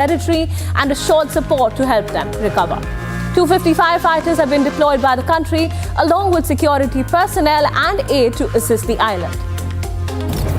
territory and assured support to help them recover. 250 firefighters have been deployed by the country, along with security personnel and aid to assist the island.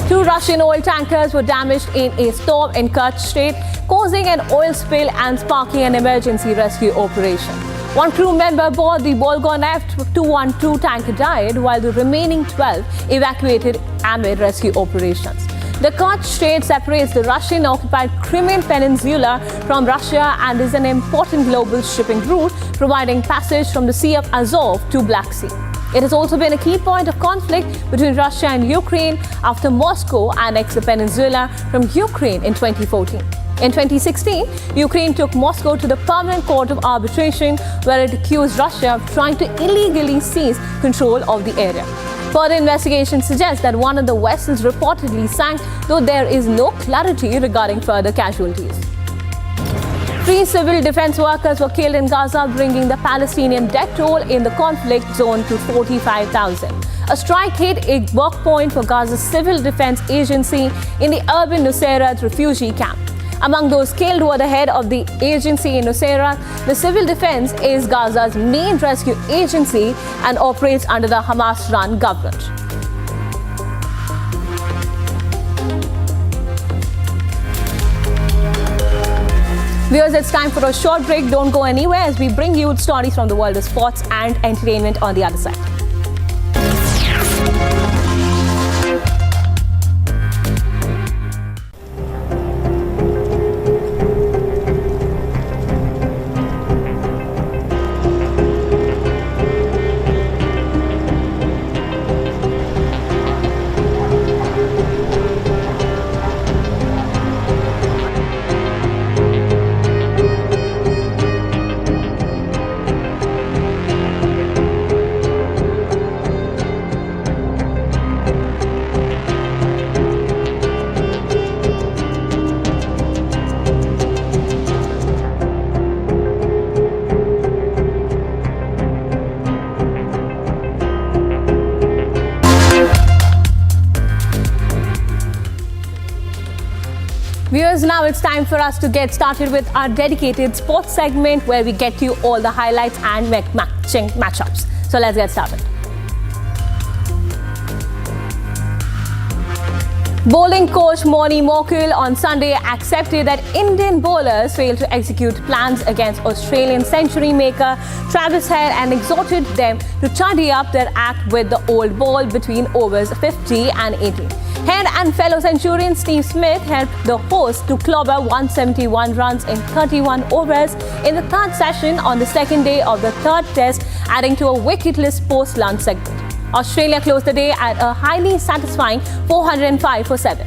2 Russian oil tankers were damaged in a storm in Kerch Strait, causing an oil spill and sparking an emergency rescue operation. 1 crew member aboard the Volgon F212 tanker died, while the remaining 12 evacuated amid rescue operations. The Kerch Strait separates the Russian-occupied Crimean Peninsula from Russia and is an important global shipping route, providing passage from the Sea of Azov to Black Sea. It has also been a key point of conflict between Russia and Ukraine after Moscow annexed the peninsula from Ukraine in 2014. In 2016, Ukraine took Moscow to the Permanent Court of Arbitration, where it accused Russia of trying to illegally seize control of the area. Further investigation suggests that one of the vessels reportedly sank, though there is no clarity regarding further casualties. 3 civil defense workers were killed in Gaza, bringing the Palestinian death toll in the conflict zone to 45,000. A strike hit a work point for Gaza's civil defense agency in the urban Nuseirat refugee camp. Among those killed were the head of the agency in Nuseirat. The civil defense is Gaza's main rescue agency and operates under the Hamas-run government. Viewers, it's time for a short break. Don't go anywhere as we bring you stories from the world of sports and entertainment on the other side. Viewers, now it's time for us to get started with our dedicated sports segment where we get you all the highlights and matchups. So let's get started. Bowling coach Moni Mokil on Sunday accepted that Indian bowlers failed to execute plans against Australian century maker Travis Head and exhorted them to tidy up their act with the old ball between overs 50 and 80. Head and fellow centurion Steve Smith helped the hosts to clobber 171 runs in 31 overs in the 3rd session on the 2nd day of the 3rd test, adding to a wicketless post-lunch segment. Australia closed the day at a highly satisfying 405 for 7.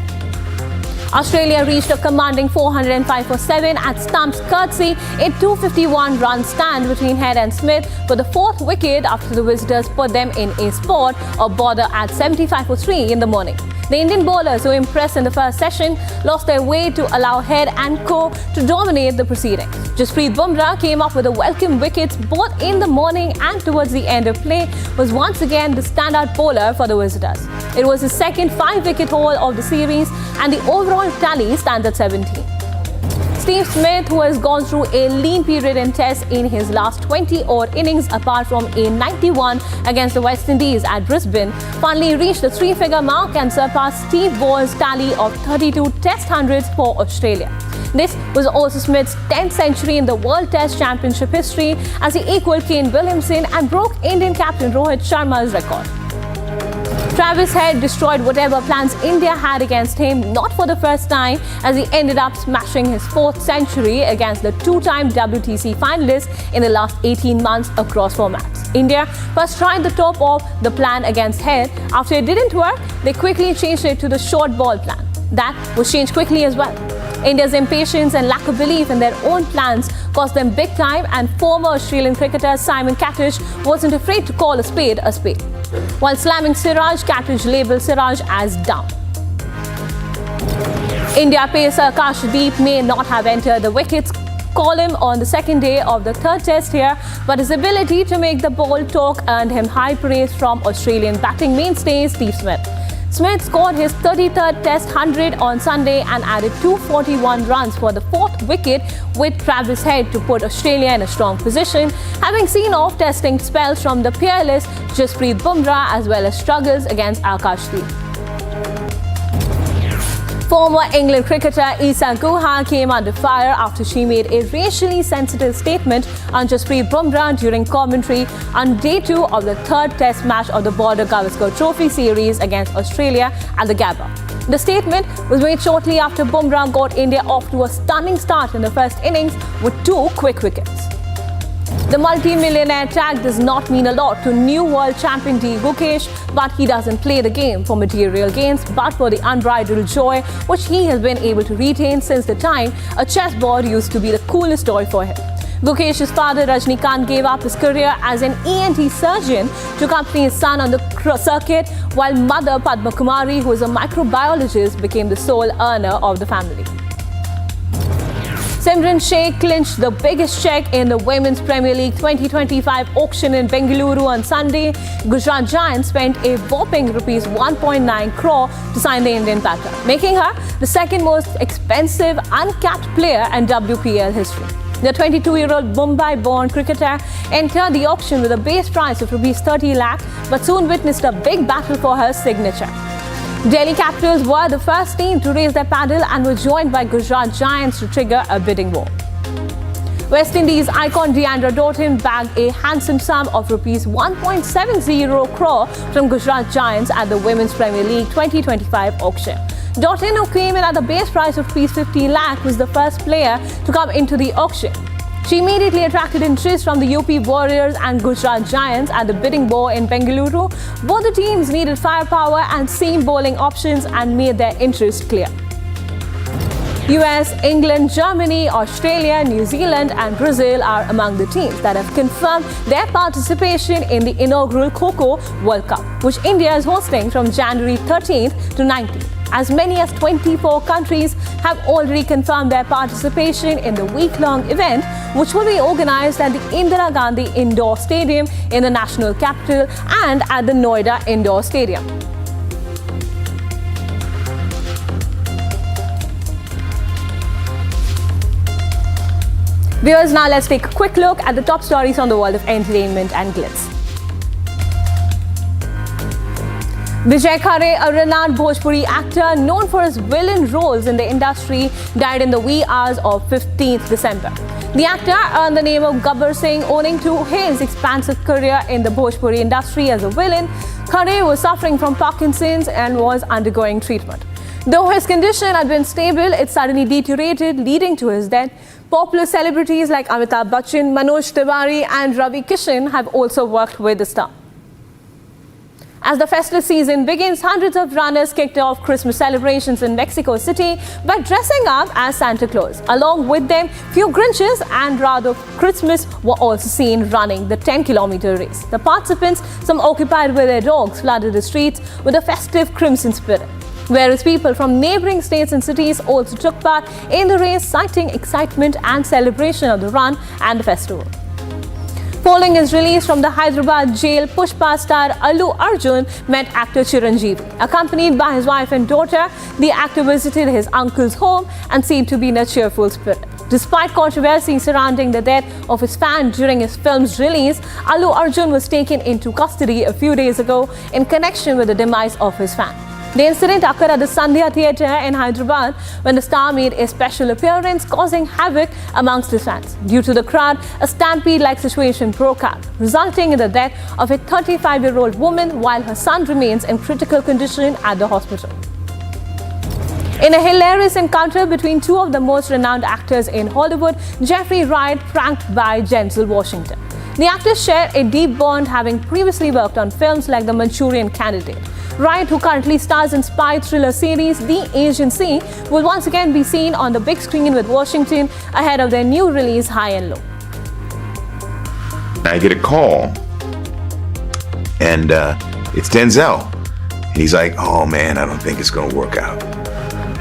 Australia reached a commanding 405 for 7 at Stump's courtesy, a 251-run stand between Head and Smith for the 4th wicket after the visitors put them in a spot of bother at 75 for 3 in the morning. The Indian bowlers, who impressed in the 1st session, lost their way to allow Head and co to dominate the proceedings. Jasprit Bumrah came up with a welcome wickets both in the morning and towards the end of play, was once again the standout bowler for the visitors. It was his second 5-wicket haul of the series and the overall tally stands at 17. Steve Smith, who has gone through a lean period in Tests in his last 20-odd innings apart from a 91 against the West Indies at Brisbane, finally reached the 3-figure mark and surpassed Steve Waugh's tally of 32 Test hundreds for Australia. This was also Smith's 10th century in the World Test Championship history as he equalled Kane Williamson and broke Indian captain Rohit Sharma's record. Travis Head destroyed whatever plans India had against him, not for the first time, as he ended up smashing his 4th century against the 2-time WTC finalists in the last 18 months across formats. India first tried the top of the plan against Head. After it didn't work, they quickly changed it to the short ball plan. That was changed quickly as well. India's impatience and lack of belief in their own plans cost them big time, and former Australian cricketer Simon Kerch wasn't afraid to call a spade a spade. While slamming Siraj, Kerch labelled Siraj as down. India pacer Akashdeep may not have entered the wickets column on the 2nd day of the 3rd test here, but his ability to make the ball talk earned him high praise from Australian batting mainstay Steve Smith. Smith scored his 33rd Test 100 on Sunday and added 241 runs for the 4th wicket with Travis Head to put Australia in a strong position, having seen off testing spells from the peerless Jasprit Bumrah as well as struggles against Akashdeep. Former England cricketer Isa Guha came under fire after she made a racially sensitive statement on Jasprit Bumrah during commentary on Day 2 of the 3rd Test match of the border Gavaskar Trophy series against Australia at the Gabba. The statement was made shortly after Bumrah got India off to a stunning start in the first innings with 2 quick wickets. The multi-millionaire tag does not mean a lot to new world champion Dicussion, but he doesn't play the game for material gains but for the unbridled joy which he has been able to retain since the time a chessboard used to be the coolest toy for him. Dicussion's father Rajnikant gave up his career as an ENT surgeon to accompany his son on the circuit, while mother Padma Kumari, who is a microbiologist, became the sole earner of the family. Simran Sheikh clinched the biggest check in the Women's Premier League 2025 auction in Bengaluru on Sunday. Gujarat Giants spent a whopping Rs 1.9 crore to sign the Indian batter, making her the second most expensive uncapped player in WPL history. The 22-year-old Mumbai-born cricketer entered the auction with a base price of Rs 30 lakh, but soon witnessed a big battle for her signature. Delhi Capitals were the first team to raise their paddle and were joined by Gujarat Giants to trigger a bidding war. West Indies icon Deandra Doughton bagged a handsome sum of Rs 1.70 crore from Gujarat Giants at the Women's Premier League 2025 auction. Doughton, who came in at the base price of Rs 50 lakh, was the first player to come into the auction. She immediately attracted interest from the UP Warriors and Gujarat Giants at the bidding war in Bengaluru. Both the teams needed firepower and seam bowling options and made their interest clear. US, England, Germany, Australia, New Zealand and Brazil are among the teams that have confirmed their participation in the inaugural Kho-Kho World Cup, which India is hosting from January 13th to 19th. As many as 24 countries have already confirmed their participation in the week-long event, which will be organized at the Indira Gandhi Indoor Stadium in the national capital and at the Noida Indoor Stadium. Viewers, now let's take a quick look at the top stories from the world of entertainment and glitz. Vijay Khare, a renowned Bhojpuri actor known for his villain roles in the industry, died in the wee hours of 15th December. The actor earned the name of Gabbar Singh owing to his expansive career in the Bhojpuri industry as a villain. Khare was suffering from Parkinson's and was undergoing treatment. Though his condition had been stable, it suddenly deteriorated, leading to his death. Popular celebrities like Amitabh Bachchan, Manoj Tiwari and Ravi Kishan have also worked with the star. As the festive season begins, hundreds of runners kicked off Christmas celebrations in Mexico City by dressing up as Santa Claus. Along with them, few Grinches and rather Christmas were also seen running the 10-kilometer race. The participants, some occupied with their dogs, flooded the streets with a festive crimson spirit. Whereas people from neighboring states and cities also took part in the race, citing excitement and celebration of the run and the festival. Following his release from the Hyderabad jail, Pushpa star Allu Arjun met actor Chiranjeevi. Accompanied by his wife and daughter, the actor visited his uncle's home and seemed to be in a cheerful spirit. Despite controversy surrounding the death of his fan during his film's release, Allu Arjun was taken into custody a few days ago in connection with the demise of his fan. The incident occurred at the Sandhya Theatre in Hyderabad when the star made a special appearance, causing havoc amongst his fans. Due to the crowd, a stampede-like situation broke out, resulting in the death of a 35-year-old woman while her son remains in critical condition at the hospital. In a hilarious encounter between two of the most renowned actors in Hollywood, Jeffrey Wright pranked by Denzel Washington. The actors share a deep bond, having previously worked on films like The Manchurian Candidate. Wright, who currently stars in spy thriller series The Agency, will once again be seen on the big screen with Washington ahead of their new release High and Low. I get a call, and it's Denzel. And he's like, "Oh man, I don't think it's gonna work out."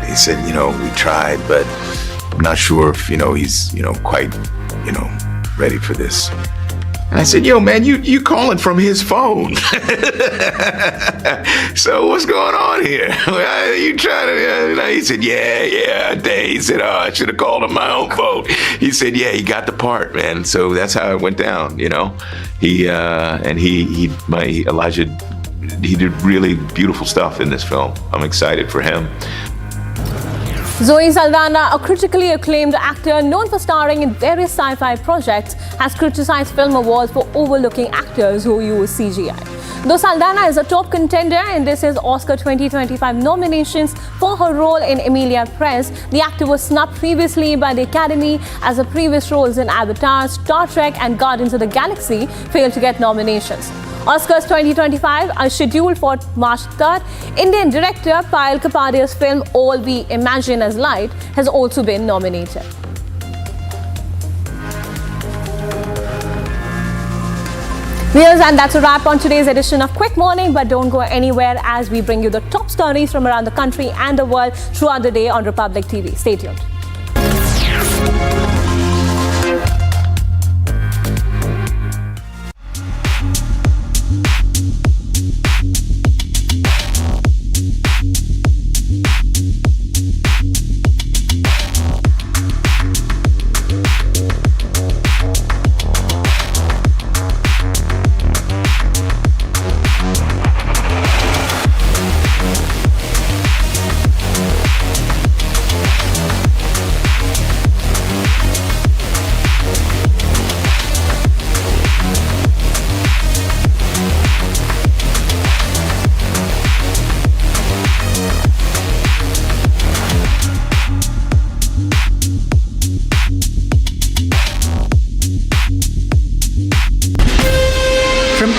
He said, "We tried, but I'm not sure if, he's, quite, ready for this." And I said, yo, man, you calling from his phone. So what's going on here? You trying to, he said, yeah. He said, oh, I should have called on my own phone. He said, yeah, he got the part, man. So that's how it went down, you know. Elijah, he did really beautiful stuff in this film. I'm excited for him. Zoe Saldana, a critically acclaimed actor known for starring in various sci-fi projects, has criticized film awards for overlooking actors who use CGI. Though Saldana is a top contender in this year's Oscar 2025 nominations for her role in Emilia Press, the actor was snubbed previously by the Academy as her previous roles in Avatar, Star Trek and Guardians of the Galaxy failed to get nominations. Oscars 2025 are scheduled for March 3rd. Indian director Payal Kapadia's film All We Imagine as Light has also been nominated. Viewers, and that's a wrap on today's edition of Quick Morning. But don't go anywhere as we bring you the top stories from around the country and the world throughout the day on Republic TV. Stay tuned.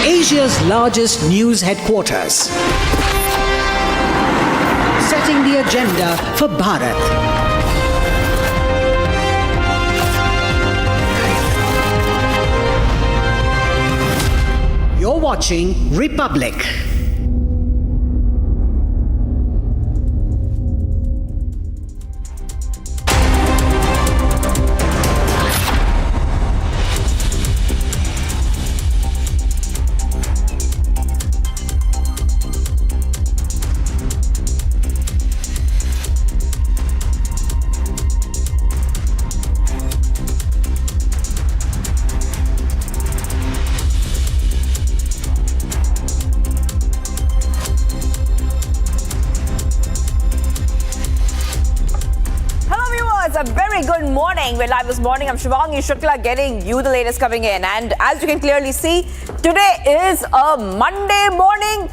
Asia's largest news headquarters, setting the agenda for Bharat. You're watching Republic. A very good morning. We're live this morning. I'm Shivangi Shukla getting you the latest coming in. And as you can clearly see, today is a Monday morning.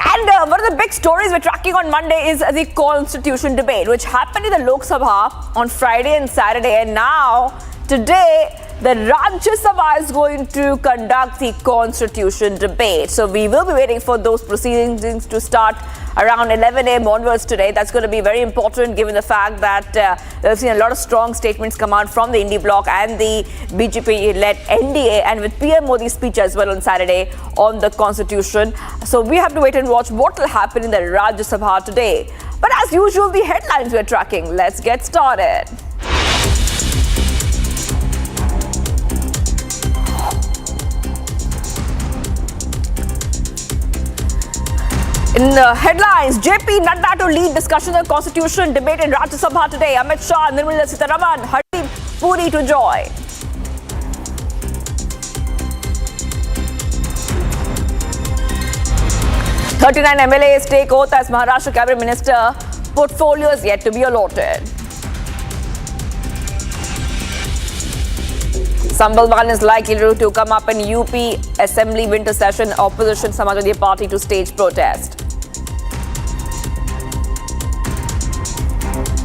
And one of the big stories we're tracking on Monday is the Constitution debate, which happened in the Lok Sabha on Friday and Saturday. And now, today, the Rajya Sabha is going to conduct the Constitution debate. So we will be waiting for those proceedings to start around 11 a.m. onwards today. That's going to be very important given the fact that we've seen a lot of strong statements come out from the Indie Bloc and the BJP-led NDA, and with PM Modi's speech as well on Saturday on the Constitution. So we have to wait and watch what will happen in the Rajya Sabha today. But as usual, the headlines we're tracking. Let's get started. In the headlines, JP Nadda to lead discussion on Constitution debate in Rajya Sabha today. Amit Shah, Nirmala Sitharaman, Hardeep Puri to join. "39 MLAs take oath as Maharashtra Cabinet Minister. Portfolio is yet to be allotted." Sambhal 1 is likely to come up in UP Assembly winter session. Opposition Samajwadi Party to stage protest.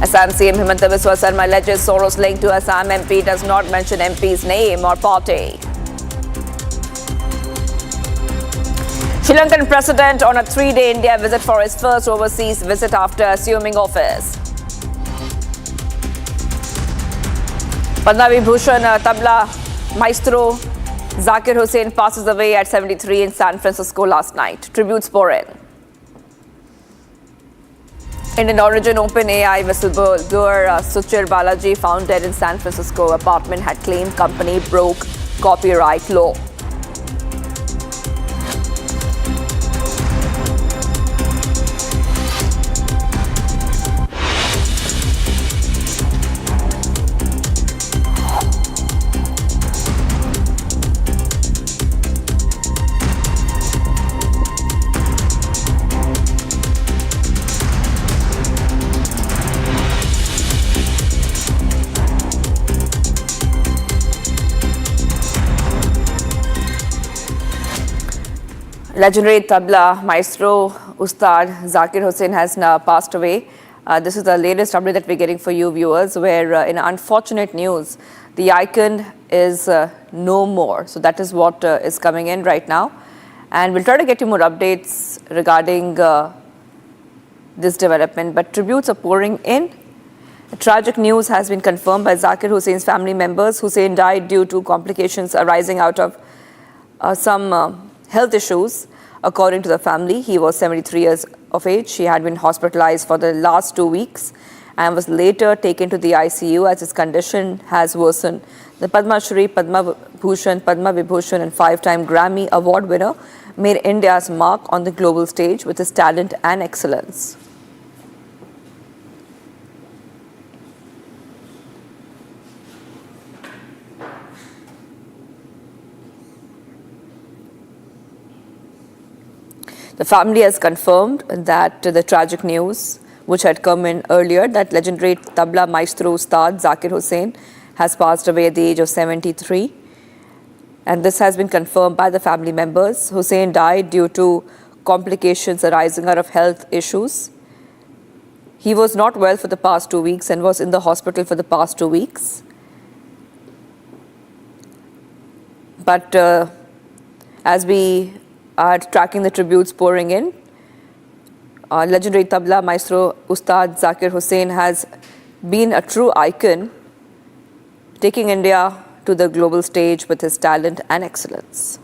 Assam CM Himanta Biswa Sarma alleges Soros linked to Assam MP, does not mention MP's name or party. Sri Lankan President on a 3-day India visit for his first overseas visit after assuming office. Padma Vibhushan tabla maestro Zakir Hussain passes away at 73 in San Francisco last night. Tributes pour in. Indian origin OpenAI whistleblower Suchir Balaji found dead in San Francisco apartment had claimed company broke copyright law. Legendary tabla maestro Ustad Zakir Hussain has now passed away. This is the latest update that we're getting for you viewers, where in unfortunate news, the icon is no more. So that is what is coming in right now. And we'll try to get you more updates regarding this development. But tributes are pouring in. Tragic news has been confirmed by Zakir Hussain's family members. Hussain died due to complications arising out of some health issues. According to the family, he was 73 years of age. He had been hospitalized for the last 2 weeks and was later taken to the ICU as his condition has worsened. The Padma Shri, Padma Bhushan, Padma Vibhushan and 5-time Grammy Award winner made India's mark on the global stage with his talent and excellence. The family has confirmed that the tragic news, which had come in earlier, that legendary tabla maestro Ustad Zakir Hussain has passed away at the age of 73. And this has been confirmed by the family members. Hussain died due to complications arising out of health issues. He was not well for the past 2 weeks and was in the hospital for the past 2 weeks. But as we are tracking the tributes pouring in, legendary tabla maestro Ustad Zakir Hussain has been a true icon, taking India to the global stage with his talent and excellence.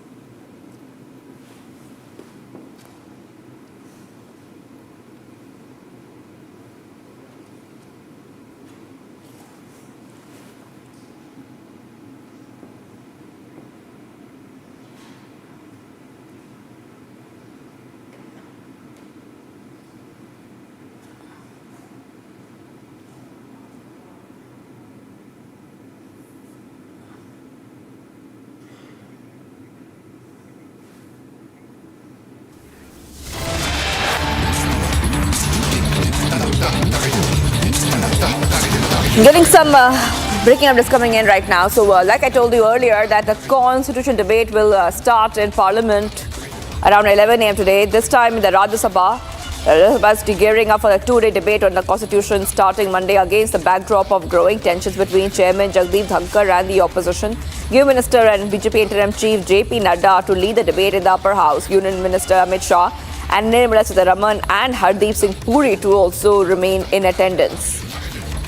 Getting some breaking up is coming in right now. So like I told you earlier, that the constitution debate will start in Parliament around 11 a.m. today. This time in the Rajya Sabha. The Rajya Sabha is gearing up for the 2-day debate on the constitution starting Monday against the backdrop of growing tensions between Chairman Jagdeep Dhankar and the opposition. Union Minister and BJP Interim Chief JP Nadda to lead the debate in the upper house. Union Minister Amit Shah and Nirmala Sitharaman and Hardeep Singh Puri to also remain in attendance.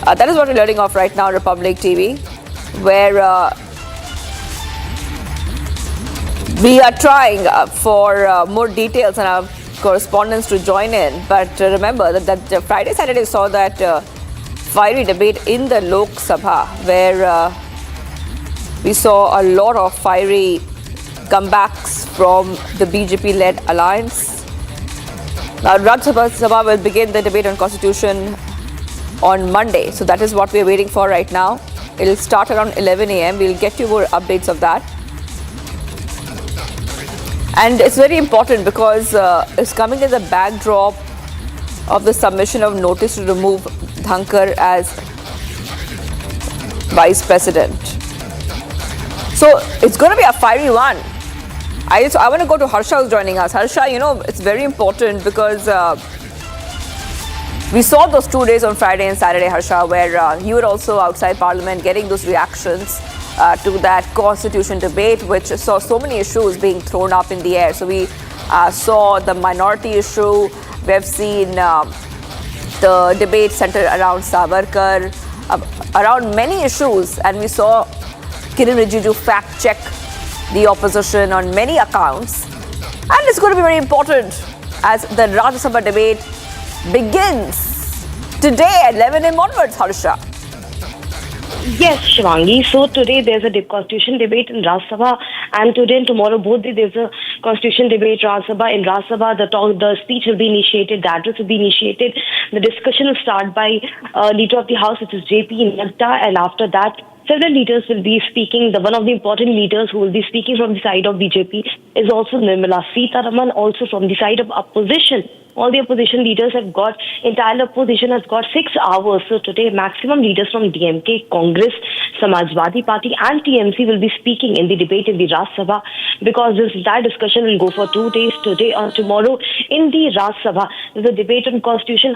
That is what we're learning of right now on Republic TV, where we are trying for more details and our correspondents to join in. But remember that Friday, Saturday saw that fiery debate in the Lok Sabha, where we saw a lot of fiery comebacks from the BJP-led alliance. Now, Rajya Sabha will begin the debate on constitution on Monday. So that is what we are waiting for right now. It will start around 11 a.m. We'll get you more updates of that. And it's very important because it's coming in the backdrop of the submission of notice to remove Dhankar as Vice President. So it's going to be a fiery one. I want to go to Harsha, who's joining us. Harsha, you know, it's very important because we saw those 2 days on Friday and Saturday, Harsha, where you were also outside Parliament getting those reactions to that constitution debate, which saw so many issues being thrown up in the air. So we saw the minority issue. We have seen the debate centered around Savarkar, around many issues. And we saw Kiren Rijiju fact-check the opposition on many accounts. And it's going to be very important as the Rajya Sabha debate begins today at 11 a.m. onwards, Harsha. Yes, Shivangi. So today there's a constitution debate in Rajya Sabha, and today and tomorrow both there's a constitution debate Rajya Sabha. In Rajya Sabha, the speech will be initiated, the address will be initiated. The discussion will start by Leader of the House, which is JP Nadda, and after that, several leaders will be speaking. One of the important leaders who will be speaking from the side of BJP is also Nirmala Sitharaman, also from the side of opposition. All the opposition leaders have got, entire opposition has got 6 hours. So today, maximum leaders from DMK, Congress, Samajwadi Party and TMC will be speaking in the debate in the Rajya Sabha. because that discussion will go for 2 days, today or tomorrow in the Rajya Sabha. There's a debate on Constitution.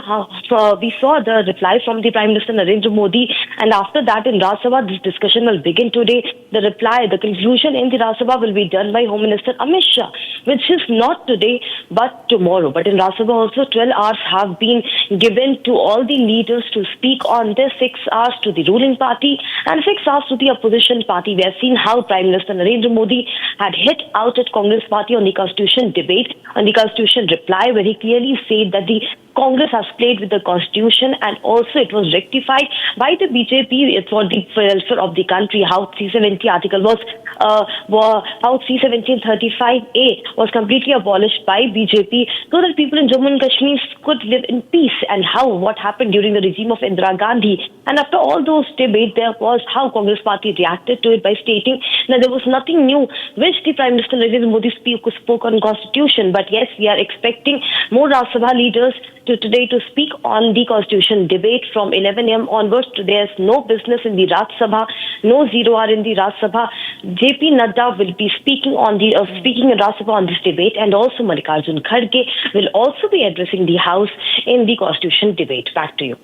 We saw the reply from the Prime Minister Narendra Modi, and after that in Rajya Sabha, this discussion will begin today. The conclusion in the Rajya Sabha will be done by Home Minister Amit Shah, which is not today but tomorrow. But in Rajya Sabha also 12 hours have been given to all the leaders to speak on this, 6 hours to the ruling party and 6 hours to the opposition party. We have seen how Prime Minister Narendra Modi had hit out at Congress party on the Constitution debate, on the Constitution reply, where he clearly said that the Congress has played with the Constitution, and also it was rectified by the BJP for the welfare of the country. How 370 article was, how 317/35A was completely abolished by BJP so that people in Jammu and Kashmir could live in peace, and how what happened during the regime of Indira Gandhi. And after all those debates, there was how Congress party reacted to it by stating that there was nothing new which the Prime Minister Narendra Modi spoke on Constitution. But yes, we are expecting more Rajya Sabha leaders today to speak on the Constitution debate from 11 a.m. onwards. There's no business in the Rajya Sabha, no 0 hour in the Rajya Sabha. JP Nadda will be speaking on the speaking in Rajya Sabha on this debate, and also Mallikarjun Kharge will also be addressing the House in the Constitution debate. Back to you.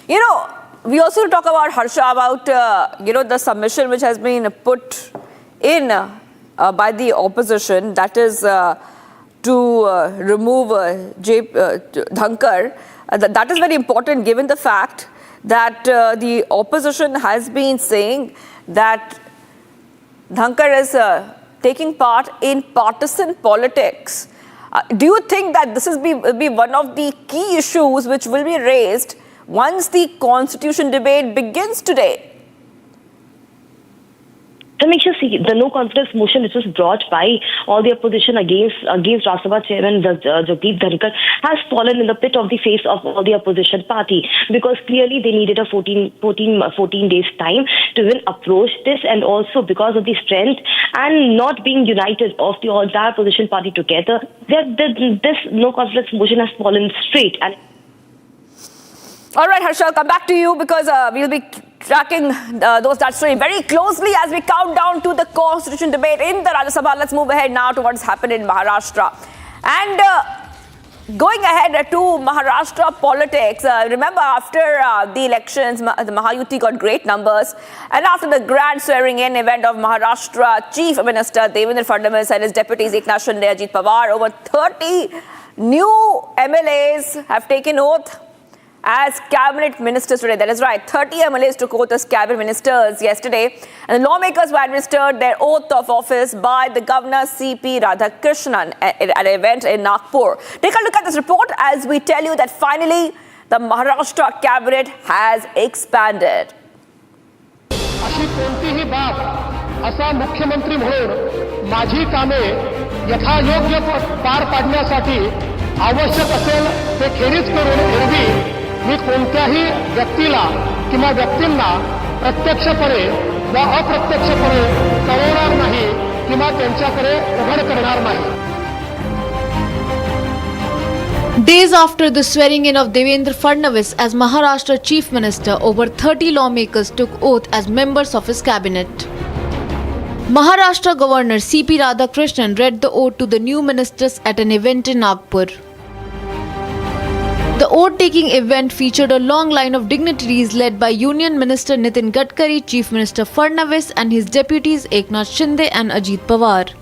You know, we also talk about Harsha, about the submission which has been put in by the opposition, that is to remove Jaishankar. That is very important, given the fact that the opposition has been saying that Jaishankar is taking part in partisan politics. Do you think that this will be one of the key issues which will be raised once the Constitution debate begins today? Samiksha, see, the no confidence motion which was brought by all the opposition against Rajya Sabha Chairman Jagdeep Dhankar has fallen in the pit of the face of all the opposition party, because clearly they needed a 14 days time to even approach this, and also because of the strength and not being united of the entire opposition party together, this no confidence motion has fallen straight. And all right, Harsha, I'll come back to you, because we'll be tracking that story very closely as we count down to the Constitution debate in the Rajya Sabha. Let's move ahead now to what's happened in Maharashtra. And going ahead to Maharashtra politics, remember after the elections, the Mayotte got great numbers. And after the grand swearing-in event of Maharashtra Chief Minister Devendra Fadnavis and his deputies Eknath Shinde, Ajit Pawar, over 30 new MLAs have taken oath as cabinet ministers today. That is right, 30 MLAs took oath as cabinet ministers yesterday, and the lawmakers were administered their oath of office by the governor C.P. Radhakrishnan at an event in Nagpur. Take a look at this report as we tell you that finally the Maharashtra cabinet has expanded. अशी कोणतीही बाब असा मुख्यमंत्री म्हणून माझी कामे यथायोग्य पार पाडण्यासाठी आवश्यक असेल ते खेरीज करून एरवी मी कोणत्याही व्यक्तीला किंवा व्यक्तींना प्रत्यक्षपणे वा अप्रत्यक्षपणे कळवणार नाही किंवा त्यांच्याकडे उघड करणार नाही. Days after the swearing-in of Devendra Fadnavis as Maharashtra Chief Minister, over 30 lawmakers took oath as members of his cabinet. Maharashtra Governor C.P. Radhakrishnan read the oath to the new ministers at an event in Nagpur. The oath-taking event featured a long line of dignitaries led by Union Minister Nitin Gadkari, Chief Minister Fadnavis and his deputies Eknath Shinde and Ajit Pawar.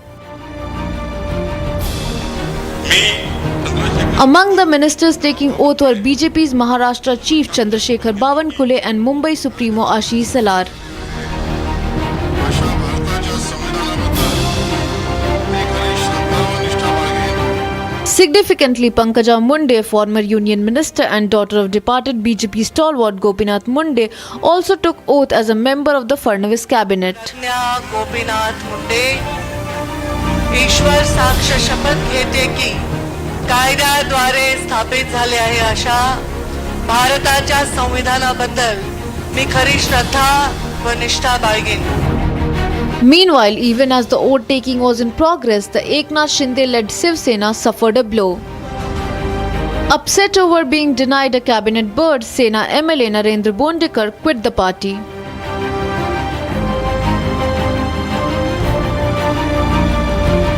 Among the ministers taking oath were BJP's Maharashtra Chief Chandrasekhar Bawankule and Mumbai Supremo Ashish Salar. Significantly, Pankaja Munde, former Union Minister and daughter of departed BJP stalwart Gopinath Munde, also took oath as a member of the Fadnavis cabinet. Gopinath Munde ईश्वर साक्ष शपथ घेते की कायद्याद्वारे स्थापित झाले आहे अशा भारताच्या संविधानाबद्दल मी खरी श्रद्धा व निष्ठा बाळगेन. Meanwhile, even as the oath-taking was in progress, the Eknath Shinde-led Shiv Sena suffered a blow. Upset over being denied a cabinet berth, Sena MLA Narendra Bondekar quit the party.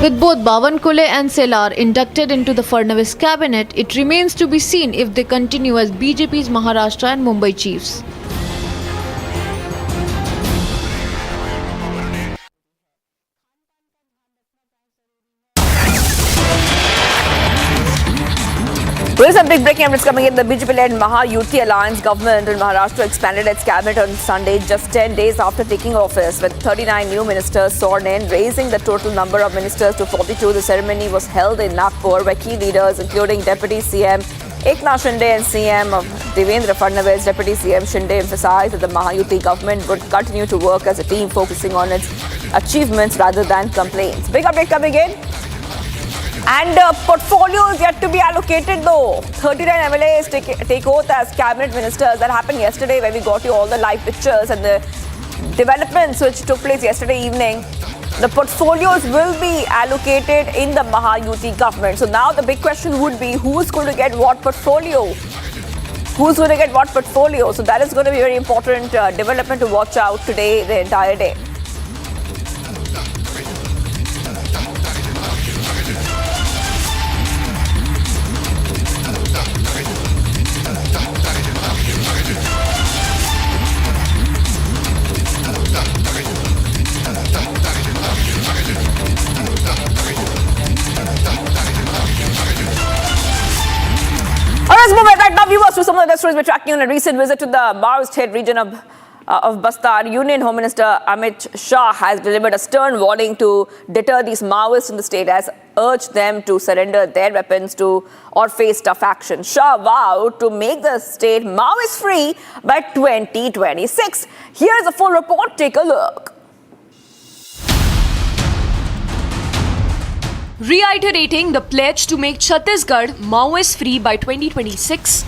With both Bawankule and Selar inducted into the Fadnavis cabinet, it remains to be seen if they continue as BJP's Maharashtra and Mumbai chiefs. There is a big breaking updates coming in. The BJP-led Mayotte alliance government in Maharashtra expanded its cabinet on Sunday, just 10 days after taking office, with 39 new ministers sworn in, raising the total number of ministers to 42. The ceremony was held in Nagpur, where key leaders, including Deputy CM Eknath Shinde and CM of Devendra Fadnavis, Deputy CM Shinde emphasized that the Mayotte government would continue to work as a team, focusing on its achievements rather than complaints. Big update coming in. And portfolios yet to be allocated though. 39 MLAs take oath as cabinet ministers. That happened yesterday, where we got you all the live pictures and the developments which took place yesterday evening. The portfolios will be allocated in the Mayotte government. So now the big question would be, who's going to get what portfolio? Who's going to get what portfolio? So that is going to be a very important development to watch out today, the entire day. Let's move right now, viewers, to some of the stories we're tracking on a recent visit to the Maoist hit region of Bastar. Union Home Minister Amit Shah has delivered a stern warning to deter these Maoists in the state, as urged them to surrender their weapons to or face tough action. Shah vowed to make the state Maoist free by 2026. Here's a full report. Take a look. Reiterating the pledge to make Chhattisgarh Maoist free by 2026,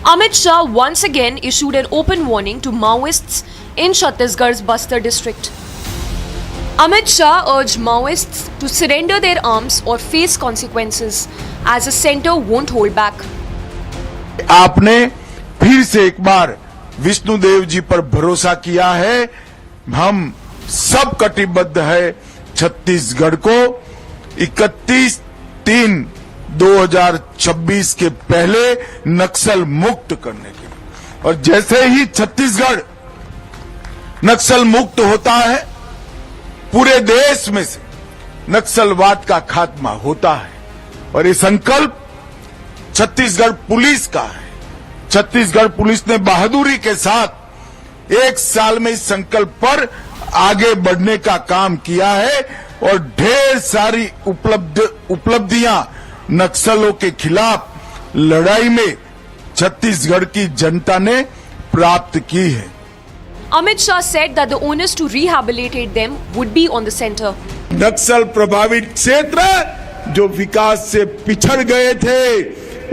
Amit Shah once again issued an open warning to Maoists in Chhattisgarh's Bastar district. Amit Shah urged Maoists to surrender their arms or face consequences, as the centre won't hold back. आपने फिर से एक बार विष्णुदेव जी पर भरोसा किया है। हम सब कटिबद्ध है छत्तीसगढ़ को 31/3/2026 के पहले नक्सल मुक्त करने के लिए। और जैसे ही छत्तीसगढ़ नक्सल मुक्त होता है, पूरे देश में से नक्सलवाद का खात्मा होता है। और ये संकल्प छत्तीसगढ़ पुलिस का है। छत्तीसगढ़ पुलिस ने बहादुरी के साथ 1 साल में इस संकल्प पर आगे बढ़ने का काम किया है और ढेर सारी उपलब्धियां नक्सलों के खिलाफ लड़ाई में छत्तीसगढ़ की जनता ने प्राप्त की है। Amit Shah said that the onus to rehabilitate them would be on the centre. नक्सल प्रभावित क्षेत्र जो विकास से पिछड़ गए थे,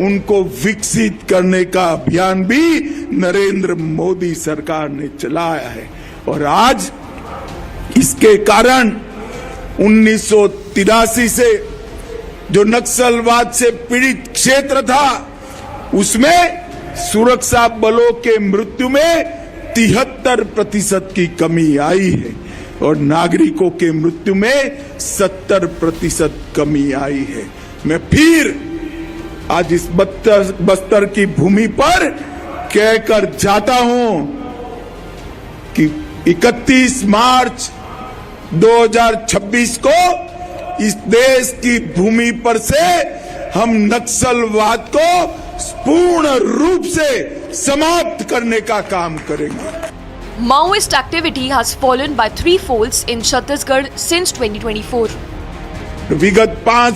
उनको विकसित करने का अभियान भी नरेंद्र मोदी सरकार ने चलाया है। और आज इसके कारण 1983 से जो नक्सलवाद से पीड़ित क्षेत्र था, उसमें सुरक्षा बलों के मृत्यु में 73% की कमी आई है और नागरिकों के मृत्यु में 70% कमी आई है। मैं फिर आज इस बस्तर की भूमि पर कहकर जाता हूं कि 31 मार्च 2026 को इस देश की भूमि पर से हम नक्सलवाद को पूर्ण रूप से समाप्त करने का काम करेंगे। Maoist activity has fallen by 3 folds in Chhattisgarh since 2024. विगत 5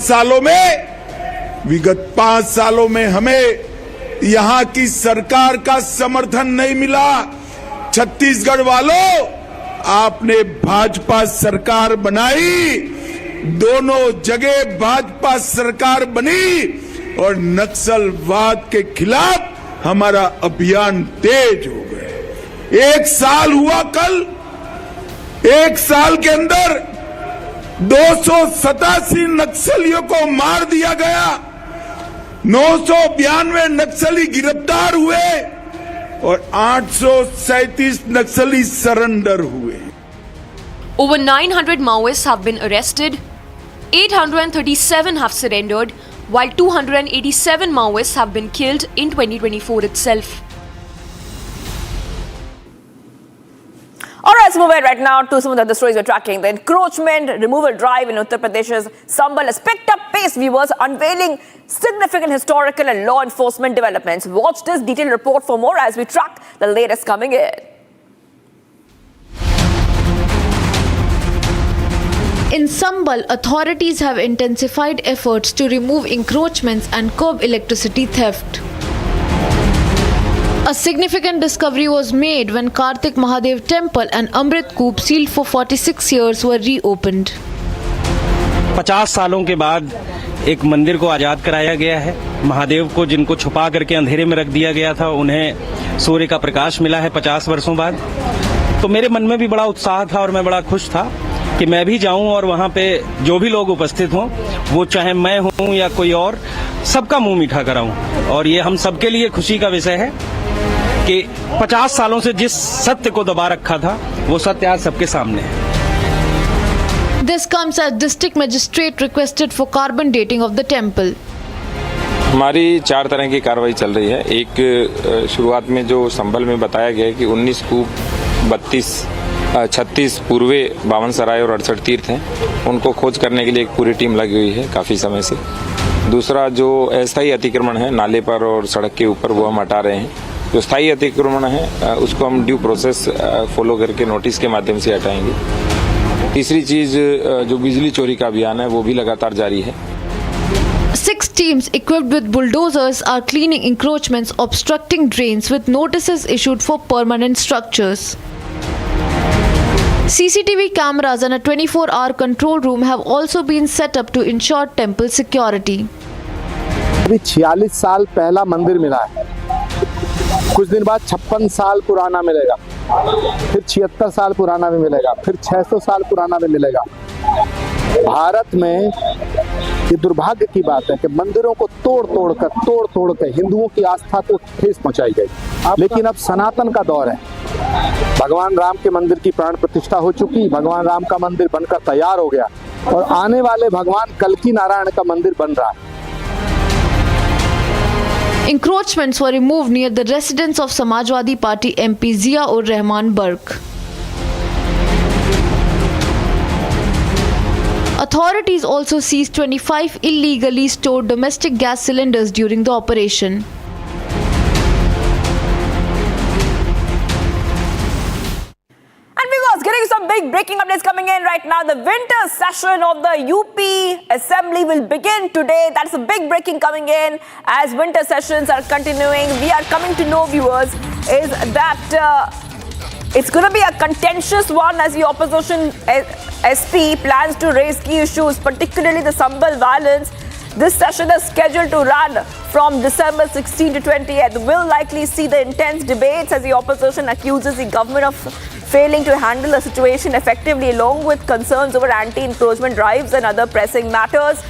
सालों में हमें यहाँ की सरकार का समर्थन नहीं मिला। छत्तीसगढ़ वालों, आपने भाजपा सरकार बनाई, दोनों जगह भाजपा सरकार बनी और नक्सलवाद के खिलाफ हमारा अभियान तेज हो गया। 1 साल हुआ कल, 1 साल के अंदर 287 नक्सलियों को मार दिया गया, 992 नक्सली गिरफ्तार हुए और 837 नक्सली सरेंडर हुए। Over 900 Maoists have been arrested, 837 have surrendered, while 287 Maoists have been killed in 2024 itself. All right, let's move ahead right now to some of the other stories we're tracking. The encroachment removal drive in Uttar Pradesh's Sambhal has picked up pace, viewers, unveiling significant historical and law enforcement developments. Watch this detailed report for more as we track the latest coming in. In Sambhal, authorities have intensified efforts to remove encroachments and curb electricity theft. A significant discovery was made when Kartik Mahadev Temple and Amrit Koop, sealed for 46 years, were reopened. 50 सालों के बाद एक मंदिर को आजाद कराया गया है। महादेव को, जिनको छुपा करके अंधेरे में रख दिया गया था, उन्हें सूर्य का प्रकाश मिला है 50 वर्षों बाद। तो मेरे मन में भी बड़ा उत्साह था और मैं बड़ा खुश था कि मैं भी जाऊं और वहां पे जो भी लोग उपस्थित हों, वो चाहे मैं हूं या कोई और, सबका मुंह मीठा कराऊं। और ये हम सबके लिए खुशी का विषय है कि 50 सालों से जिस सत्य को दबा रखा था, वो सत्य आज सबके सामने है। This comes as district magistrate requested for carbon dating of the temple. हमारी 4 तरह की कार्रवाई चल रही है। एक शुरुआत में जो संभल में बताया गया है कि 19 कूप 36 पूर्वे 52 सराय और 68 तीर्थ हैं, उनको खोज करने के लिए एक पूरी टीम लगी हुई है काफ़ी समय से। दूसरा जो अस्थायी अतिक्रमण है नाले पर और सड़क के ऊपर, वो हम हटा रहे हैं। जो स्थायी अतिक्रमण है उसको हम ड्यू प्रोसेस फॉलो करके नोटिस के माध्यम से हटाएंगे। तीसरी चीज़ जो बिजली चोरी का अभियान है, वो भी लगातार जारी है। 6 teams equipped with bulldozers are cleaning encroachments, obstructing drains, with notices issued for permanent structures. CCTV cameras and a 24-hour control room have also been set up to ensure temple security. अभी 46 साल पहला मंदिर मिला है, कुछ दिन बाद 56 साल पुराना मिलेगा, फिर 76 साल पुराना भी मिलेगा, फिर 600 साल पुराना भी मिलेगा। भारत में ये दुर्भाग्य की बात है कि मंदिरों को तोड़ तोड़ कर हिंदुओं की आस्था को ठेस पहुंचाई गई। लेकिन अब सनातन का दौर है। भगवान राम के मंदिर की प्राण प्रतिष्ठा हो चुकी, भगवान राम का मंदिर बनकर तैयार हो गया और आने वाले भगवान कल्की नारायण का मंदिर बन रहा है। Encroachments were removed near the residence of Samajwadi Party MP Zia-ur-Rahman Barq. Authorities also seized 25 illegally stored domestic gas cylinders during the operation. Getting some big breaking updates coming in right now. The winter session of the UP Assembly will begin today. That's a big breaking coming in as winter sessions are continuing. We are coming to know, viewers, is that it's going to be a contentious one as the opposition SP plans to raise key issues, particularly the Sambhal violence. This session is scheduled to run from December 16 to 20th. We'll likely see the intense debates as the opposition accuses the government of failing to handle the situation effectively, along with concerns over anti-encroachment drives and other pressing matters.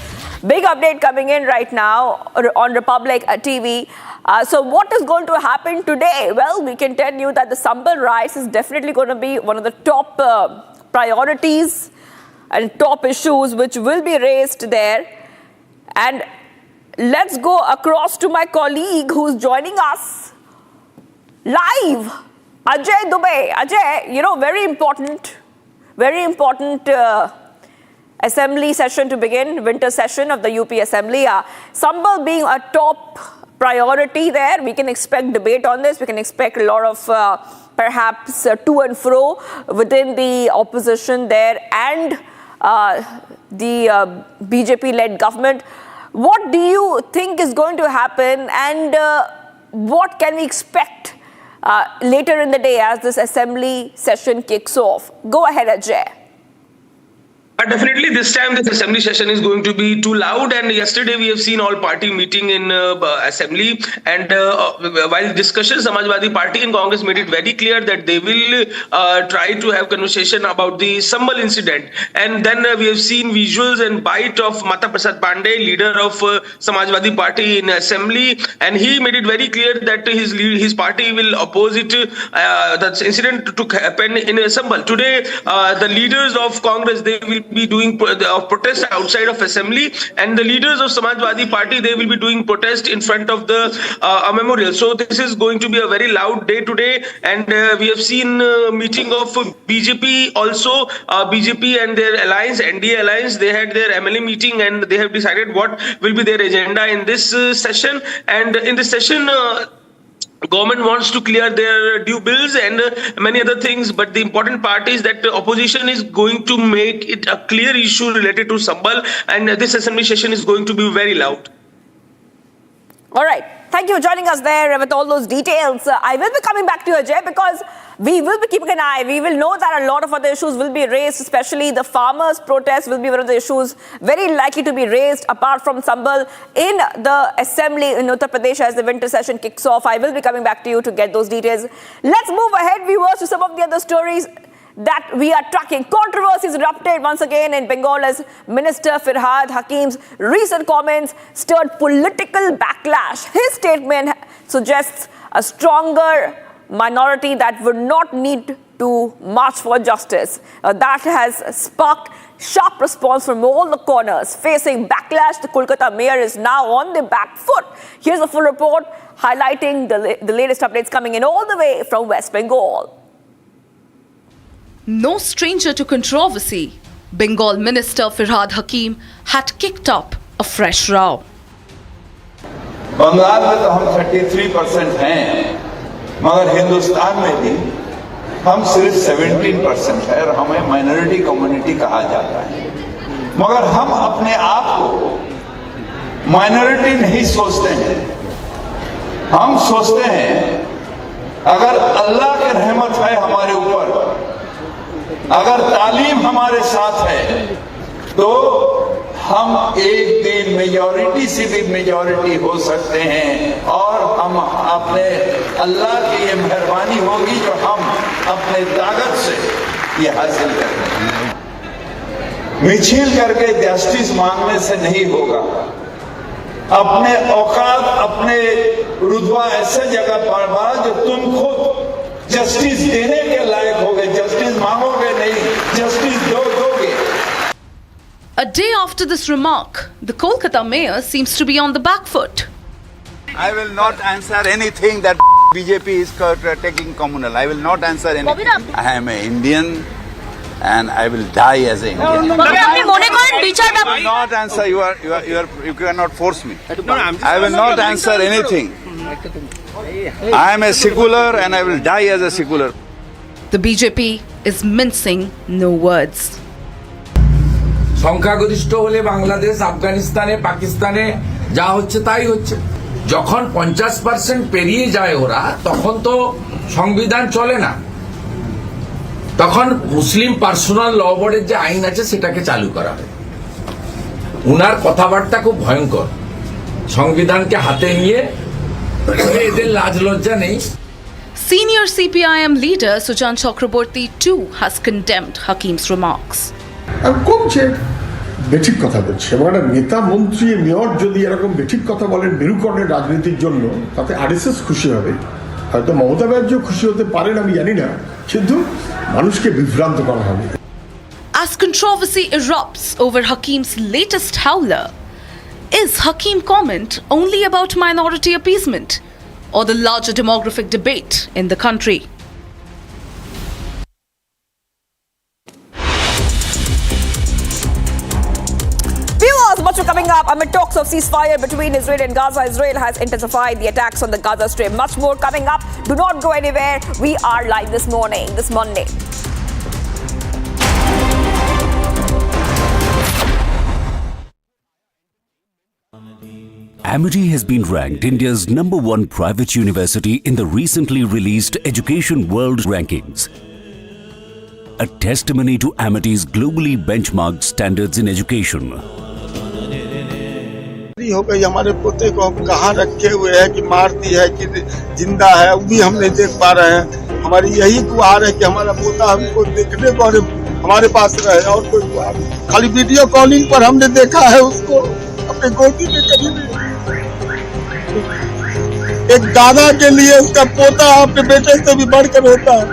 Big update coming in right now on Republic TV. So what is going to happen today? Well, we can tell you that the Sambhal riots is definitely going to be one of the top priorities and top issues which will be raised there. And let's go across to my colleague who's joining us live, Ajay Dubey. Ajay, very important assembly session to begin, winter session of the UP Assembly. Sambhal being a top priority there, we can expect debate on this. We can expect a lot of perhaps to and fro within the opposition there and the BJP-led government. What do you think is going to happen, and what can we expect later in the day as this assembly session kicks off? Go ahead, Ajay. Definitely this time this assembly session is going to be too loud, and yesterday we have seen all party meeting in assembly, and while discussion Samajwadi Party and Congress made it very clear that they will try to have conversation about the Sambhal incident, and then we have seen visuals and bite of Mata Prasad Pandey, leader of Samajwadi Party in assembly, and he made it very clear that his party will oppose it, that incident to happen in Sambhal. Today the leaders of Congress, they will be doing protest outside of assembly, and the leaders of Samajwadi Party, they will be doing protest in front of the memorial. So this is going to be a very loud day today, and we have seen meeting of BJP also. BJP and their alliance, NDA alliance, they had their MLA meeting and they have decided what will be their agenda in this session. And in this session, government wants to clear their due bills and many other things, but the important part is that the opposition is going to make it a clear issue related to Sambhal, and this assembly session is going to be very loud. All right. Thank you for joining us there with all those details. I will be coming back to you, Ajay, because we will be keeping an eye. We will know that a lot of other issues will be raised, especially the farmers' protest will be one of the issues very likely to be raised apart from Sambhal in the assembly in Uttar Pradesh as the winter session kicks off. I will be coming back to you to get those details. Let's move ahead, viewers, to some of the other stories that we are tracking. Controversies erupted once again in Bengal as Minister Firhad Hakim's recent comments stirred political backlash. His statement suggests a stronger minority that would not need to march for justice. That has sparked sharp response from all the corners. Facing backlash, the Kolkata mayor is now on the back foot. Here's a full report highlighting the latest updates coming in all the way from West Bengal. No stranger to controversy, Bengal Minister Firhad Hakim had kicked up a fresh row. Bengal में तो हम 33% हैं, मगर हिंदुस्तान में भी हम सिर्फ 17% है और हमें माइनॉरिटी कम्युनिटी कहा जाता है। मगर हम अपने आप को माइनॉरिटी नहीं सोचते हैं। हम सोचते हैं अगर अल्लाह की रहमत है हमारे ऊपर, अगर तालीम हमारे साथ है, तो हम एक दिन मेजॉरिटी से भी मेजॉरिटी हो सकते हैं और हम अपने अल्लाह की ये मेहरबानी होगी जो हम अपने ताकत से ये हासिल करते हैं। मिছিল करके जस्टिस मांगने से नहीं होगा। अपने औकात, अपने रुतबा ऐसे जगह पर बढ़ा जो तुम खुद जस्टिस देने के लायक होगे। जस्टिस मांगोगे नहीं, जस्टिस दोगे। A day after this remark, the Kolkata mayor seems to be on the back foot. I will not answer anything that BJP is taking communal. I will not answer anything. I am an Indian and I will die as an Indian. I will not answer. You cannot force me. I will not answer anything. I am a secular and I will die as a secular. The BJP is mincing no words. সংখ্যাগরিষ্ঠ হলে বাংলাদেশ, আফগানিস্তানে, পাকিস্তানে যা হচ্ছে তাই হচ্ছে। যখন 50% পেরিয়ে যায় ওরা, তখন তো সংবিধান চলে না। তখন মুসলিম পার্সোনাল ল বোর্ডের যে আইন আছে সেটাকে চালু করা হয়। উনার কথাবার্তা খুব ভয়ঙ্কর। সংবিধানকে হাতে নিয়ে এদের লাজ লজ্জা নেই। Senior CPIM leader Sujan Chakraborty too has condemned Hakim's remarks. কমছে, বেঠিক কথা বলছে। মানে নেতা মন্ত্রী মেয়র যদি এরকম বেঠিক কথা বলেন মেরুকরণের রাজনীতির জন্য, তাতে আরএসএস খুশি হবে, হয়তো মমতা ব্যানার্জিও খুশি হতে পারেন, আমি জানি না, কিন্তু মানুষকে বিভ্রান্ত করা হবে। As controversy erupts over Hakim's latest howler, is Hakim comment only about minority appeasement or the larger demographic debate in the country? Much coming up amid talks of ceasefire between Israel and Gaza. Israel has intensified the attacks on the Gaza Strip. Much more coming up. Do not go anywhere. We are live this morning, this Monday. Amity has been ranked India's #1 private university in the recently released Education World Rankings. A testimony to Amity's globally benchmarked standards in education. हो गई, हमारे पोते को हम कहाँ रखे हुए हैं कि मारती है कि जिंदा है, वो भी हम नहीं देख पा रहे हैं। हमारी यही गुहार है कि हमारा पोता हमको देखने को हमारे पास रहे, और कोई गुहार नहीं। खाली वीडियो कॉलिंग पर हमने देखा है उसको अपने गोदी में। करीब एक दादा के लिए उसका पोता अपने बेटे से भी बढ़कर होता है।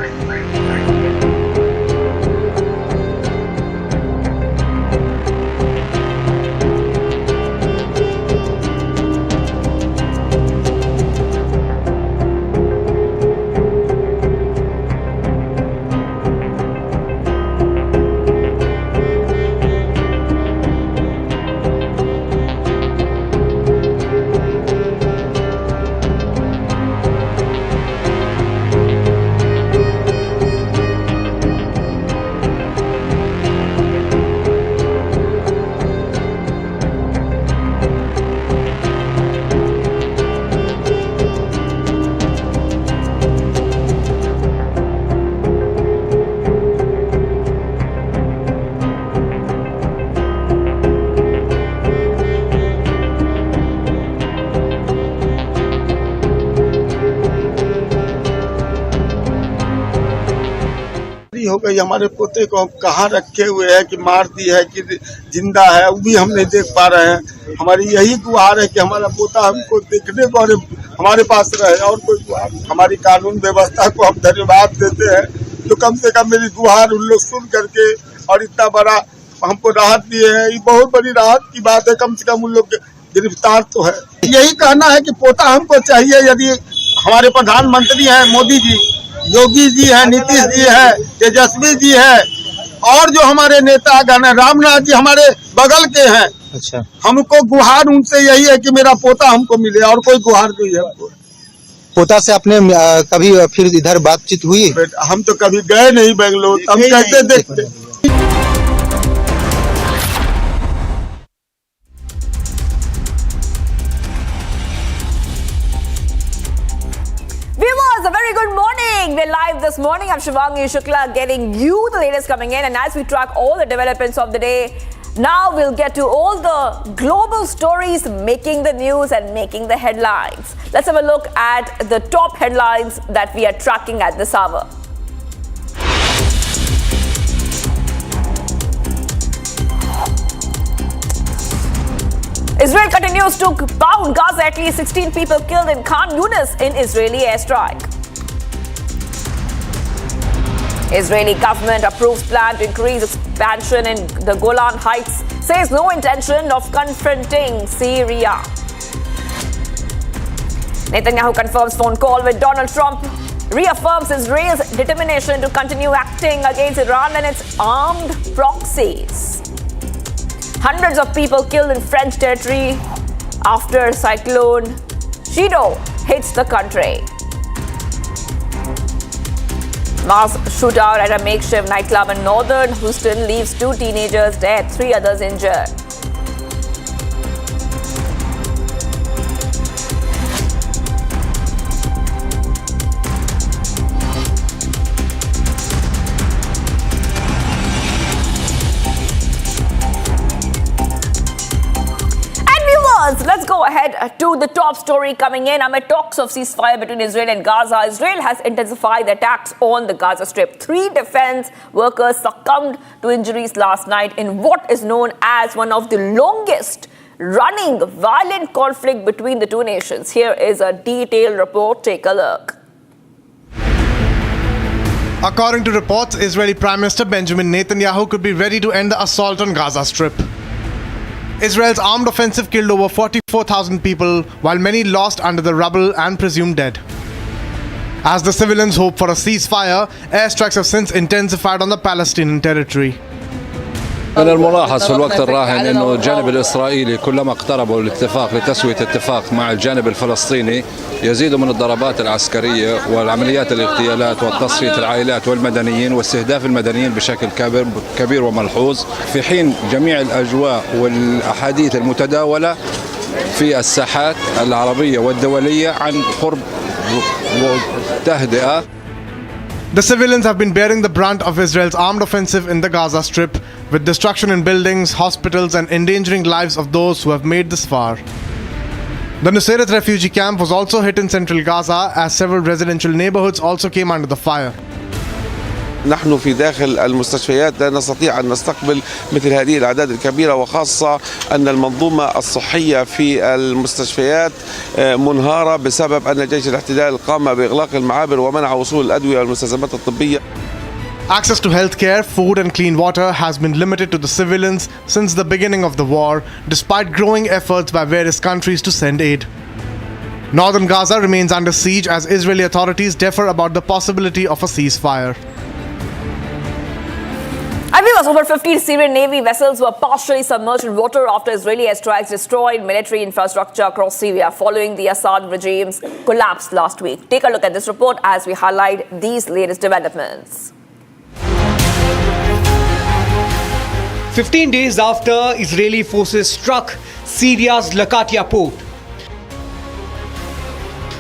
हो गई। हमारे पोते को हम कहाँ रखे हुए हैं कि मार दी है कि जिंदा है, वो भी हम नहीं देख पा रहे हैं। हमारी यही गुहार है कि हमारा पोता हमको देखने को और हमारे पास रहे, और कोई गुहार। हमारी कानून व्यवस्था को हम धन्यवाद देते हैं जो कम से कम मेरी गुहार उन लोग सुन करके और इतना बड़ा हमको राहत दिए हैं। ये बहुत बड़ी राहत की बात है, कम से कम उन लोग गिरफ्तार तो है। यही कहना है कि पोता हमको चाहिए। यदि हमारे प्रधानमंत्री हैं मोदी जी, योगी जी हैं, नीतीश जी हैं, तेजस्वी जी हैं, और जो हमारे नेतागण हैं, रामनाथ जी हमारे बगल के हैं। अच्छा, हमको गुहार उनसे यही है कि मेरा पोता हमको मिले, और कोई गुहार नहीं है हमको। पोता से आपने कभी फिर इधर बातचीत हुई? हम तो कभी गए नहीं बेंगलोर, हम कैसे देखते। Viewers, a very good morning. We're live this morning. I'm Shivangi Shukla getting you the latest coming in. And as we track all the developments of the day, now we'll get to all the global stories making the news and making the headlines. Let's have a look at the top headlines that we are tracking at this hour. Israel continues to pound Gaza. At least 16 people killed in Khan Yunis in Israeli airstrike. Israeli government approves plan to increase expansion in the Golan Heights. Says no intention of confronting Syria. Netanyahu confirms phone call with Donald Trump. Reaffirms Israel's determination to continue acting against Iran and its armed proxies. Hundreds of people killed in French territory after Cyclone Chido hits the country. Mass shootout at a makeshift nightclub in northern Houston leaves 2 teenagers dead, 3 others injured. Let's go ahead to the top story coming in. Amid talks of ceasefire between Israel and Gaza, Israel has intensified the attacks on the Gaza Strip. 3 defense workers succumbed to injuries last night in what is known as one of the longest running violent conflict between the two nations. Here is a detailed report. Take a look. According to reports, Israeli Prime Minister Benjamin Netanyahu could be ready to end the assault on Gaza Strip. Israel's armed offensive killed over 44,000 people, while many lost under the rubble and presumed dead. As the civilians hope for a ceasefire, airstrikes have since intensified on the Palestinian territory. من الملاحظ في الوقت الراهن انه الجانب الاسرائيلي كلما اقتربوا الاتفاق لتسوية اتفاق مع الجانب الفلسطيني يزيد من الضربات العسكرية والعمليات الاغتيالات وتصفية العائلات والمدنيين واستهداف المدنيين بشكل كبير وملحوظ، في حين جميع الاجواء والاحاديث المتداولة في الساحات العربية والدولية عن قرب وتهدئة. The civilians have been bearing the brunt of Israel's armed offensive in the Gaza Strip, with destruction in buildings, hospitals, and endangering lives of those who have made this far. The Nusayrat refugee camp was also hit in central Gaza, as several residential neighborhoods also came under the fire. نحن في داخل المستشفيات لا نستطيع أن نستقبل مثل هذه الأعداد الكبيرة، وخاصة أن المنظومة الصحية في المستشفيات منهارة بسبب أن جيش الاحتلال قام بإغلاق المعابر ومنع وصول الأدوية والمستلزمات الطبية. Access to healthcare, food and clean water has been limited to the civilians since the beginning of the war, despite growing efforts by various countries to send aid. Northern Gaza remains under siege as Israeli authorities differ about the possibility of a ceasefire. And viewers, over 50 Syrian Navy vessels were partially submerged in water after Israeli airstrikes destroyed military infrastructure across Syria following the Assad regime's collapse last week. Take a look at this report as we highlight these latest developments. 15 days after Israeli forces struck Syria's Latakia port,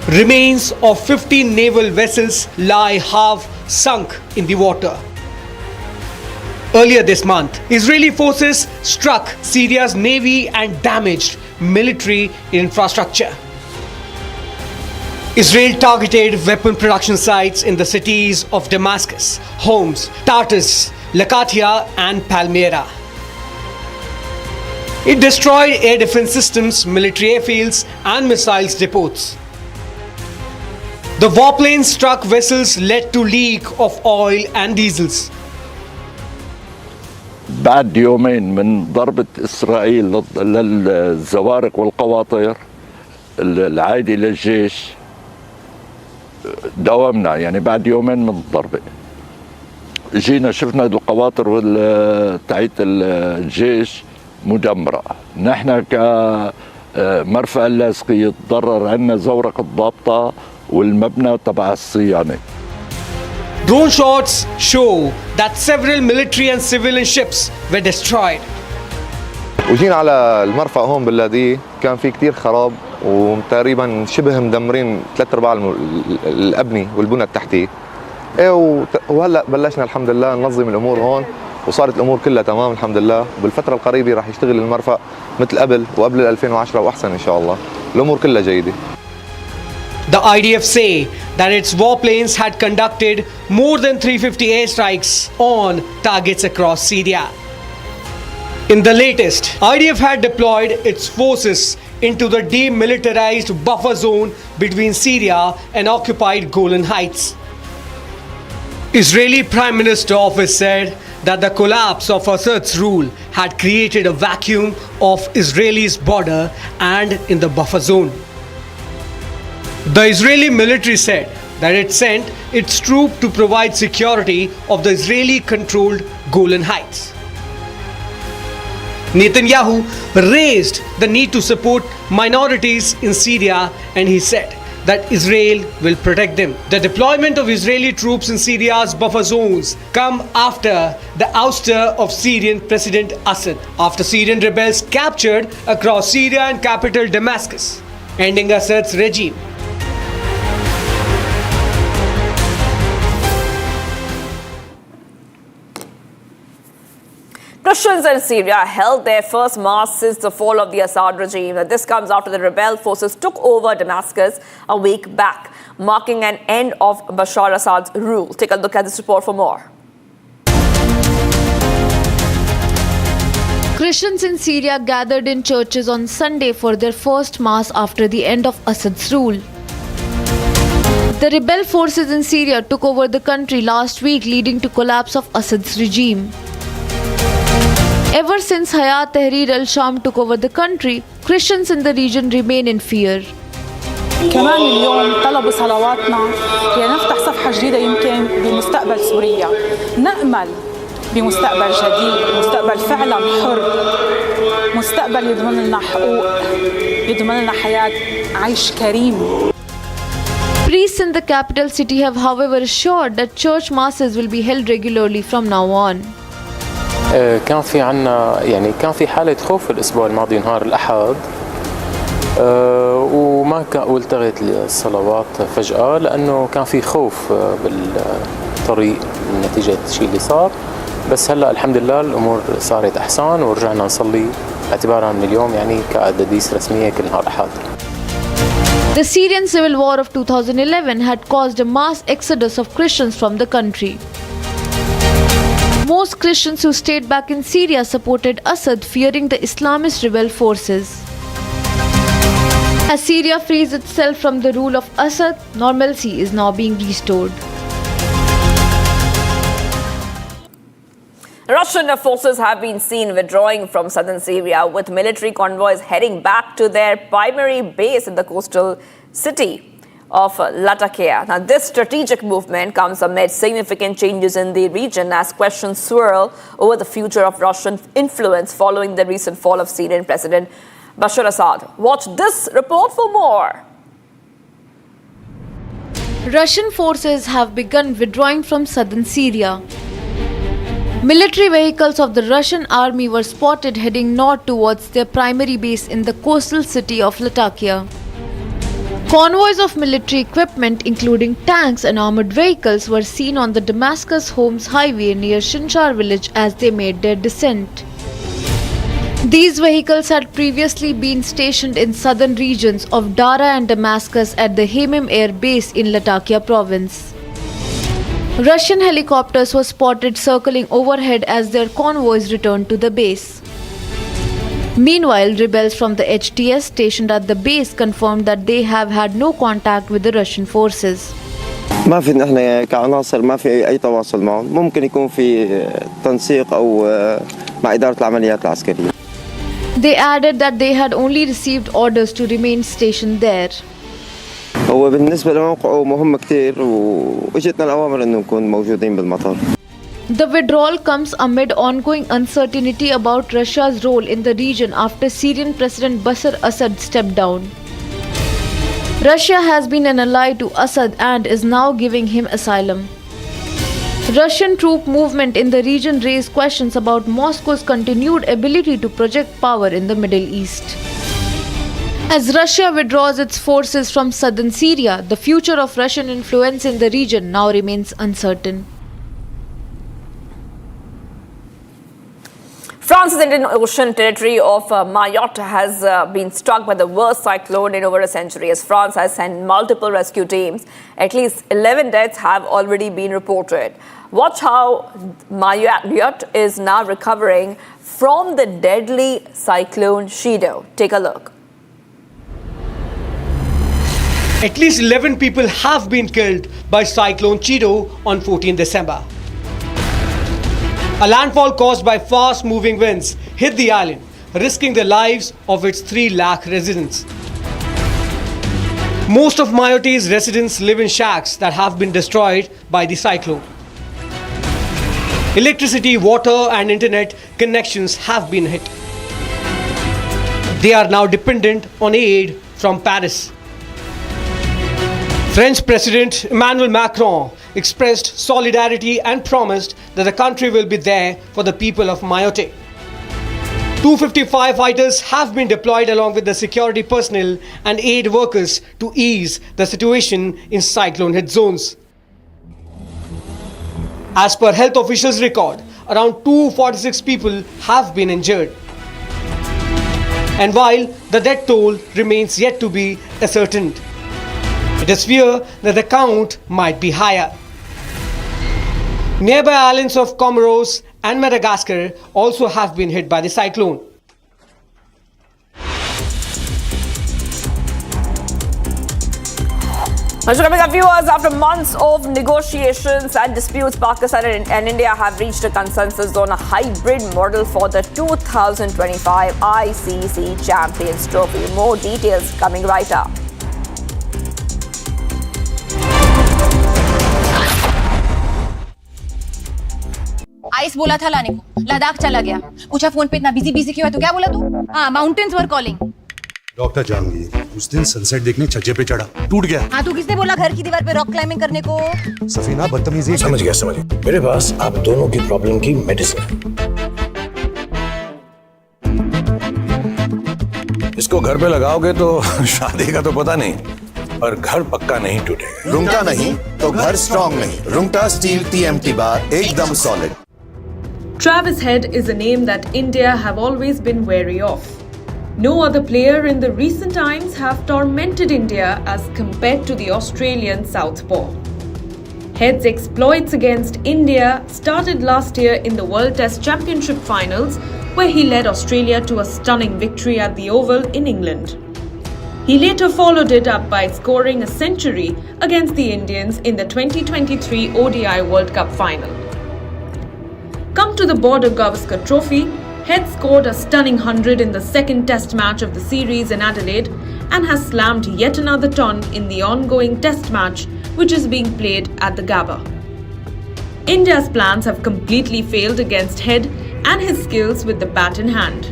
remains of 15 naval vessels lie half sunk in the water. Earlier this month, Israeli forces struck Syria's navy and damaged military infrastructure. Israel targeted weapon production sites in the cities of Damascus, Homs, Tartus, Latakia and Palmyra. It destroyed air defense systems, military airfields and missiles depots. The warplanes struck vessels led to leak of oil and diesels. بعد يومين من ضربة إسرائيل للزوارق والقواطر العائدة للجيش داومنا يعني بعد يومين من الضربة جينا شفنا القواطر تاعت الجيش مدمرة. نحن كمرفأ اللاذقية تضرر عنا زورق الضابطة والمبنى تبع الصيانة. Drone shots show that several military and civilian ships were destroyed. وجينا على المرفأ هون باللاذقية كان في كتير خراب وتقريبا شبه مدمرين 3/4 الأبنية والبنى التحتية. وهلا بلشنا الحمد لله ننظم الأمور هون وصارت الأمور كلها تمام الحمد لله. بالفترة القريبة راح يشتغل المرفأ مثل قبل وقبل 2010 وأحسن إن شاء الله. الأمور كلها جيدة. The IDF say that its warplanes had conducted more than 350 airstrikes on targets across Syria. In the latest, IDF had deployed its forces into the demilitarized buffer zone between Syria and occupied Golan Heights. Israeli Prime Minister office said that the collapse of Assad's rule had created a vacuum of Israel's border and in the buffer zone. The Israeli military said that it sent its troops to provide security of the Israeli-controlled Golan Heights. Netanyahu raised the need to support minorities in Syria and he said that Israel will protect them. The deployment of Israeli troops in Syria's buffer zones come after the ouster of Syrian President Assad, after Syrian rebels captured across Syria and capital Damascus, ending Assad's regime. Christians in Syria held their first mass since the fall of the Assad regime. This comes after the rebel forces took over Damascus a week back, marking an end of Bashar Assad's rule. Take a look at this report for more. Christians in Syria gathered in churches on Sunday for their first mass after the end of Assad's rule. The rebel forces in Syria took over the country last week, leading to collapse of Assad's regime. Ever since Hayat Tahrir al-Sham took over the country, Christians in the region remain in fear. كمان اليوم طلبوا صلواتنا لنفتح صفحة جديدة يمكن بمستقبل سوريا. نأمل بمستقبل جديد، مستقبل فعلا حر، مستقبل يضمن لنا حقوق، يضمن لنا حياة عيش كريم. Priests in the capital city have however assured that church masses will be held regularly from now on. كان في عنا يعني كان في حالة خوف الأسبوع الماضي نهار الأحد وما والتغت الصلوات فجأة لأنه كان في خوف بالطريق نتيجة الشيء اللي صار، بس هلا الحمد لله الأمور صارت أحسن ورجعنا نصلي اعتبارا من اليوم يعني كأحاديث رسمية كل نهار أحد. The Syrian civil war of 2011 had caused a mass exodus of Christians from the country. Most Christians who stayed back in Syria supported Assad, fearing the Islamist rebel forces. As Syria frees itself from the rule of Assad, normalcy is now being restored. Russian forces have been seen withdrawing from southern Syria, with military convoys heading back to their primary base in the coastal city of Latakia. Now, this strategic movement comes amid significant changes in the region as questions swirl over the future of Russian influence following the recent fall of Syrian President Bashar Assad. Watch this report for more. Russian forces have begun withdrawing from southern Syria. Military vehicles of the Russian army were spotted heading north towards their primary base in the coastal city of Latakia. Convoys of military equipment, including tanks and armored vehicles, were seen on the Damascus-Homs highway near Shinshar village as they made their descent. These vehicles had previously been stationed in southern regions of Dara and Damascus at the Hemim Air Base in Latakia province. Russian helicopters were spotted circling overhead as their convoys returned to the base. Meanwhile, rebels from the HTS stationed at the base confirmed that they have had no contact with the Russian forces. ما في نحن كعناصر ما في أي تواصل معهم، ممكن يكون في تنسيق أو مع إدارة العمليات العسكرية. They added that they had only received orders to remain stationed there. هو بالنسبة لموقعه مهم كتير وإجتنا الأوامر إنه نكون موجودين بالمطار. The withdrawal comes amid ongoing uncertainty about Russia's role in the region after Syrian President Bashar Assad stepped down. Russia has been an ally to Assad and is now giving him asylum. Russian troop movement in the region raised questions about Moscow's continued ability to project power in the Middle East. As Russia withdraws its forces from southern Syria, the future of Russian influence in the region now remains uncertain. France's Indian Ocean territory of Mayotte has been struck by the worst cyclone in over a century, as France has sent multiple rescue teams. At least 11 deaths have already been reported. Watch how Mayotte is now recovering from the deadly Cyclone Chido. Take a look. At least 11 people have been killed by Cyclone Chido on 14 December. A landfall caused by fast-moving winds hit the island, risking the lives of its 3 lakh residents. Most of Mayotte's residents live in shacks that have been destroyed by the cyclone. Electricity, water and internet connections have been hit. They are now dependent on aid from Paris. French President Emmanuel Macron expressed solidarity and promised that the country will be there for the people of Mayotte. 250 firefighters have been deployed along with the security personnel and aid workers to ease the situation in cyclone-hit zones. As per health officials' record, around 246 people have been injured. And while the death toll remains yet to be ascertained, it is feared that the count might be higher. Nearby islands of Comoros and Madagascar also have been hit by the cyclone. Coming up, viewers, after months of negotiations and disputes, Pakistan and India have reached a consensus on a hybrid model for the 2025 ICC Champions Trophy. More details coming right up. Ice बोला था लाने को, लद्दाख चला गया, पूछा phone पे इतना busy क्यों है, तो क्या बोला तू? हाँ, माउंटेन्स वर कॉलिंग। डॉक्टर जहांगीर उस दिन सनसेट देखने छज्जे पे चढ़ा, टूट गया। हाँ, तो किसने बोला घर की दीवार पे रॉक क्लाइंबिंग करने को? सफीना बदतमीजी। समझ गया। मेरे पास आप दोनों की प्रॉब्लम की मेडिसिन है। इसको घर पे लगाओगे तो शादी का तो पता नहीं, पर घर पक्का नहीं टूटेगा। रुंगटा नहीं तो घर स्ट्रॉन्ग नहीं। रुंगटा स्टील TMT बार एकदम solid. Travis Head is a name that India have always been wary of. No other player in the recent times have tormented India as compared to the Australian southpaw. Head's exploits against India started last year in the World Test Championship finals, where he led Australia to a stunning victory at the Oval in England. He later followed it up by scoring a century against the Indians in the 2023 ODI World Cup final. Come to the border Gavaskar Trophy, Head scored a stunning 100 in the second test match of the series in Adelaide and has slammed yet another ton in the ongoing test match which is being played at the Gabba. India's plans have completely failed against Head and his skills with the bat in hand.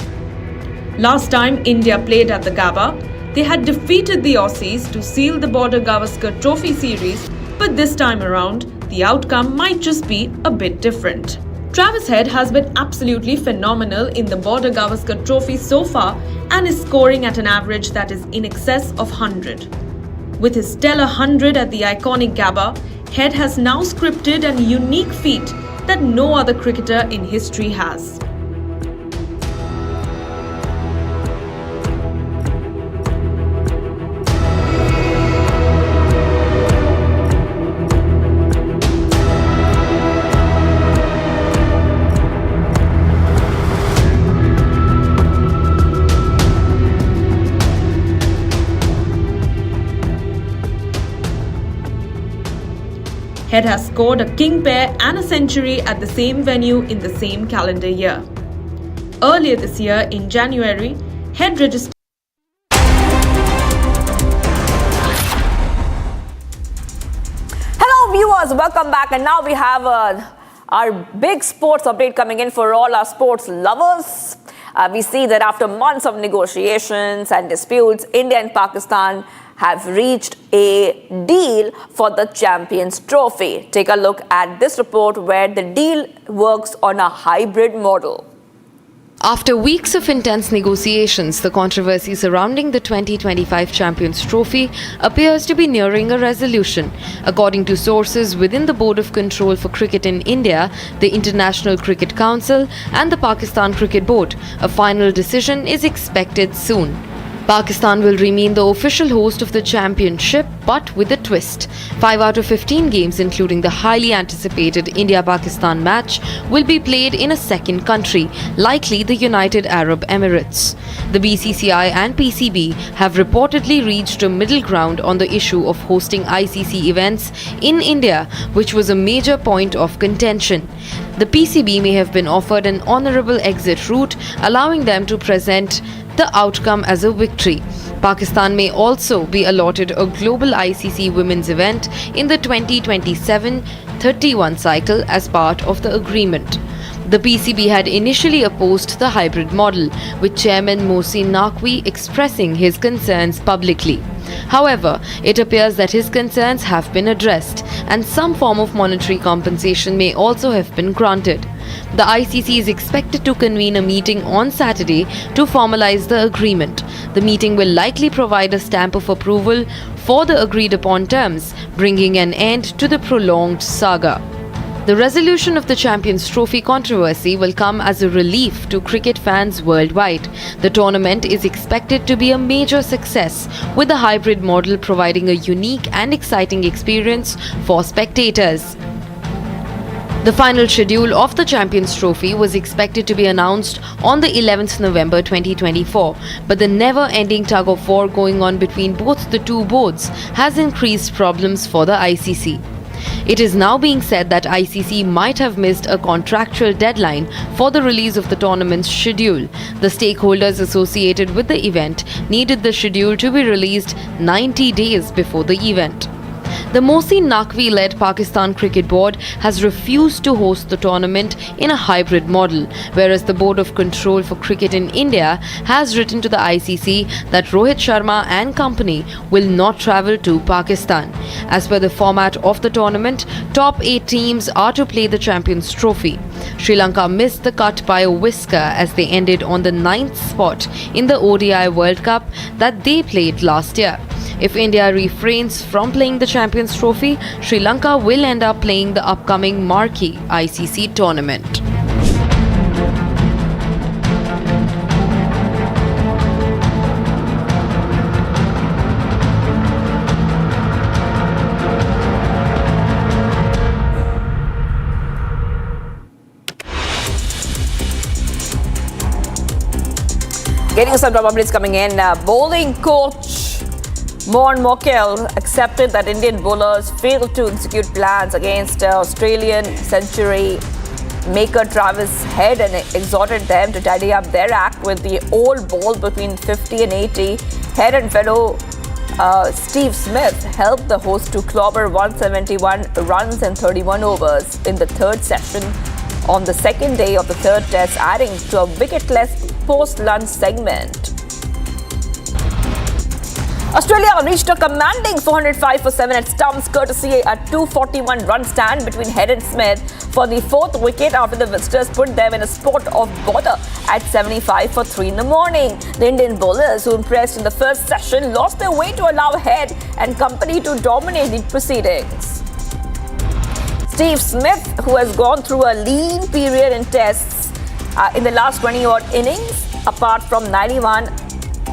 Last time India played at the Gabba, they had defeated the Aussies to seal the border Gavaskar Trophy series, but this time around, the outcome might just be a bit different. Travis Head has been absolutely phenomenal in the border Gavaskar Trophy so far and is scoring at an average that is in excess of 100. With his stellar 100 at the iconic Gabba, Head has now scripted a unique feat that no other cricketer in history has. Head has scored a king pair and a century at the same venue in the same calendar year. Earlier this year, in January, Head registered. Hello viewers, welcome back, and now we have our big sports update coming in for all our sports lovers. We see that after months of negotiations and disputes, India and Pakistan have reached a deal for the Champions Trophy. Take a look at this report where the deal works on a hybrid model. After weeks of intense negotiations, the controversy surrounding the 2025 Champions Trophy appears to be nearing a resolution. According to sources within the Board of Control for Cricket in India, the International Cricket Council and the Pakistan Cricket Board, a final decision is expected soon. Pakistan will remain the official host of the championship, but with a twist. 5 out of 15 games, including the highly anticipated India-Pakistan match, will be played in a second country, likely the United Arab Emirates. The BCCI and PCB have reportedly reached a middle ground on the issue of hosting ICC events in India, which was a major point of contention. The PCB may have been offered an honourable exit route, allowing them to present the outcome as a victory. Pakistan may also be allotted a global ICC women's event in the 2027-31 cycle as part of the agreement. The PCB had initially opposed the hybrid model, with Chairman Mohsin Naqvi expressing his concerns publicly. However, it appears that his concerns have been addressed, and some form of monetary compensation may also have been granted. The ICC is expected to convene a meeting on Saturday to formalize the agreement. The meeting will likely provide a stamp of approval for the agreed upon terms, bringing an end to the prolonged saga. The resolution of the Champions Trophy controversy will come as a relief to cricket fans worldwide. The tournament is expected to be a major success, with the hybrid model providing a unique and exciting experience for spectators. The final schedule of the Champions Trophy was expected to be announced on the 11th November 2024, but the never-ending tug-of-war going on between both the two boards has increased problems for the ICC. It is now being said that ICC might have missed a contractual deadline for the release of the tournament's schedule. The stakeholders associated with the event needed the schedule to be released 90 days before the event. The Mohsin Naqvi-led Pakistan Cricket Board has refused to host the tournament in a hybrid model, whereas the Board of Control for Cricket in India has written to the ICC that Rohit Sharma and company will not travel to Pakistan. As per the format of the tournament, top 8 teams are to play the Champions Trophy. Sri Lanka missed the cut by a whisker as they ended on the 9th spot in the ODI World Cup that they played last year. If India refrains from playing the Champions Trophy, Sri Lanka will end up playing the upcoming marquee ICC tournament. Getting some top updates coming in. Bowling coach Mon Mokel accepted that Indian bowlers failed to execute plans against Australian century maker Travis Head and exhorted them to tidy up their act with the old ball between 50 and 80. Head and fellow Steve Smith helped the host to clobber 171 runs and 31 overs in the third session on the second day of the third test, adding to a wicketless post-lunch segment. Australia reached a commanding 405 for 7 at stumps, courtesy a 241 run stand between Head and Smith for the fourth wicket after the visitors put them in a spot of bother at 75 for 3 in the morning. The Indian bowlers, who impressed in the first session, lost their way to allow Head and company to dominate the proceedings. Steve Smith, who has gone through a lean period in tests in the last 20-odd innings, apart from 91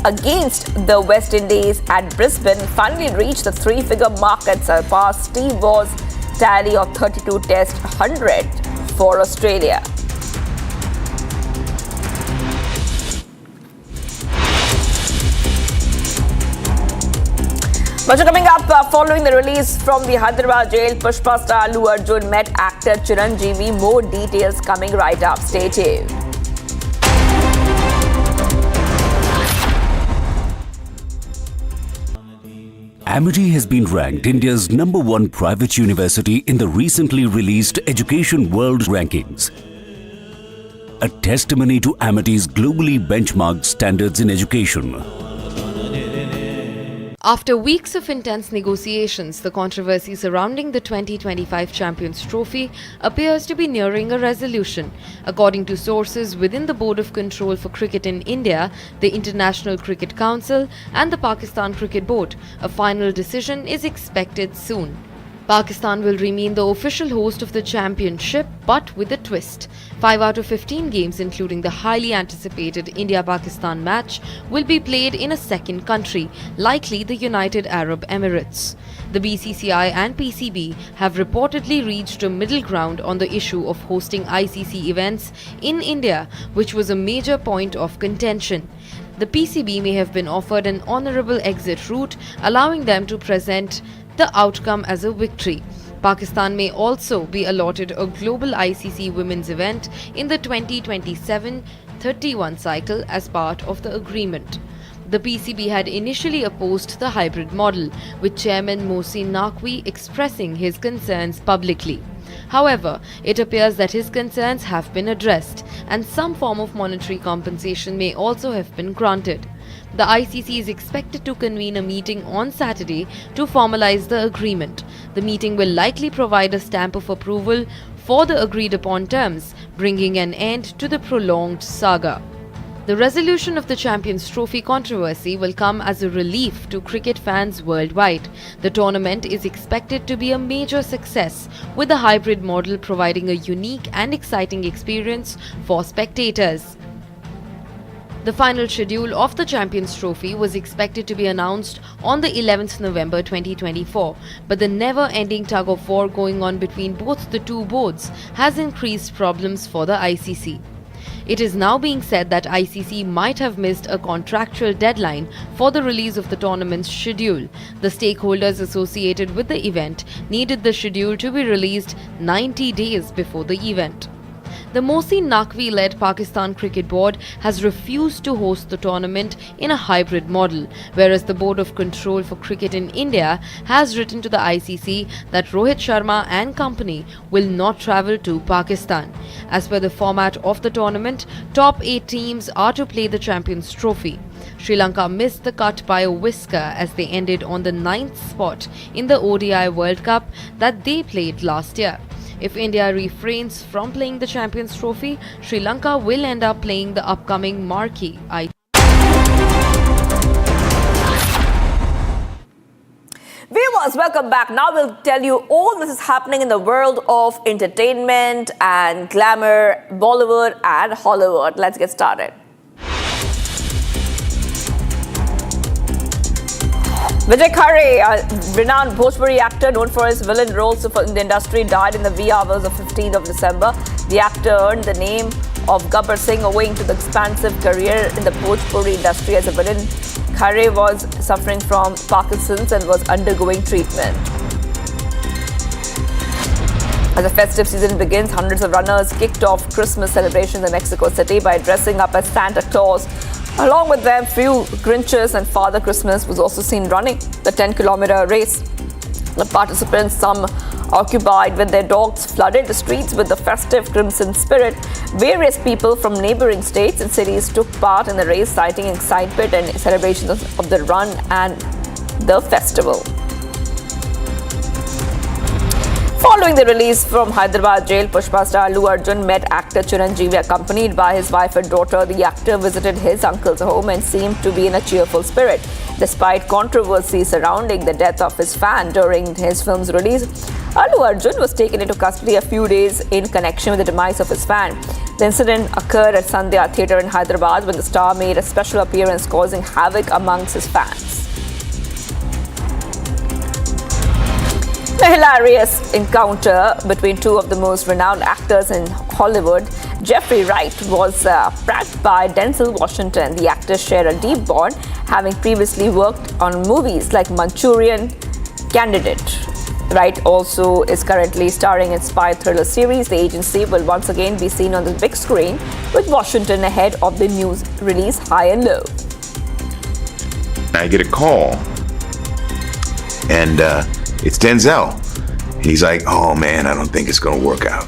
against the West Indies at Brisbane, finally reached the 3-figure mark and surpassed Steve Waugh's tally of 32 Test 100 for Australia. Much coming up following the release from the Hyderabad jail, Pushpa star Allu Arjun met actor Chiranjeevi. More details coming right up. Stay tuned. Amity has been ranked India's #1 private university in the recently released Education World Rankings, a testimony to Amity's globally benchmarked standards in education. After weeks of intense negotiations, the controversy surrounding the 2025 Champions Trophy appears to be nearing a resolution. According to sources within the Board of Control for Cricket in India, the International Cricket Council and the Pakistan Cricket Board, a final decision is expected soon. Pakistan will remain the official host of the championship, but with a twist. 5 out of 15 games, including the highly anticipated India-Pakistan match, will be played in a second country, likely the United Arab Emirates. The BCCI and PCB have reportedly reached a middle ground on the issue of hosting ICC events in India, which was a major point of contention. The PCB may have been offered an honourable exit route, allowing them to present the outcome as a victory. Pakistan may also be allotted a global ICC women's event in the 2027-31 cycle as part of the agreement. The PCB had initially opposed the hybrid model, with Chairman Mohsin Naqvi expressing his concerns publicly. However, it appears that his concerns have been addressed, and some form of monetary compensation may also have been granted. The ICC is expected to convene a meeting on Saturday to formalize the agreement. The meeting will likely provide a stamp of approval for the agreed upon terms, bringing an end to the prolonged saga. The resolution of the Champions Trophy controversy will come as a relief to cricket fans worldwide. The tournament is expected to be a major success, with the hybrid model providing a unique and exciting experience for spectators. The final schedule of the Champions Trophy was expected to be announced on the 11th November 2024, but the never-ending tug-of-war going on between both the two boards has increased problems for the ICC. It is now being said that ICC might have missed a contractual deadline for the release of the tournament's schedule. The stakeholders associated with the event needed the schedule to be released 90 days before the event. The Mohsin Naqvi-led Pakistan Cricket Board has refused to host the tournament in a hybrid model, whereas the Board of Control for Cricket in India has written to the ICC that Rohit Sharma and company will not travel to Pakistan. As per the format of the tournament, top 8 teams are to play the Champions Trophy. Sri Lanka missed the cut by a whisker as they ended on the 9th spot in the ODI World Cup that they played last year. If India refrains from playing the Champions Trophy, Sri Lanka will end up playing the upcoming marquee Viewers, welcome back. Now we'll tell you all this is happening in the world of entertainment and glamour, Bollywood and Hollywood. Let's get started. Vijay Khare, a renowned Bhojpuri actor known for his villain roles in the industry, died in the wee hours of 15th of December. The actor earned the name of Gabbar Singh owing to the expansive career in the Bhojpuri industry as a villain. Khare was suffering from Parkinson's and was undergoing treatment. As the festive season begins, hundreds of runners kicked off Christmas celebrations in Mexico City by dressing up as Santa Claus. Along with them, few Grinches and Father Christmas was also seen running the 10-kilometer race. The participants, some occupied with their dogs, flooded the streets with the festive crimson spirit. Various people from neighboring states and cities took part in the race, citing excitement and celebrations of the run and the festival. Following the release from Hyderabad jail, Pushpa star Allu Arjun met actor Chiranjeevi accompanied by his wife and daughter. The actor visited his uncle's home and seemed to be in a cheerful spirit. Despite controversy surrounding the death of his fan during his film's release, Allu Arjun was taken into custody a few days in connection with the demise of his fan. The incident occurred at Sandhya Theatre in Hyderabad when the star made a special appearance, causing havoc amongst his fans. A hilarious encounter between two of the most renowned actors in Hollywood Jeffrey Wright was pranked by Denzel Washington. The actors share a deep bond, having previously worked on movies like Manchurian Candidate. Wright also is currently starring in spy thriller series. The Agency will once again be seen on the big screen with Washington ahead of the news release High and Low. I get a call, and it's Denzel. He's like, "Oh man, I don't think it's gonna work out."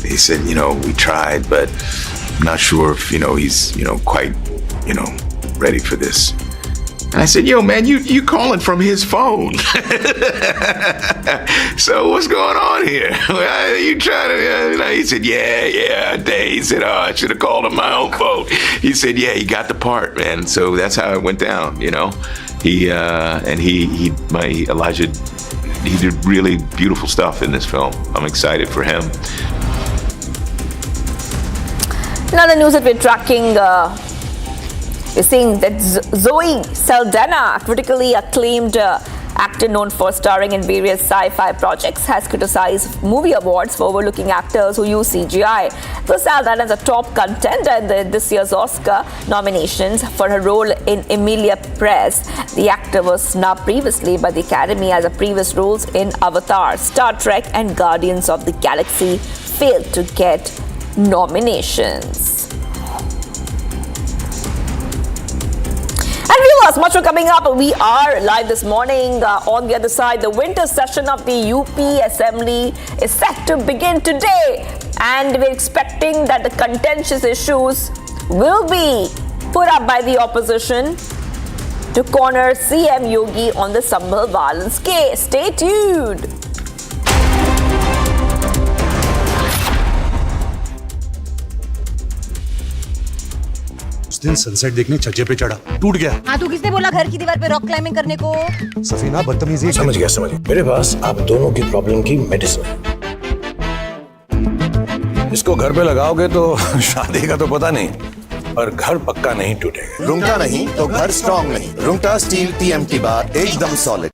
He said, "We tried, but I'm not sure if he's quite ready for this." And I said, "Yo, man, you calling from his phone?" "So what's going on here? You trying to?" He said, "Yeah, I did." He said, "Oh, I should have called on my own phone." He said, "Yeah, he got the part, man." So that's how it went down. He Elijah, he did really beautiful stuff in this film. I'm excited for him. Another news that we're tracking. We're seeing that Zoe Saldana, critically acclaimed actor known for starring in various sci-fi projects, has criticized movie awards for overlooking actors who use CGI. So Saldana is a top contender in this year's Oscar nominations for her role in Emilia Press. The actor was snubbed previously by the Academy as her previous roles in Avatar, Star Trek and Guardians of the Galaxy failed to get nominations. And viewers, much more coming up. We are live this morning. On the other side, the winter session of the UP Assembly is set to begin today. And we're expecting that the contentious issues will be put up by the opposition to corner CM Yogi on the Sambhal violence case. Stay tuned. उस दिन sunset देखने छज्जे पे चढ़ा, टूट गया। हाँ, तो किसने बोला घर की दीवार पे रॉक क्लाइंबिंग करने को? सफीना बदतमीजी। समझ गया। मेरे पास आप दोनों की प्रॉब्लम की मेडिसिन है। इसको घर पे लगाओगे तो शादी का तो पता नहीं, पर घर पक्का नहीं टूटेगा। रुंगटा नहीं तो घर स्ट्रॉन्ग नहीं। रुंगटा स्टील TMT बार एकदम solid.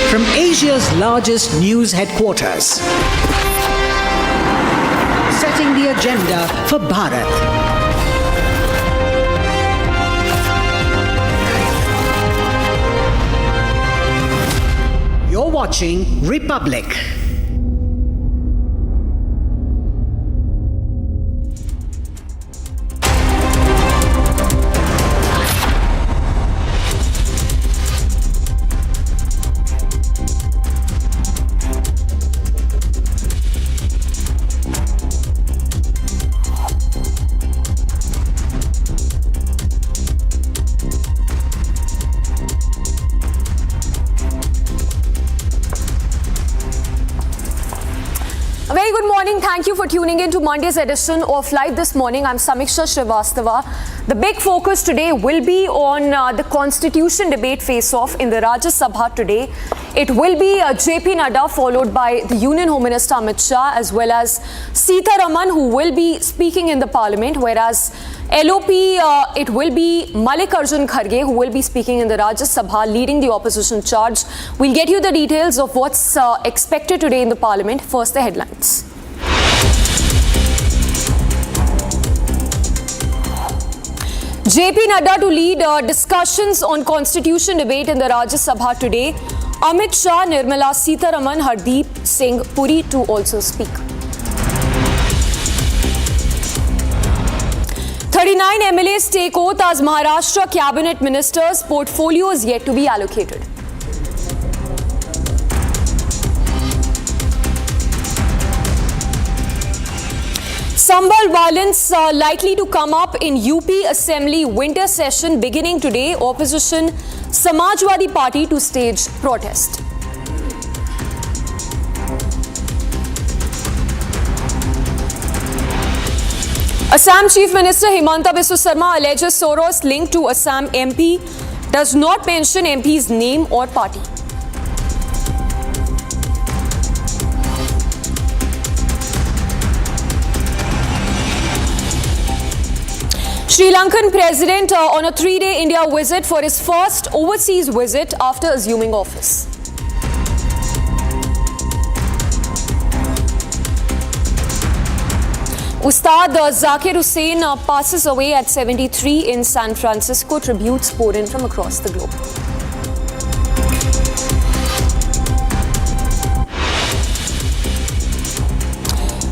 From Asia's largest news headquarters, setting the agenda for Bharat. You're watching Republic. A very good morning. Thank you for tuning in to Monday's edition of Live This Morning. I'm Samiksha Srivastava. The big focus today will be on the Constitution debate face-off in the Rajya Sabha today. It will be JP Nadda followed by the Union Home Minister Amit Shah as well as Sitharaman, who will be speaking in the Parliament, whereas LOP, it will be Mallikarjun Kharge, who will be speaking in the Rajya Sabha, leading the opposition charge. We'll get you the details of what's expected today in the Parliament. First, the headlines. JP Nadda to lead discussions on Constitution debate in the Rajya Sabha today. Amit Shah, Nirmala Sitharaman, Hardeep Singh Puri to also speak. 39 MLAs take oath as Maharashtra cabinet ministers. Portfolio is yet to be allocated. Sambhal violence likely to come up in UP Assembly winter session beginning today. Opposition Samajwadi Party to stage protest. Assam Chief Minister Himanta Biswa Sarma alleges Soros linked to Assam MP, does not mention MP's name or party. Sri Lankan President on a 3-day India visit for his first overseas visit after assuming office. Ustad Zakir Hussain passes away at 73 in San Francisco. Tributes poured in from across the globe.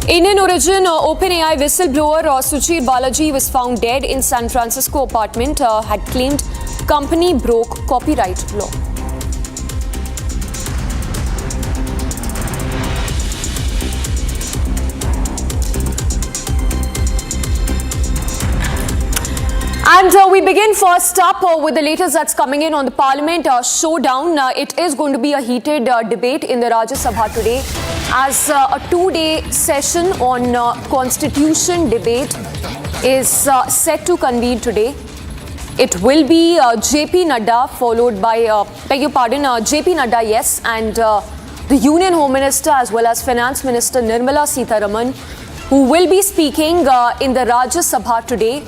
Indian origin OpenAI whistleblower Sujit Balaji was found dead in San Francisco apartment, had claimed company broke copyright law. And we begin first up with the latest that's coming in on the Parliament showdown. It is going to be a heated debate in the Rajya Sabha today as a 2-day session on Constitution debate is set to convene today. It will be JP Nadda followed by, JP Nadda, yes, and the Union Home Minister as well as Finance Minister Nirmala Sitharaman, who will be speaking in the Rajya Sabha today.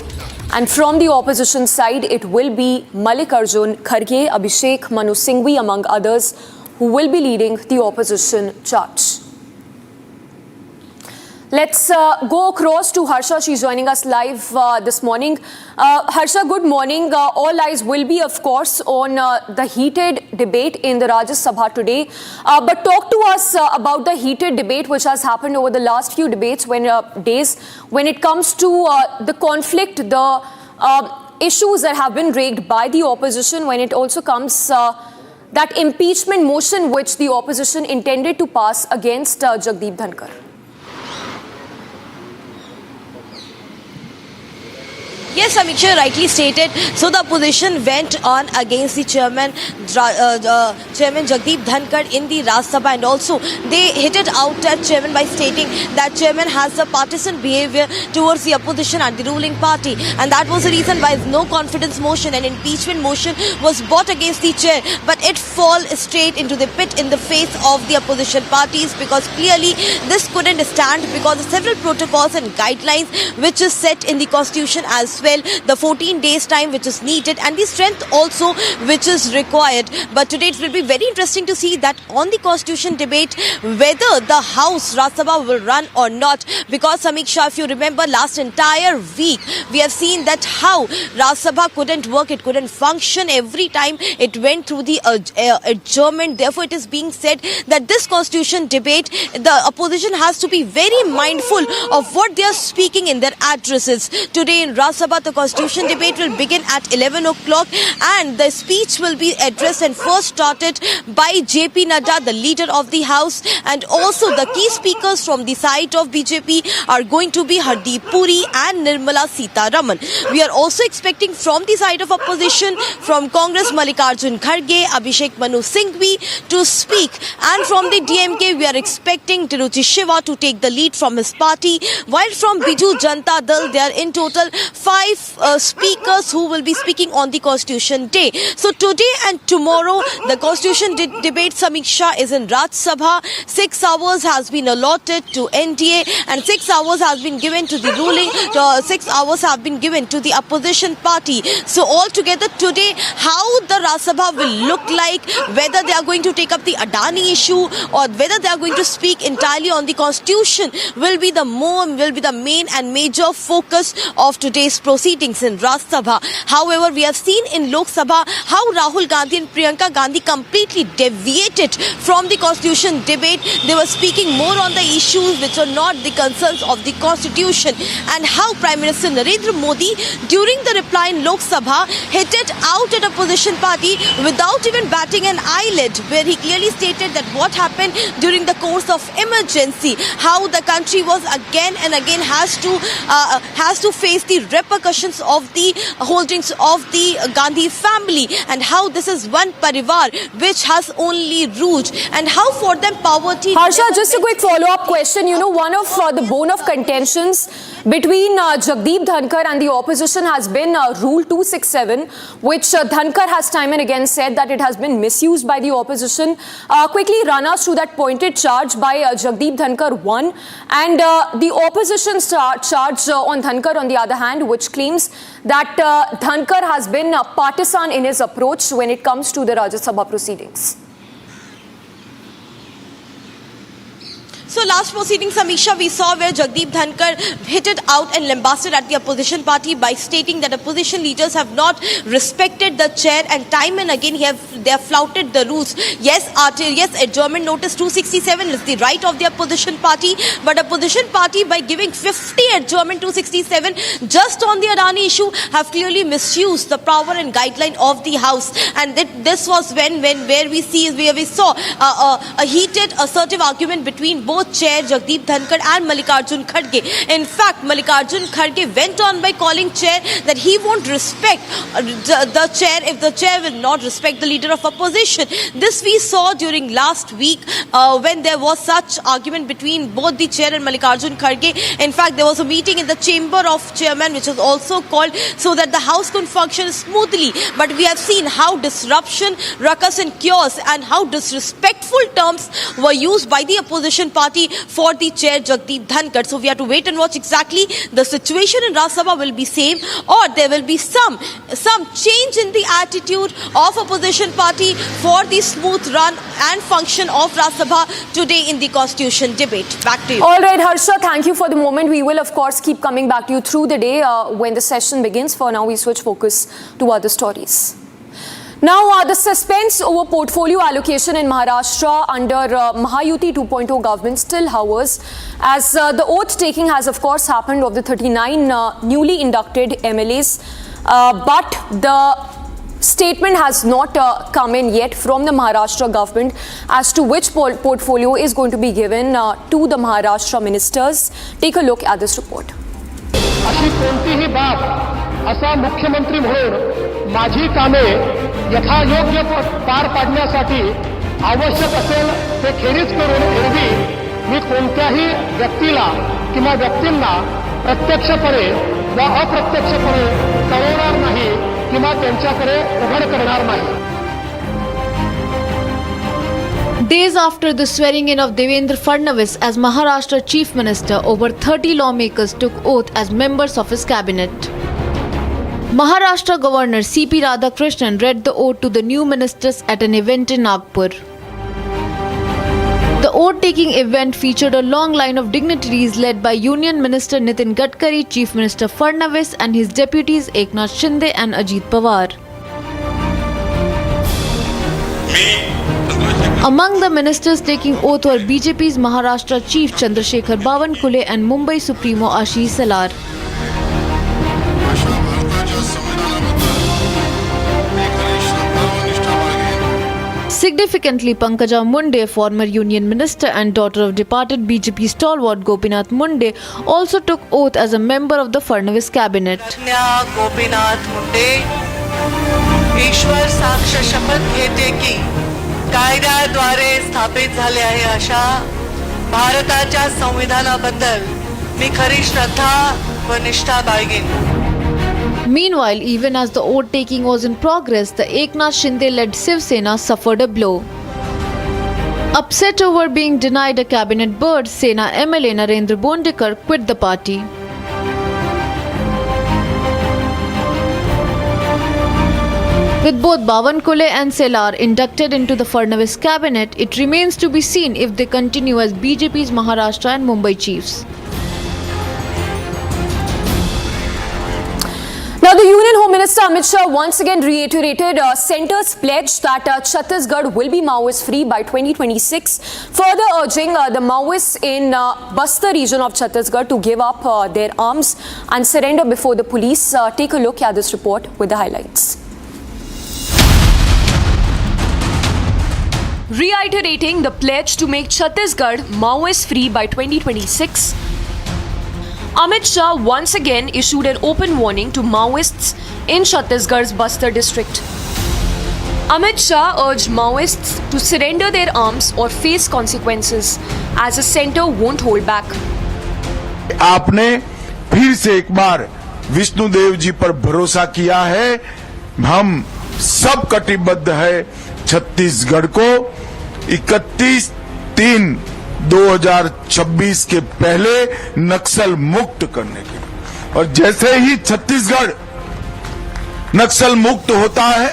And from the opposition side, it will be Mallikarjun Kharge, Abhishek Manu Singhvi, among others, who will be leading the opposition charge. Let's go across to Harsha. She's joining us live this morning. Harsha, good morning. All eyes will be, of course, on the heated debate in the Rajya Sabha today. But talk to us about the heated debate which has happened over the last few days when it comes to the conflict, the issues that have been raised by the opposition, when it also comes that impeachment motion which the opposition intended to pass against Jagdeep Dhankar. Yes, Samiksha rightly stated. So the opposition went on against the chairman Jagdeep Dhankar in the Rajya Sabha, and also they hit it out at chairman by stating that chairman has a partisan behavior towards the opposition and the ruling party, and that was the reason why no confidence motion and impeachment motion was brought against the chair, but it fall straight into the pit in the face of the opposition parties, because clearly this couldn't stand because of several protocols and guidelines which is set in the constitution as well, the 14 days time which is needed and the strength also which is required. But today it will be very interesting to see that on the constitution debate whether the House Rajya Sabha will run or not, because Samiksha, if you remember last entire week we have seen that how Rajya Sabha couldn't work, it couldn't function every time it went through the adjournment. Therefore it is being said that this constitution debate, the opposition has to be very mindful of what they are speaking in their addresses. Today in Rajya Sabha Sabha, the constitution debate will begin at 11 o'clock and the speech will be addressed and first started by JP Nadda, the leader of the House, and also the key speakers from the side of BJP are going to be Hardeep Puri and Nirmala Sitharaman. We are also expecting from the side of opposition, from Congress, Mallikarjun Kharge, Abhishek Manu Singhvi to speak, and from the DMK we are expecting Tiruchi Shiva to take the lead from his party, while from Biju Janata Dal there are in total 5 speakers who will be speaking on the Constitution Day. So today and tomorrow the Constitution debate Samiksha is in Rajya Sabha. 6 hours has been allotted to NDA and 6 hours has been given to the ruling, 6 hours have been given to the opposition party. So altogether today, how the Rajya Sabha will look like, whether they are going to take up the Adani issue or whether they are going to speak entirely on the Constitution will be the main and major focus of today's proceedings in Rajya Sabha. However, we have seen in Lok Sabha how Rahul Gandhi and Priyanka Gandhi completely deviated from the Constitution debate. They were speaking more on the issues which are not the concerns of the Constitution, and how Prime Minister Narendra Modi during the reply in Lok Sabha hit it out at opposition party without even batting an eyelid, where he clearly stated that what happened during the course of emergency, how the country was again and again has to face the repercussions of the holdings of the Gandhi family, and how this is one parivar which has only Rouge, and how for them poverty. Harsha, just a quick follow-up question. You know, one of the bone of contentions between Jagdeep Dhankar and the opposition has been Rule 267, which Dhankar has time and again said that it has been misused by the opposition. Quickly run us through that pointed charge by Jagdeep Dhankar 1, and the opposition's charge on Dhankar on the other hand, which claims that Dhankar has been partisan in his approach when it comes to the Rajya Sabha proceedings. So last proceeding, Samisha, we saw where Jagdeep Dhankar hit it out and lambasted at the opposition party by stating that opposition leaders have not respected the chair, and time and again they have flouted the rules. Yes, adjournment notice 267 is the right of the opposition party, but opposition party by giving 50 adjournment 267 just on the Adani issue have clearly misused the power and guideline of the House, and this was where we saw a heated assertive argument between both Chair Jagdeep Dhankar and Mallikarjun Kharge. In fact, Mallikarjun Kharge went on by calling Chair that he won't respect the Chair if the Chair will not respect the leader of opposition. This we saw during last week when there was such argument between both the Chair and Mallikarjun Kharge. In fact, there was a meeting in the chamber of chairman which was also called so that the House could function smoothly. But we have seen how disruption, ruckus and chaos and how disrespectful terms were used by the opposition party for the Chair Jagdeep Dhankar. So we have to wait and watch exactly the situation in Rajya Sabha will be same, or there will be some change in the attitude of opposition party for the smooth run and function of Rajya Sabha today in the Constitution debate. Back to you. All right, Harsha, thank you for the moment. We will of course keep coming back to you through the day when the session begins. For now, we switch focus to other stories. Now, the suspense over portfolio allocation in Maharashtra under Mayotte 2.0 government still hovers, as the oath taking has of course happened of the 39 newly inducted MLAs, but the statement has not come in yet from the Maharashtra government as to which portfolio is going to be given to the Maharashtra ministers. Take a look at this report. अशी कोणतीही बाब असा मुख्यमंत्री म्हणून माझी कामे यथायोग्य पार पाडण्यासाठी आवश्यक असेल ते खेरीज करून एरवी मी कोणत्याही व्यक्तीला किंवा व्यक्तींना प्रत्यक्षपणे वा अप्रत्यक्षपणे कळवणार नाही किंवा त्यांच्याकडे उघड करणार नाही. Days after the swearing in of Devendra Fadnavis as Maharashtra Chief Minister, over 30 lawmakers took oath as members of his cabinet. Maharashtra Governor C.P. Radhakrishnan read the oath to the new ministers at an event in Nagpur. The oath-taking event featured a long line of dignitaries led by Union Minister Nitin Gadkari, Chief Minister Fadnavis and his deputies Eknath Shinde and Ajit Pawar. Among the ministers taking oath were BJP's Maharashtra Chief Chandrasekhar Bawankule and Mumbai Supremo Ashish Salar. Significantly, Pankaja Munde, former Union Minister and daughter of departed BJP stalwart Gopinath Munde, also took oath as a member of the Fadnavis cabinet. Gopinath Munde ईश्वर साक्ष शपथ घेते की कायद्याद्वारे स्थापित झाले आहे अशा भारताच्या संविधानाबद्दल मी खरी श्रद्धा व निष्ठा बाळगीन. Meanwhile, even as the oath-taking was in progress, the Eknath Shinde-led Shiv Sena suffered a blow. Upset over being denied a cabinet berth, Sena MLA Narendra Bondekar quit the party. With both Bawankule and Selar inducted into the Fadnavis cabinet, it remains to be seen if they continue as BJP's Maharashtra and Mumbai chiefs. Now, the Union Home Minister Amit Shah once again reiterated Centre's pledge that Chhattisgarh will be Maoist-free by 2026, further urging the Maoists in Bastar region of Chhattisgarh to give up their arms and surrender before the police. Take a look at this report with the highlights. Reiterating the pledge to make Chhattisgarh Maoist-free by 2026, Amit Shah once again issued an open warning to Maoists in Chhattisgarh's Bastar district. Amit Shah urged Maoists to surrender their arms or face consequences, as the centre won't hold back. आपने फिर से एक बार विष्णुदेव जी पर भरोसा किया है. हम सब कटिबद्ध है छत्तीसगढ़ को 31/3/2026 के पहले नक्सल मुक्त करने के लिए. और जैसे ही छत्तीसगढ़ नक्सल मुक्त होता है,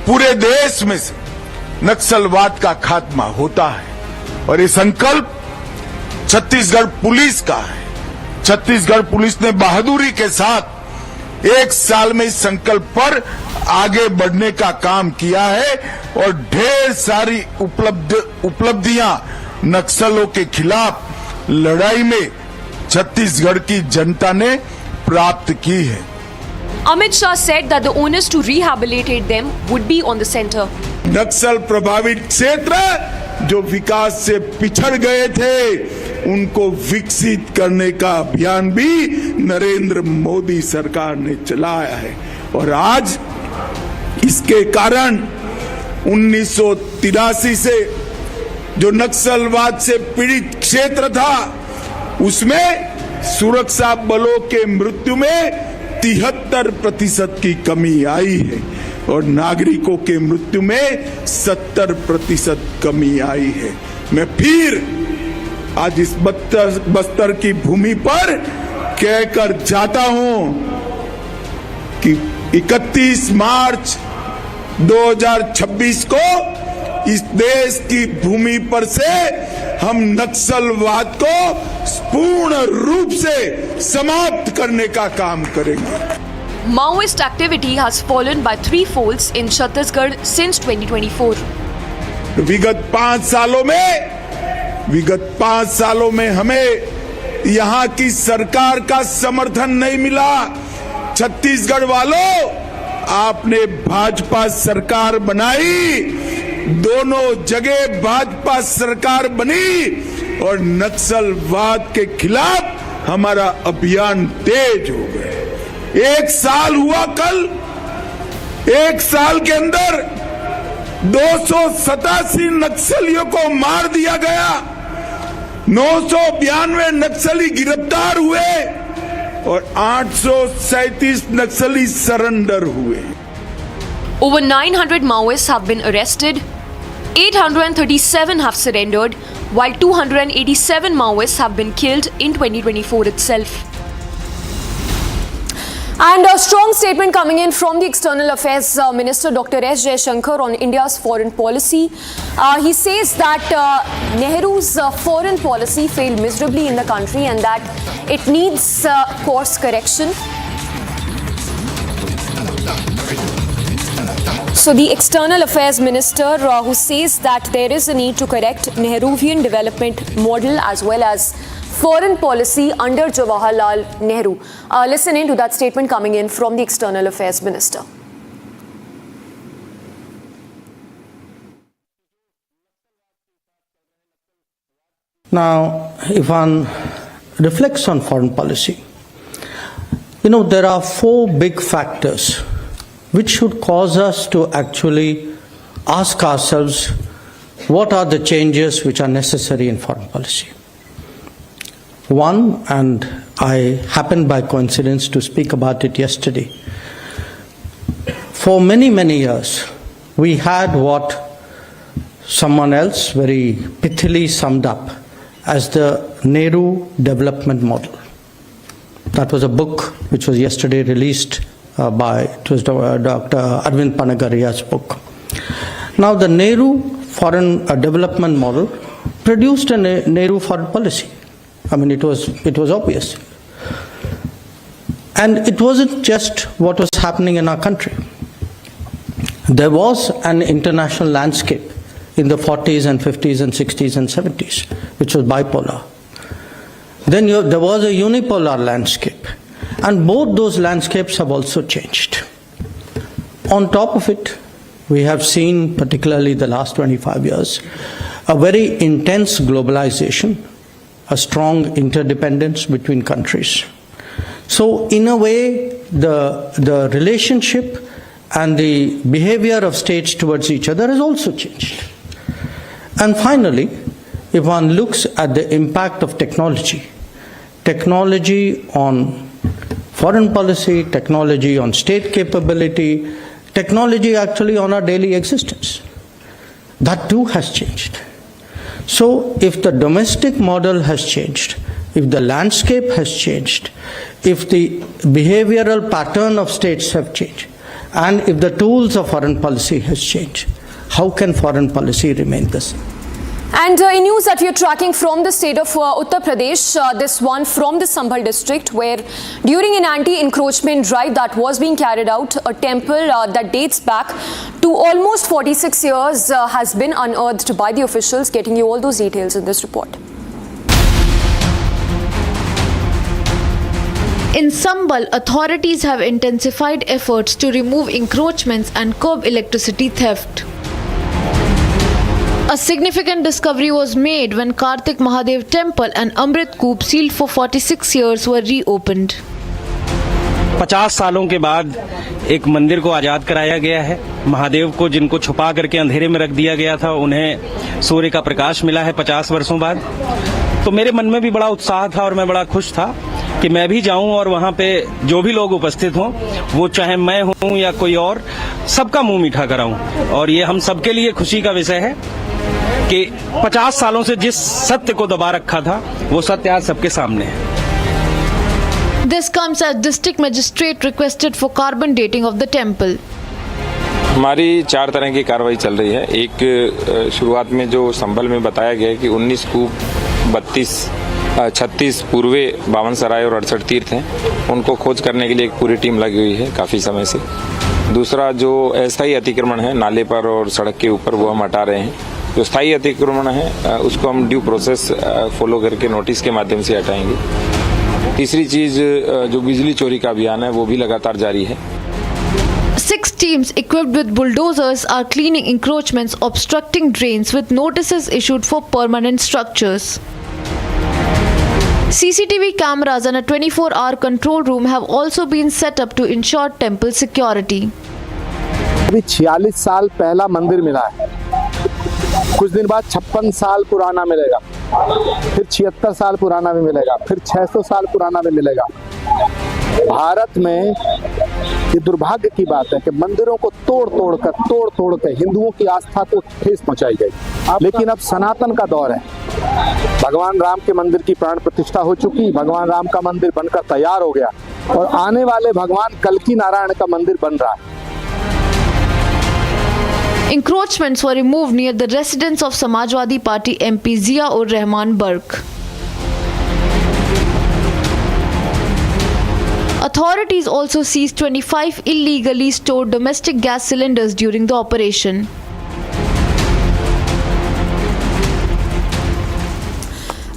पूरे देश में से नक्सलवाद का खात्मा होता है. और ये संकल्प छत्तीसगढ़ पुलिस का है. छत्तीसगढ़ पुलिस ने बहादुरी के साथ 1 साल में इस संकल्प पर आगे बढ़ने का काम किया है और ढेर सारी उपलब्धियां नक्सलों के खिलाफ लड़ाई में छत्तीसगढ़ की जनता ने प्राप्त की है. Amit Shah said that the onus to rehabilitate them would be on the centre. नक्सल प्रभावित क्षेत्र जो विकास से पिछड़ गए थे, उनको विकसित करने का अभियान भी नरेंद्र मोदी सरकार ने चलाया है. और आज इसके कारण 1983 से जो नक्सलवाद से पीड़ित क्षेत्र था, उसमें सुरक्षा बलों के मृत्यु में 73% की कमी आई है और नागरिकों के मृत्यु में 70% कमी आई है. मैं फिर आज इस बस्तर की भूमि पर कहकर जाता हूं कि 31 मार्च 2026 को इस देश की भूमि पर से हम नक्सलवाद को पूर्ण रूप से समाप्त करने का काम करेंगे. Maoist activity has fallen by 3 folds in Chhattisgarh since 2024. विगत 5 सालों में हमें यहाँ की सरकार का समर्थन नहीं मिला. छत्तीसगढ़ वालों, आपने भाजपा सरकार बनाई, दोनों जगह भाजपा सरकार बनी और नक्सलवाद के खिलाफ हमारा अभियान तेज हो गया. 1 साल हुआ कल, 1 साल के अंदर 287 नक्सलियों को मार दिया गया, 992 नक्सली गिरफ्तार हुए और 837 नक्सली सरेंडर हुए. Over 900 Maoists have been arrested, 837 have surrendered, while 287 Maoists have been killed in 2024 itself. And a strong statement coming in from the External Affairs Minister Dr. S. Jaishankar on India's foreign policy. He says that Nehru's foreign policy failed miserably in the country and that it needs course correction. So the External Affairs Minister who says that there is a need to correct Nehruvian development model as well as foreign policy under Jawaharlal Nehru. Listen in to that statement coming in from the External Affairs Minister. Now, if one reflects on foreign policy, there are four big factors which should cause us to actually ask ourselves what are the changes which are necessary in foreign policy. One, and I happened by coincidence to speak about it yesterday, for many, many years, we had what someone else very pithily summed up as the Nehru development model. That was a book which was yesterday released it was Dr. Arvind Panagaria's book. Now, the Nehru foreign development model produced a Nehru foreign policy. I mean, it was obvious. And it wasn't just what was happening in our country. There was an international landscape in the 40s and 50s and 60s and 70s, which was bipolar. Then there was a unipolar landscape. And both those landscapes have also changed. On top of it, we have seen, particularly the last 25 years, a very intense globalization, a strong interdependence between countries. So in a way, the relationship and the behavior of states towards each other has also changed. And finally, if one looks at the impact of technology on foreign policy, technology on state capability, technology actually on our daily existence, that too has changed. So if the domestic model has changed, if the landscape has changed, if the behavioral pattern of states have changed, and if the tools of foreign policy has changed, how can foreign policy remain the same? And in news that we are tracking from the state of Uttar Pradesh, this one from the Sambhal district, where during an anti-encroachment drive that was being carried out, a temple that dates back to almost 46 years has been unearthed by the officials. Getting you all those details in this report. In Sambhal, authorities have intensified efforts to remove encroachments and curb electricity theft. A significant discovery was made when Kartik Mahadev Temple and Amrit Koop, sealed for 46 years, were reopened. 50 सालों के बाद एक मंदिर को आजाद कराया गया है। महादेव को, जिनको छुपा करके अंधेरे में रख दिया गया था, उन्हें सूर्य का प्रकाश मिला है 50 वर्षों बाद। तो मेरे मन में भी बड़ा उत्साह था और मैं बड़ा खुश था कि मैं भी जाऊं और वहां पे जो भी लोग उपस्थित हों, वो चाहे मैं हूं या कोई और, सबका मुंह मीठा कराऊं। और ये हम सबके लिए खुशी का विषय है कि 50 सालों से जिस सत्य को दबा रखा था, वो सत्य आज सबके सामने है। This comes as district magistrate requested for carbon dating of the temple. हमारी 4 तरह की कार्रवाई चल रही है। एक शुरुआत में जो संभल में बताया गया है कि 19 कूप 36 पूर्वे 52 सराय और 68 तीर्थ हैं, उनको खोज करने के लिए एक पूरी टीम लगी हुई है काफ़ी समय से। दूसरा जो अस्थायी अतिक्रमण है नाले पर और सड़क के ऊपर, वो हम हटा रहे हैं। जो स्थायी अतिक्रमण है उसको हम ड्यू प्रोसेस फॉलो करके नोटिस के माध्यम से हटाएंगे। तीसरी चीज जो बिजली चोरी का अभियान है वो भी लगातार जारी है। 6 teams equipped with bulldozers are cleaning encroachments, obstructing drains, with notices issued for permanent structures. CCTV cameras and a 24-hour control room have also been set up to ensure temple security. अभी 46 साल पहला मंदिर मिला है, कुछ दिन बाद 56 साल पुराना मिलेगा, फिर 76 साल पुराना भी मिलेगा, फिर 600 साल पुराना भी मिलेगा। भारत में ये दुर्भाग्य की बात है कि मंदिरों को तोड़ तोड़ कर हिंदुओं की आस्था को ठेस पहुंचाई गई। लेकिन अब सनातन का दौर है। भगवान राम के मंदिर की प्राण प्रतिष्ठा हो चुकी, भगवान राम का मंदिर बनकर तैयार हो गया और आने वाले भगवान कल्की नारायण का मंदिर बन रहा है। Encroachments were removed near the residence of Samajwadi Party MP Zia-ur-Rahman Barq. Authorities also seized 25 illegally stored domestic gas cylinders during the operation.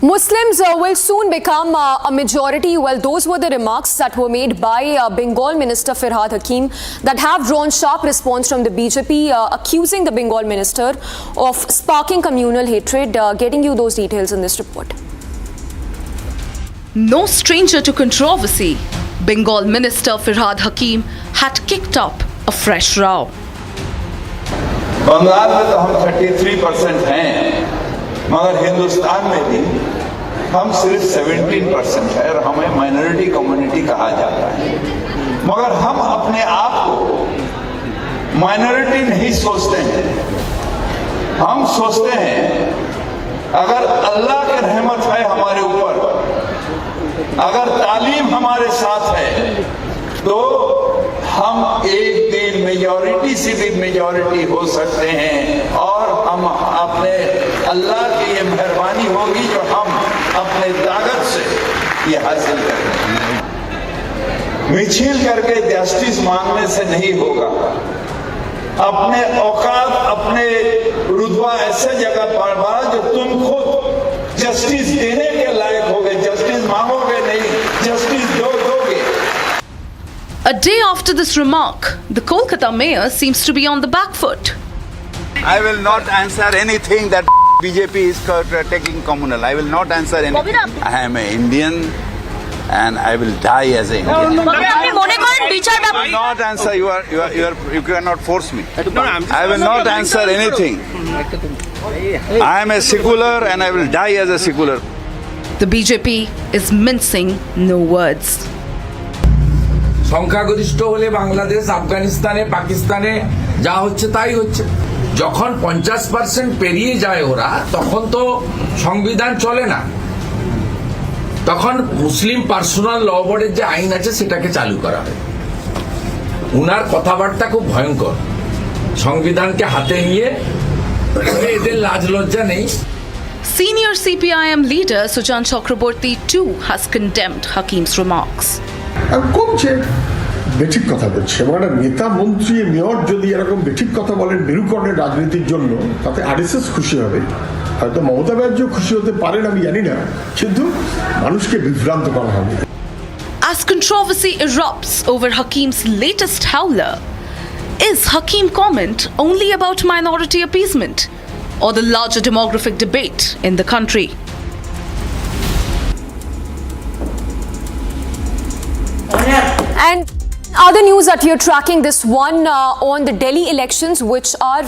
Muslims will soon become a majority. Well, those were the remarks that were made by Bengal Minister Firhad Hakim that have drawn sharp response from the BJP, accusing the Bengal Minister of sparking communal hatred. Getting you those details in this report. No stranger to controversy, Bengal Minister Firhad Hakim had kicked up a fresh row. Bengal में तो हम 33% हैं, मगर हिंदुस्तान में भी हम सिर्फ 17% है और हमें माइनॉरिटी कम्युनिटी कहा जाता है। मगर हम अपने आप को माइनॉरिटी नहीं सोचते हैं, हम सोचते हैं अगर अल्लाह की रहमत है हमारे ऊपर, अगर तालीम हमारे साथ है, तो हम एक दिन मेजॉरिटी से भी मेजॉरिटी हो सकते हैं और हम अपने अल्लाह की ये मेहरबानी होगी जो हम अपने ताकत से ये हासिल करेंगे। मिছিল करके जस्टिस मांगने से नहीं होगा। अपने औकात, अपने रुतबा ऐसे जगह पर बढ़ा जो तुम खुद जस्टिस देने के लायक होगे। जस्टिस मांगोगे नहीं, जस्टिस दोगे। A day after this remark, the Kolkata mayor seems to be on the back foot. I will not answer anything that BJP is taking communal. I will not answer anything. I am an Indian and I will die as an Indian. I will not answer. You cannot force me. I will not answer anything. I am a secular and I will die as a secular. The BJP is mincing no words. সংখ্যাগরিষ্ঠ হলে বাংলাদেশ, আফগানিস্তানে, পাকিস্তানে যা হচ্ছে তাই হচ্ছে। যখন 50% পেরিয়ে যায় ওরা, তখন তো সংবিধান চলে না, তখন মুসলিম পার্সোনাল ল বোর্ডের যে আইন আছে সেটাকে চালু করা হয়। উনার কথাবার্তা খুব ভয়ঙ্কর, সংবিধানকে হাতে নিয়ে এদের লাজ লজ্জা নেই। Senior CPIM leader Sujan Chakraborty too has condemned Hakim's remarks. কমছে, বেঠিক কথা বলছে। মানে নেতা মন্ত্রী মেয়র যদি এরকম বেঠিক কথা বলেন মেরুকরণের রাজনীতির জন্য, তাতে আরএসএস খুশি হবে, হয়তো মমতা ব্যানার্জি খুশি হতে পারেন, আমি জানি না, কিন্তু মানুষকে বিভ্রান্ত করা হবে। As controversy erupts over Hakim's latest howler, is Hakim comment only about minority appeasement or the larger demographic debate in the country? And other news that you're tracking, this one on the Delhi elections, which are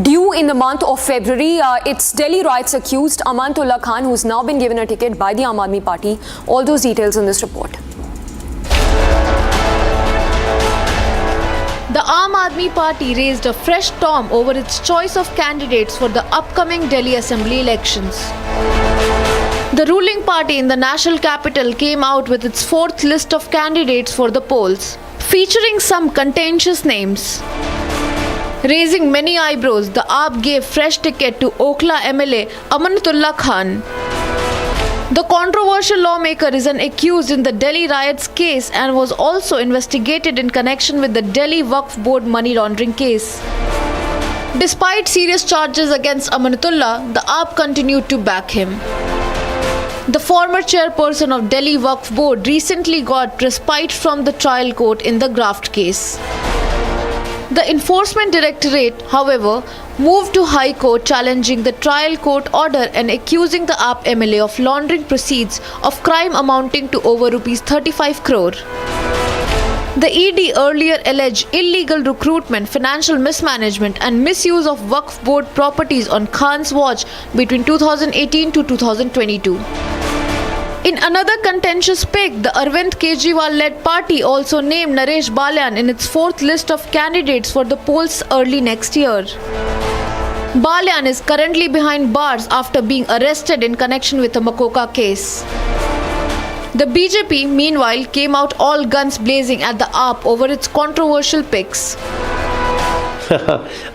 due in the month of February. It's Delhi riots accused Amanatullah Khan, who's now been given a ticket by the Aam Aadmi Party. All those details in this report. The Aam Aadmi Party raised a fresh storm over its choice of candidates for the upcoming Delhi Assembly elections. The ruling party in the national capital came out with its fourth list of candidates for the polls, featuring some contentious names. Raising many eyebrows, the AAP gave fresh ticket to Okhla MLA Amanatullah Khan. The controversial lawmaker is an accused in the Delhi riots case and was also investigated in connection with the Delhi Waqf Board money laundering case. Despite serious charges against Amanatullah, the AAP continued to back him. The former chairperson of Delhi Waqf Board recently got respite from the trial court in the graft case. The Enforcement Directorate, however, moved to High Court challenging the trial court order and accusing the AAP MLA of laundering proceeds of crime amounting to over rupees 35 crore. The ED earlier alleged illegal recruitment, financial mismanagement and misuse of Waqf Board properties on Khan's watch between 2018 to 2022. In another contentious pick, the Arvind Kejriwal-led party also named Naresh Balyan in its fourth list of candidates for the polls early next year. Balyan is currently behind bars after being arrested in connection with the Makoka case. The BJP, meanwhile, came out all guns blazing at the AAP over its controversial picks.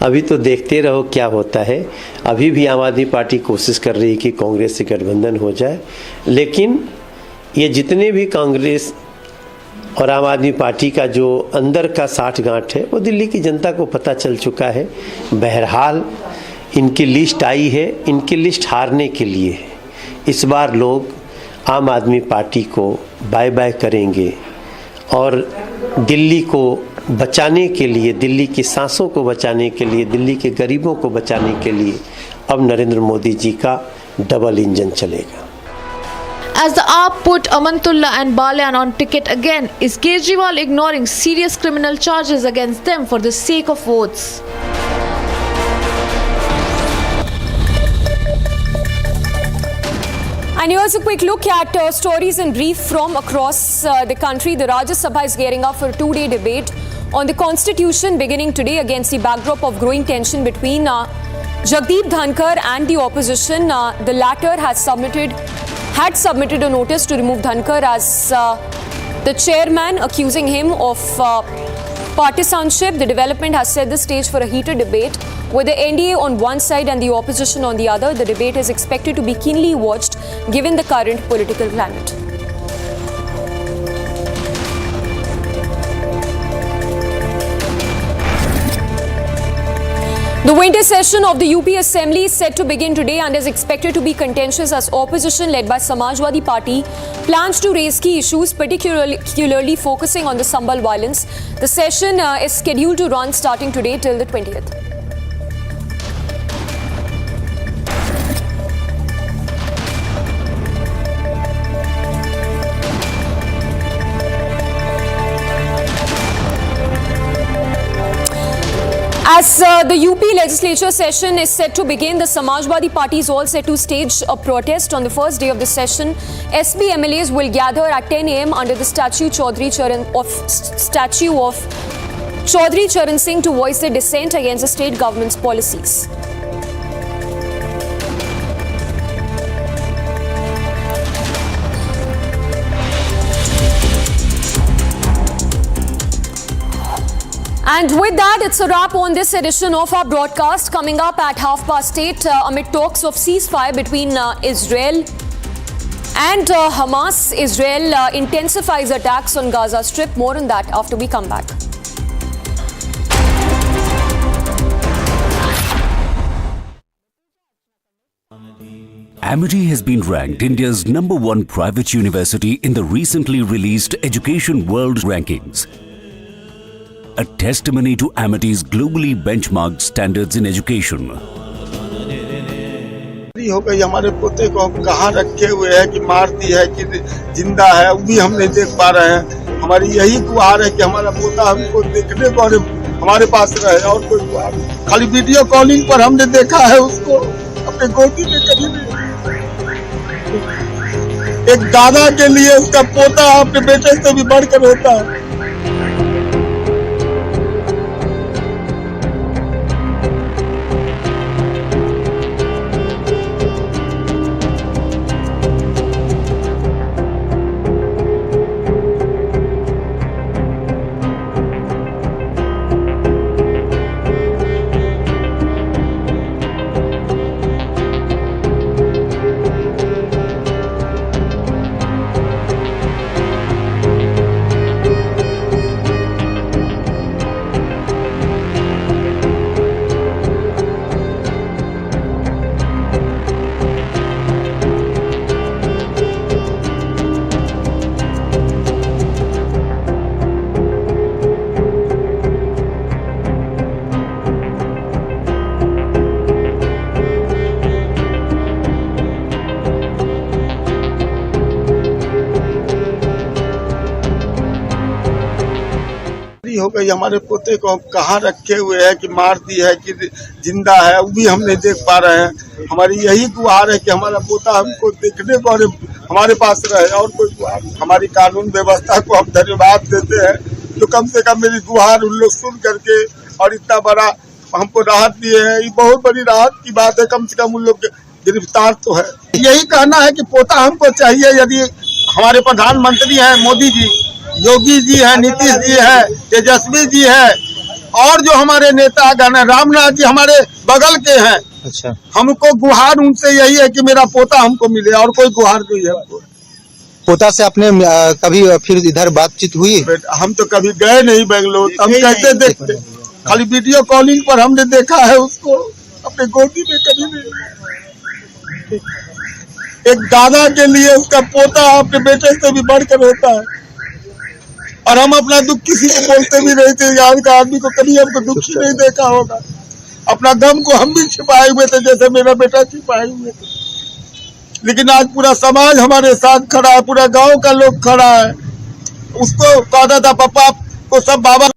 अभी तो देखते रहो क्या होता है। अभी भी आम आदमी पार्टी कोशिश कर रही है कि कांग्रेस से गठबंधन हो जाए, लेकिन ये जितने भी कांग्रेस और आम आदमी पार्टी का जो अंदर का साठगांठ है वो दिल्ली की जनता को पता चल चुका है। बहरहाल इनकी लिस्ट आई है, इनकी लिस्ट हारने के लिए है। इस बार लोग आम आदमी पार्टी को बाय बाय करेंगे और दिल्ली को बचाने के लिए, दिल्ली की सांसों को बचाने के लिए, दिल्ली के गरीबों को बचाने के लिए अब नरेंद्र मोदी जी का डबल इंजन चलेगा। As the AAP put Amantullah and Balyan on ticket again, is Kejriwal ignoring serious criminal charges against them for the sake of votes? And here's a quick look at stories in brief from across the country. The Rajya Sabha is gearing up for a two-day debate on the Constitution beginning today against the backdrop of growing tension between Jagdeep Dhankar and the opposition. The latter had submitted a notice to remove Dhankar as the chairman, accusing him of partisanship. The development has set the stage for a heated debate with the NDA on one side and the opposition on the other. The debate is expected to be keenly watched given the current political climate. The winter session of the UP Assembly is set to begin today and is expected to be contentious as opposition led by Samajwadi Party plans to raise key issues, particularly focusing on the Sambhal violence. The session is scheduled to run starting today till the 20th. As the UP legislature session is set to begin, the Samajwadi Party is all set to stage a protest on the first day of the session. SB MLAs will gather at 10 a.m. under the statue of Chaudhry Charan Singh to voice their dissent against the state government's policies. And with that, it's a wrap on this edition of our broadcast. Coming up at 8:30, amid talks of ceasefire between Israel and Hamas, Israel intensifies attacks on Gaza Strip. More on that after we come back. Amity has been ranked India's #1 private university in the recently released Education World Rankings. A testimony to Amity's globally benchmarked standards in education. हो गई, हमारे पोते को हम कहाँ रखे हुए हैं कि मार दी है कि जिंदा है, वो भी हम नहीं देख पा रहे हैं। हमारी यही गुहार है कि हमारा पोता हमको देखने को हमारे पास रहे, और कोई गुहार नहीं। खाली वीडियो कॉलिंग पर हमने देखा है उसको, अपने गोदी में कभी नहीं। एक दादा के लिए उसका पोता अपने बेटे से भी बढ़कर होता है। हो गई, हमारे पोते को हम कहाँ रखे हुए हैं कि मार दी है कि जिंदा है, वो भी हम नहीं देख पा रहे हैं। हमारी यही गुहार है कि हमारा पोता हमको देखने को और हमारे पास रहे, और कोई गुहार नहीं। हमारी कानून व्यवस्था को हम धन्यवाद देते हैं जो कम से कम मेरी गुहार उन लोग सुन करके और इतना बड़ा हमको राहत दिए हैं। ये बहुत बड़ी राहत की बात है, कम से कम उन लोग गिरफ्तार तो है। यही कहना है कि पोता हमको चाहिए। यदि हमारे प्रधानमंत्री हैं मोदी जी, योगी जी है, नीतीश जी है, तेजस्वी जी है, और जो हमारे नेता गण है, रामनाथ जी हमारे बगल के हैं। अच्छा, हमको गुहार उनसे यही है कि मेरा पोता हमको मिले, और कोई गुहार नहीं है हमको। पोता से आपने कभी फिर इधर बातचीत हुई? हम तो कभी गए नहीं बेंगलोर, हम कैसे देखते? खाली वीडियो कॉलिंग पर हमने देखा है उसको, अपने गोदी में कभी नहीं। एक दादा के लिए उसका पोता अपने बेटे से भी बढ़कर होता है। और हम अपना दुख किसी को बोलते भी नहीं थे। यहाँ का आदमी को कभी हमको दुखी नहीं देखा होगा। अपना गम को हम भी छिपाए हुए थे, जैसे मेरा बेटा छिपाए हुए थे। लेकिन आज पूरा समाज हमारे साथ खड़ा है, पूरा गांव का लोग खड़ा है। उसको कहता था पापा को सब बाबा।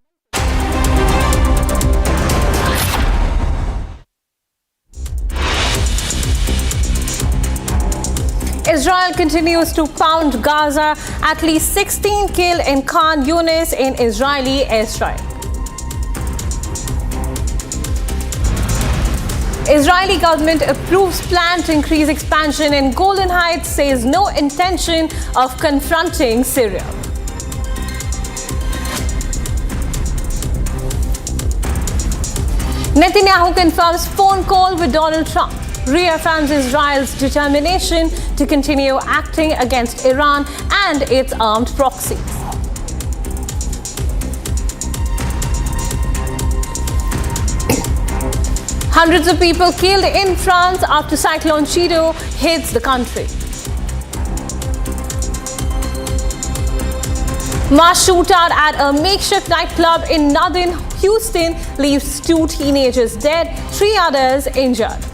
Israel continues to pound Gaza. At least 16 killed in Khan Yunis in Israeli airstrike. Israeli government approves plan to increase expansion in Golan Heights, says no intention of confronting Syria. Netanyahu confirms phone call with Donald Trump. Reaffirms Israel's determination to continue acting against Iran and its armed proxies. Hundreds of people killed in France after Cyclone Chido hits the country. Mass shootout at a makeshift nightclub in northern Houston leaves 2 teenagers dead, 3 others injured.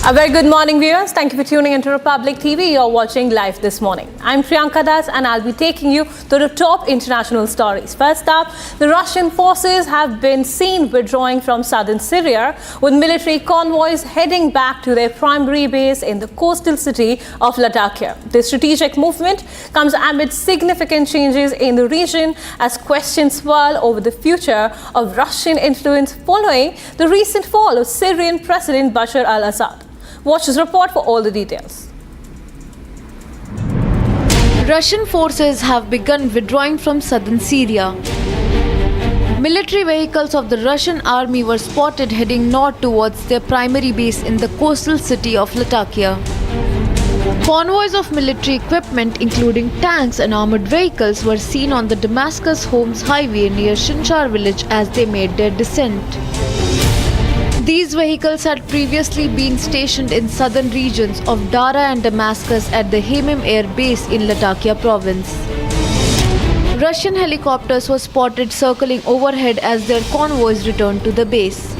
A very good morning, viewers. Thank you for tuning into Republic TV. You're watching live this morning. I'm Priyanka Das and I'll be taking you to the top international stories. First up, the Russian forces have been seen withdrawing from southern Syria, with military convoys heading back to their primary base in the coastal city of Latakia. This strategic movement comes amid significant changes in the region as questions swirl over the future of Russian influence following the recent fall of Syrian President Bashar al-Assad. Watch this report for all the details. Russian forces have begun withdrawing from southern Syria. Military vehicles of the Russian army were spotted heading north towards their primary base in the coastal city of Latakia. Convoys of military equipment, including tanks and armored vehicles, were seen on the Damascus-Homs highway near Shinshar village as they made their descent. These vehicles had previously been stationed in southern regions of Dara and Damascus at the Hemim Air Base in Latakia province. Russian helicopters were spotted circling overhead as their convoys returned to the base.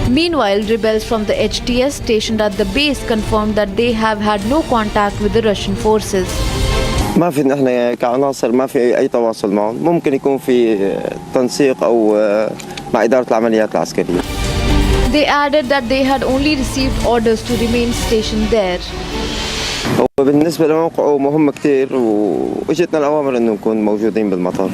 Meanwhile, rebels from the HTS stationed at the base confirmed that they have had no contact with the Russian forces. ما في نحن كعناصر ما في أي تواصل معهم، ممكن يكون في تنسيق أو مع إدارة العمليات العسكرية. They added that they had only received orders to remain stationed there. وبالنسبة لموقعه مهم كتير وإجتنا الأوامر إنه نكون موجودين بالمطار.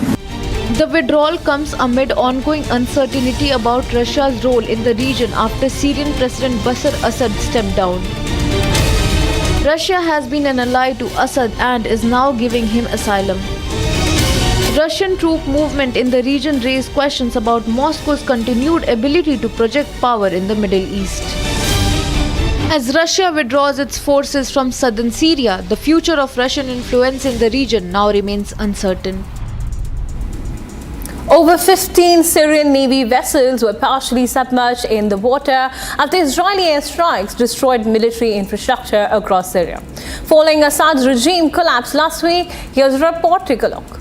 The withdrawal comes amid ongoing uncertainty about Russia's role in the region after Syrian President Bashar Assad stepped down. Russia has been an ally to Assad and is now giving him asylum. Russian troop movement in the region raised questions about Moscow's continued ability to project power in the Middle East. As Russia withdraws its forces from southern Syria, the future of Russian influence in the region now remains uncertain. Over 15 Syrian Navy vessels were partially submerged in the water after Israeli airstrikes destroyed military infrastructure across Syria. Following Assad's regime collapse last week, here's a report. Take a look.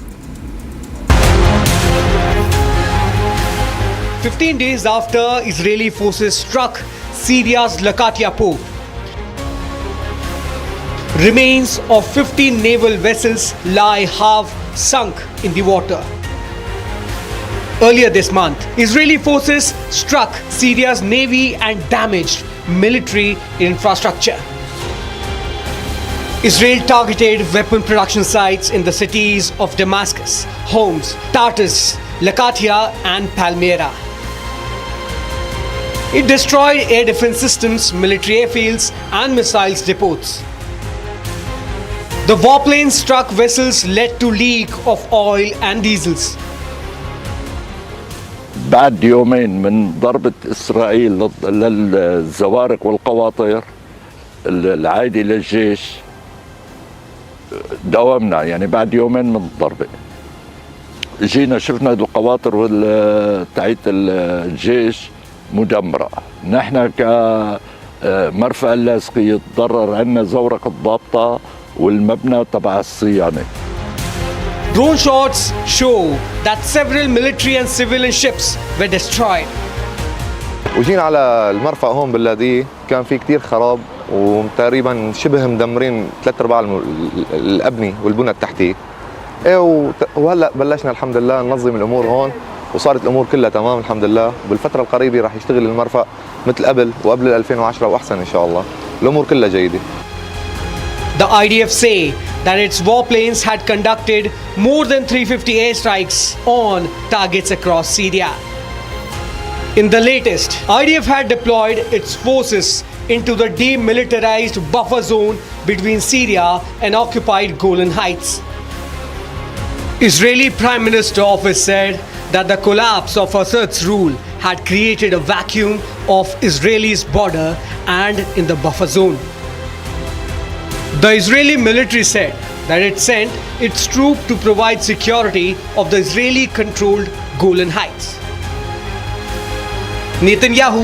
15 days after Israeli forces struck Syria's Latakia port, remains of 15 naval vessels lie half sunk in the water. Earlier this month, Israeli forces struck Syria's navy and damaged military infrastructure. Israel targeted weapon production sites in the cities of Damascus, Homs, Tartus, Latakia and Palmyra. It destroyed air defense systems, military airfields and missiles depots. The warplanes struck vessels led to leak of oil and diesels. بعد يومين من ضربة إسرائيل للزوارق والقواطير العائدة للجيش داومنا، يعني بعد يومين من الضربة جينا شفنا القواطر تاعت الجيش مدمرة. نحن كمرفأ اللاذقية تضرر عنا زورق الضابطة والمبنى تبع الصيانة. Drone shots show that several military and civilian ships were destroyed. وجينا على المرفأ هون باللاذقية كان في كتير خراب وتقريبا شبه مدمرين 3/4 الأبنية والبنى التحتية. وهلا بلشنا الحمد لله ننظم الأمور هون وصارت الأمور كلها تمام الحمد لله. بالفترة القريبة راح يشتغل المرفأ مثل قبل وقبل 2010 وأحسن إن شاء الله. الأمور كلها جيدة. The IDF say that its warplanes had conducted more than 350 airstrikes on targets across Syria. In the latest, IDF had deployed its forces into the demilitarized buffer zone between Syria and occupied Golan Heights. Israeli Prime Minister office said that the collapse of Assad's rule had created a vacuum of Israel's border and in the buffer zone. The Israeli military said that it sent its troops to provide security of the Israeli-controlled Golan Heights. Netanyahu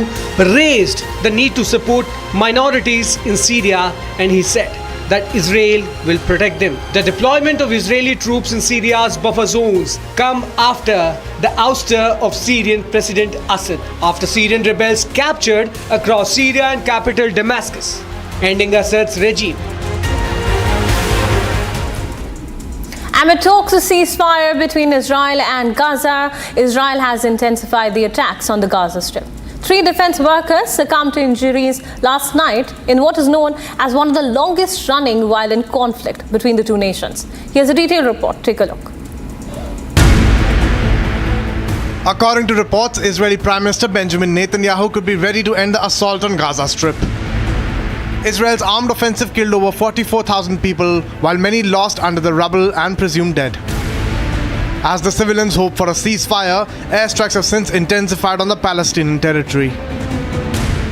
raised the need to support minorities in Syria and he said that Israel will protect them. The deployment of Israeli troops in Syria's buffer zones come after the ouster of Syrian President Assad, after Syrian rebels captured across Syria and capital Damascus, ending Assad's regime. Amid talks of ceasefire between Israel and Gaza, Israel has intensified the attacks on the Gaza Strip. 3 defense workers succumbed to injuries last night in what is known as one of the longest running violent conflict between the two nations. Here's a detailed report. Take a look. According to reports, Israeli Prime Minister Benjamin Netanyahu could be ready to end the assault on Gaza Strip. Israel's armed offensive killed over 44,000 people, while many lost under the rubble and presumed dead. As the civilians hope for a ceasefire, airstrikes have since intensified on the Palestinian territory.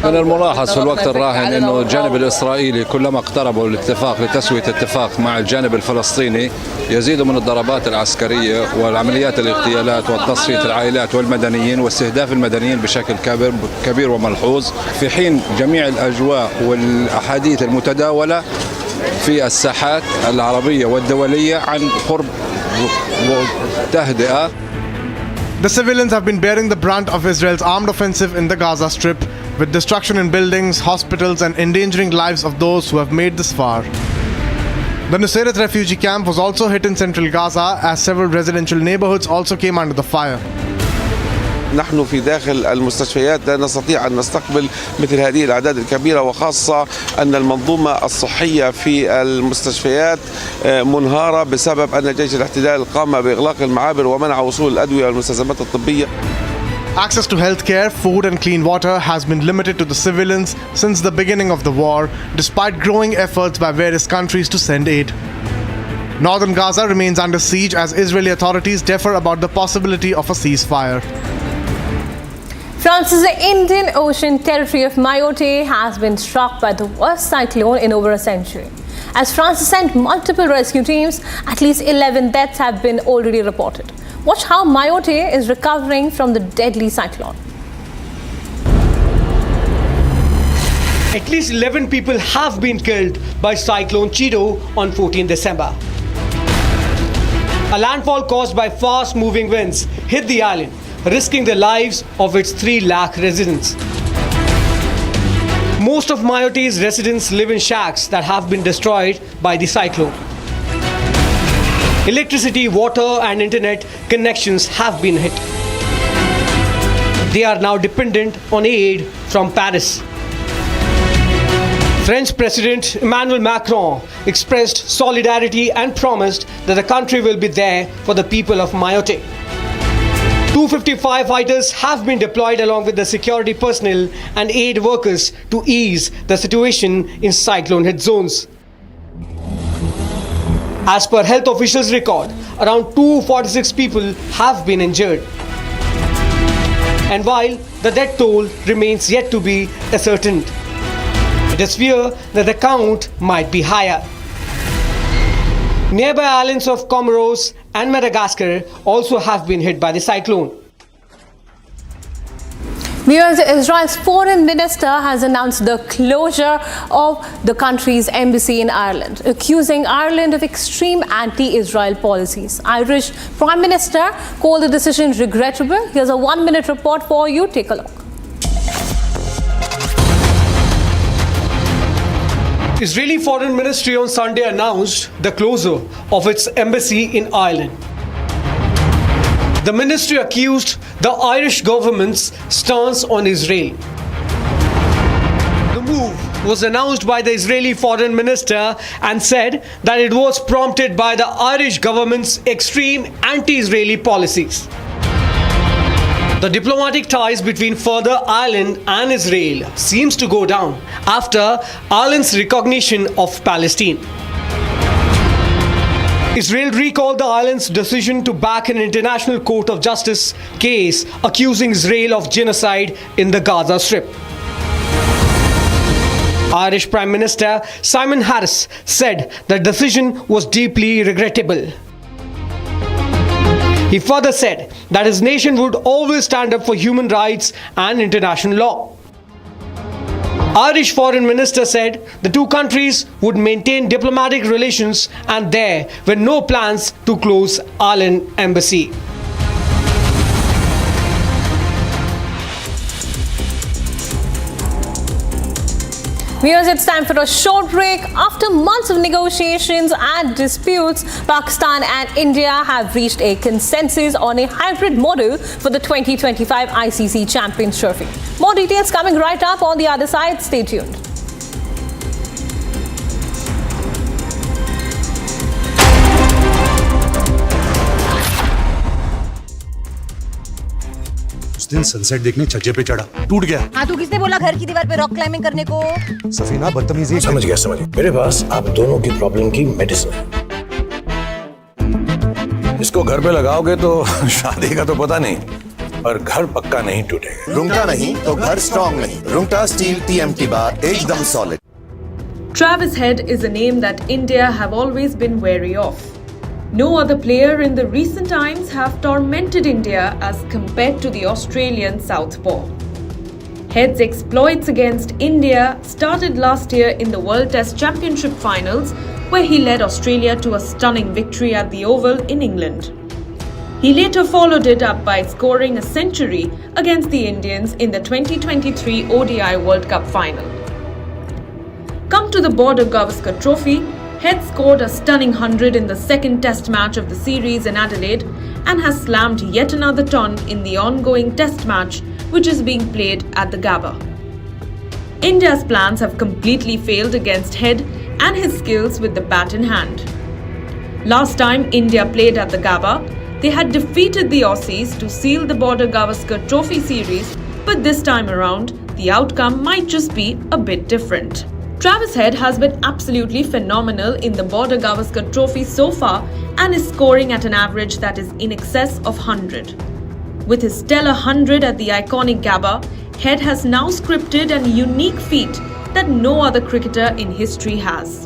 من الملاحظ في الوقت الراهن أنه الجانب الإسرائيلي كلما اقتربوا الاتفاق لتسوية اتفاق مع الجانب الفلسطيني يزيد من الضربات العسكرية والعمليات الاغتيالات والتصفية العائلات والمدنيين واستهداف المدنيين بشكل كبير وملحوظ، في حين جميع الأجواء والأحاديث المتداولة في الساحات العربية والدولية عن قرب تهدئة. The civilians have been bearing the brunt of Israel's armed offensive in the Gaza Strip, with destruction in buildings, hospitals and endangering lives of those who have made this far. The Nusayrat refugee camp was also hit in central Gaza as several residential neighborhoods also came under the fire. نحن في داخل المستشفيات لا نستطيع أن نستقبل مثل هذه الأعداد الكبيرة، وخاصة أن المنظومة الصحية في المستشفيات منهارة بسبب أن جيش الاحتلال قام بإغلاق المعابر ومنع وصول الأدوية والمستلزمات الطبية. Access to healthcare, food and clean water has been limited to the civilians since the beginning of the war, despite growing efforts by various countries to send aid. Northern Gaza remains under siege as Israeli authorities differ about the possibility of a ceasefire. France's Indian Ocean territory of Mayotte has been struck by the worst cyclone in over a century. As France has sent multiple rescue teams, at least 11 deaths have been already reported. Watch how Mayotte is recovering from the deadly cyclone. At least 11 people have been killed by Cyclone Chido on 14 December. A landfall caused by fast-moving winds hit the island, risking the lives of its 3 lakh residents. Most of Mayotte's residents live in shacks that have been destroyed by the cyclone. Electricity, water and internet connections have been hit. They are now dependent on aid from Paris. French President Emmanuel Macron expressed solidarity and promised that the country will be there for the people of Mayotte. 250 firefighters have been deployed along with the security personnel and aid workers to ease the situation in cyclone-hit zones. As per health officials' record, around 246 people have been injured. And while the death toll remains yet to be ascertained, It is feared that the count might be higher. Nearby islands of Comoros and Madagascar also have been hit by the cyclone. Viewers, Israel's foreign minister has announced the closure of the country's embassy in Ireland, accusing Ireland of extreme anti-Israel policies. Irish Prime Minister called the decision regrettable. Here's a 1-minute report for you. Take a look. Israeli Foreign Ministry on Sunday announced the closure of its embassy in Ireland. The ministry accused the Irish government's stance on Israel. The move was announced by the Israeli foreign minister and said that it was prompted by the Irish government's extreme anti-Israeli policies. The diplomatic ties between further Ireland and Israel seems to go down after Ireland's recognition of Palestine. Israel recalled the island's decision to back an International Court of Justice case accusing Israel of genocide in the Gaza Strip. Irish Prime Minister Simon Harris said the decision was deeply regrettable. He further said that his nation would always stand up for human rights and international law. Irish Foreign Minister said the two countries would maintain diplomatic relations and there were no plans to close Ireland embassy. Viewers, it's time for a short break. After months of negotiations and disputes, Pakistan and India have reached a consensus on a hybrid model for the 2025 ICC Champions Trophy. More details coming right up on the other side. Stay tuned. उस दिन sunset देखने छज्जे पे चढ़ा, टूट गया। हाँ, तो किसने बोला घर की दीवार पे रॉक क्लाइंबिंग करने को? सफीना बदतमीजी। समझ गया। मेरे पास आप दोनों की प्रॉब्लम की मेडिसिन है। इसको घर पे लगाओगे तो शादी का तो पता नहीं, पर घर पक्का नहीं टूटेगा। रुंगटा नहीं तो घर स्ट्रॉन्ग नहीं। रुंगटा स्टील TMT बार एकदम solid. Travis Head is a name that India have always been wary of. No other player in the recent times have tormented India as compared to the Australian southpaw. Head's exploits against India started last year in the World Test Championship finals, where he led Australia to a stunning victory at the Oval in England. He later followed it up by scoring a century against the Indians in the 2023 ODI World Cup final. Come to the border Gavaskar Trophy, Head scored a stunning 100 in the second test match of the series in Adelaide and has slammed yet another ton in the ongoing test match which is being played at the Gabba. India's plans have completely failed against Head and his skills with the bat in hand. Last time India played at the Gabba, they had defeated the Aussies to seal the border Gavaskar Trophy series, but this time around, the outcome might just be a bit different. Travis Head has been absolutely phenomenal in the border Gavaskar Trophy so far and is scoring at an average that is in excess of 100. With his stellar 100 at the iconic Gabba, Head has now scripted a unique feat that no other cricketer in history has.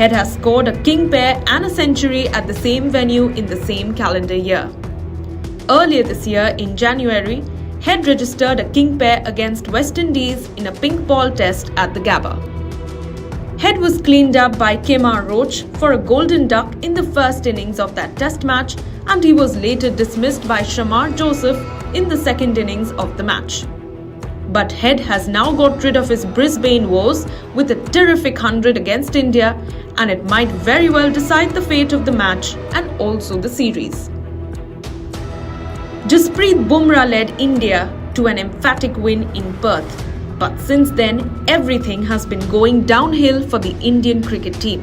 Head has scored a king pair and a century at the same venue in the same calendar year. Earlier this year, in January, Head registered a king pair against West Indies in a pink ball test at the Gabba. Head was cleaned up by Kemar Roach for a golden duck in the first innings of that test match, and he was later dismissed by Shamar Joseph in the second innings of the match. But Head has now got rid of his Brisbane woes with a terrific 100 against India, and it might very well decide the fate of the match and also the series. Jasprit Bumrah led India to an emphatic win in Perth, but since then everything has been going downhill for the Indian cricket team.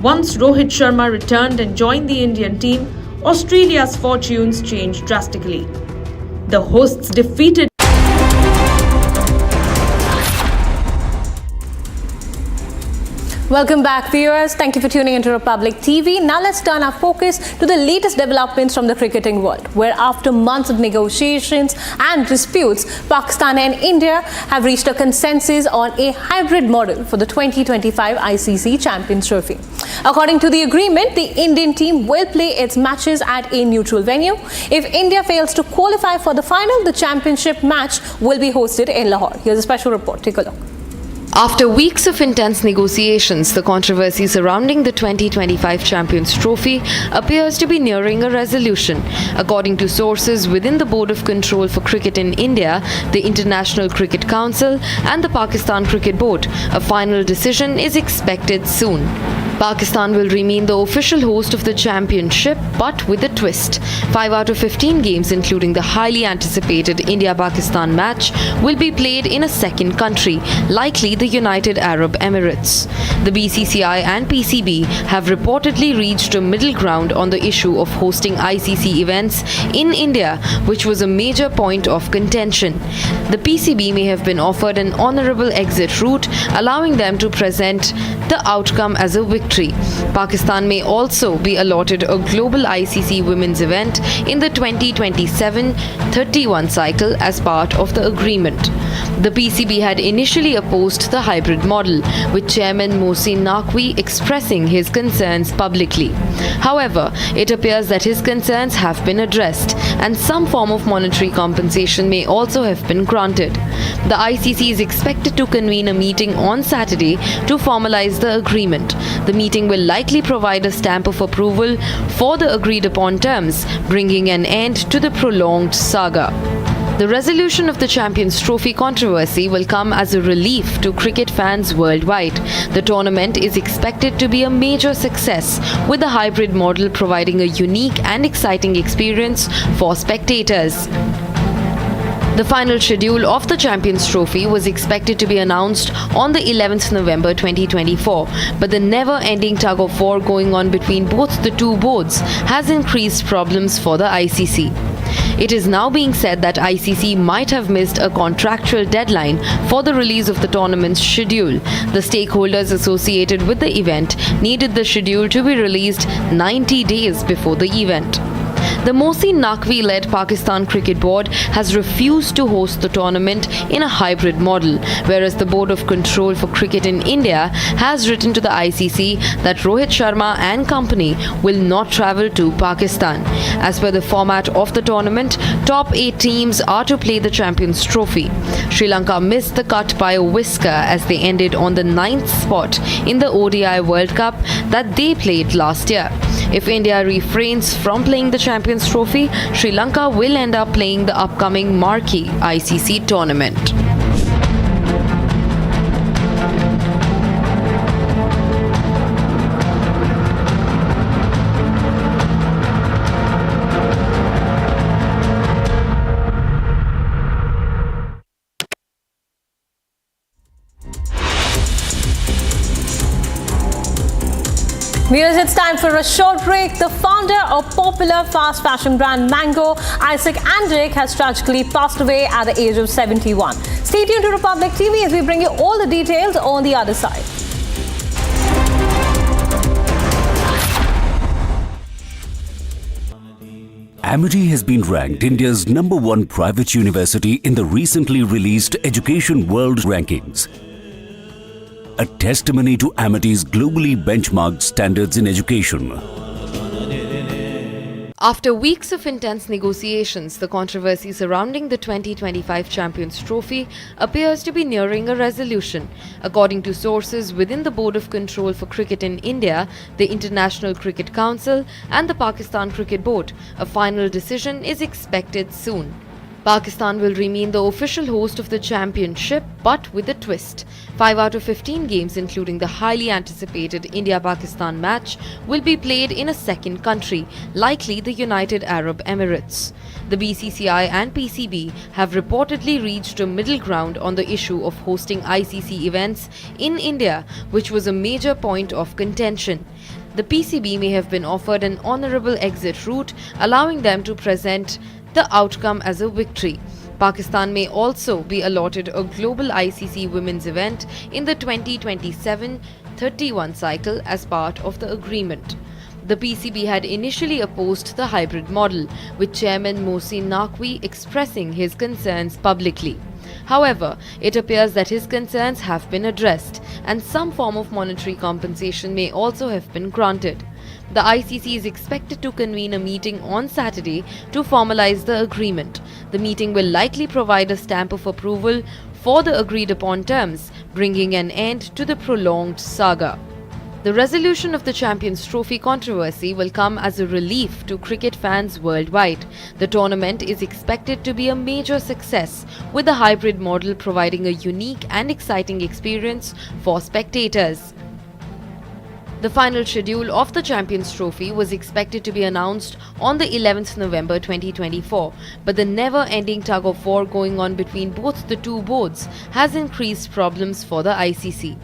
Once Rohit Sharma returned and joined the Indian team, Australia's fortunes changed drastically. The hosts defeated Welcome back, viewers. Thank you for tuning into Republic TV. Now let's turn our focus to the latest developments from the cricketing world, where after months of negotiations and disputes, Pakistan and India have reached a consensus on a hybrid model for the 2025 ICC Champions Trophy. According to the agreement, the Indian team will play its matches at a neutral venue. If India fails to qualify for the final, the championship match will be hosted in Lahore. Here's a special report. Take a look. After weeks of intense negotiations, the controversy surrounding the 2025 Champions Trophy appears to be nearing a resolution. According to sources within the Board of Control for Cricket in India, the International Cricket Council and the Pakistan Cricket Board, a final decision is expected soon. Pakistan will remain the official host of the championship, but with a twist. 5 out of 15 games, including the highly anticipated India-Pakistan match, will be played in a second country, likely the United Arab Emirates. The BCCI and PCB have reportedly reached a middle ground on the issue of hosting ICC events in India, which was a major point of contention. The PCB may have been offered an honourable exit route, allowing them to present the outcome as a victory. Pakistan may also be allotted a global ICC women's event in the 2027-31 cycle as part of the agreement. The PCB had initially opposed the hybrid model, with Chairman Mohsin Naqvi expressing his concerns publicly. However, it appears that his concerns have been addressed, and some form of monetary compensation may also have been granted. The ICC is expected to convene a meeting on Saturday to formalize the agreement. The meeting will likely provide a stamp of approval for the agreed upon terms, bringing an end to the prolonged saga. The resolution of the Champions Trophy controversy will come as a relief to cricket fans worldwide. The tournament is expected to be a major success, with the hybrid model providing a unique and exciting experience for spectators. The final schedule of the Champions Trophy was expected to be announced on the 11th November 2024, but the never-ending tug-of-war going on between both the two boards has increased problems for the ICC. It is now being said that ICC might have missed a contractual deadline for the release of the tournament's schedule. The stakeholders associated with the event needed the schedule to be released 90 days before the event. The Mohsin Naqvi-led Pakistan Cricket Board has refused to host the tournament in a hybrid model, whereas the Board of Control for Cricket in India has written to the ICC that Rohit Sharma and company will not travel to Pakistan. As per the format of the tournament, top 8 teams are to play the Champions Trophy. Sri Lanka missed the cut by a whisker as they ended on the 9th spot in the ODI World Cup that they played last year. If India refrains from playing the Champions Trophy, Sri Lanka will end up playing the upcoming marquee ICC tournament. Viewers, it's time for a short break. The founder of popular fast fashion brand Mango, Isaac Andrick, has tragically passed away at the age of 71. Stay tuned to Republic TV as we bring you all the details on the other side. Amity has been ranked India's #1 private university in the recently released Education World Rankings, a testimony to Amity's globally benchmarked standards in education. After weeks of intense negotiations, the controversy surrounding the 2025 Champions Trophy appears to be nearing a resolution. According to sources within the Board of Control for Cricket in India, the International Cricket Council and the Pakistan Cricket Board, a final decision is expected soon. Pakistan will remain the official host of the championship, but with a twist. 5 out of 15 games, including the highly anticipated India-Pakistan match, will be played in a second country, likely the United Arab Emirates. The BCCI and PCB have reportedly reached a middle ground on the issue of hosting ICC events in India, which was a major point of contention. The PCB may have been offered an honourable exit route, allowing them to present the outcome as a victory. Pakistan may also be allotted a global ICC women's event in the 2027-31 cycle as part of the agreement. The PCB had initially opposed the hybrid model, with Chairman Mohsin Naqvi expressing his concerns publicly. However, it appears that his concerns have been addressed, and some form of monetary compensation may also have been granted. The ICC is expected to convene a meeting on Saturday to formalize the agreement. The meeting will likely provide a stamp of approval for the agreed upon terms, bringing an end to the prolonged saga. The resolution of the Champions Trophy controversy will come as a relief to cricket fans worldwide. The tournament is expected to be a major success, with the hybrid model providing a unique and exciting experience for spectators. The final schedule of the Champions Trophy was expected to be announced on the 11th November 2024, but the never-ending tug-of-war going on between both the two boards has increased problems for the ICC.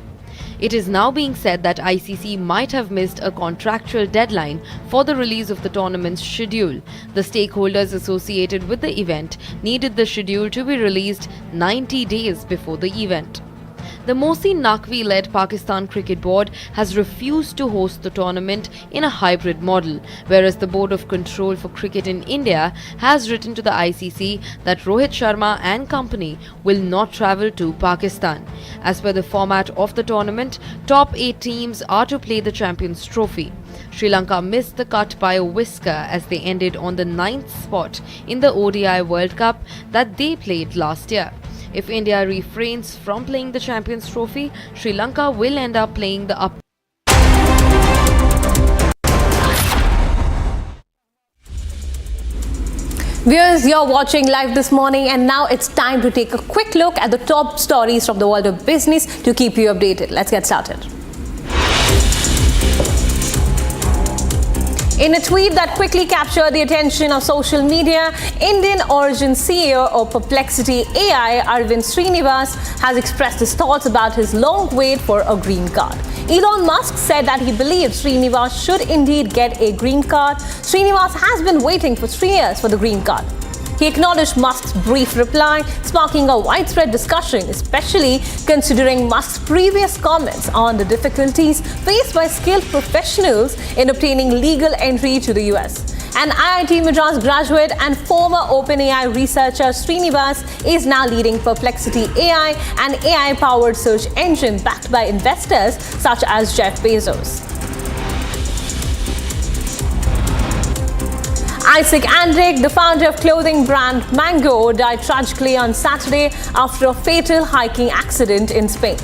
It is now being said that ICC might have missed a contractual deadline for the release of the tournament's schedule. The stakeholders associated with the event needed the schedule to be released 90 days before the event. The Mohsin Naqvi-led Pakistan Cricket Board has refused to host the tournament in a hybrid model, whereas the Board of Control for Cricket in India has written to the ICC that Rohit Sharma and company will not travel to Pakistan. As per the format of the tournament, top 8 teams are to play the Champions Trophy. Sri Lanka missed the cut by a whisker as they ended on the 9th spot in the ODI World Cup that they played last year. If India refrains from playing the Champions Trophy, Sri Lanka will end up playing the Viewers, you're watching Live This Morning, and now it's time to take a quick look at the top stories from the world of business to keep you updated. Let's get started. In a tweet that quickly captured the attention of social media, Indian origin CEO of Perplexity AI, Arvind Srinivas, has expressed his thoughts about his long wait for a green card. Elon Musk said that he believes Srinivas should indeed get a green card. Srinivas has been waiting for 3 years for the green card. He acknowledged Musk's brief reply, sparking a widespread discussion, especially considering Musk's previous comments on the difficulties faced by skilled professionals in obtaining legal entry to the US. An IIT Madras graduate and former OpenAI researcher, Srinivas is now leading Perplexity AI, an AI-powered search engine backed by investors such as Jeff Bezos. Isaac Andrick, the founder of clothing brand Mango, died tragically on Saturday after a fatal hiking accident in Spain.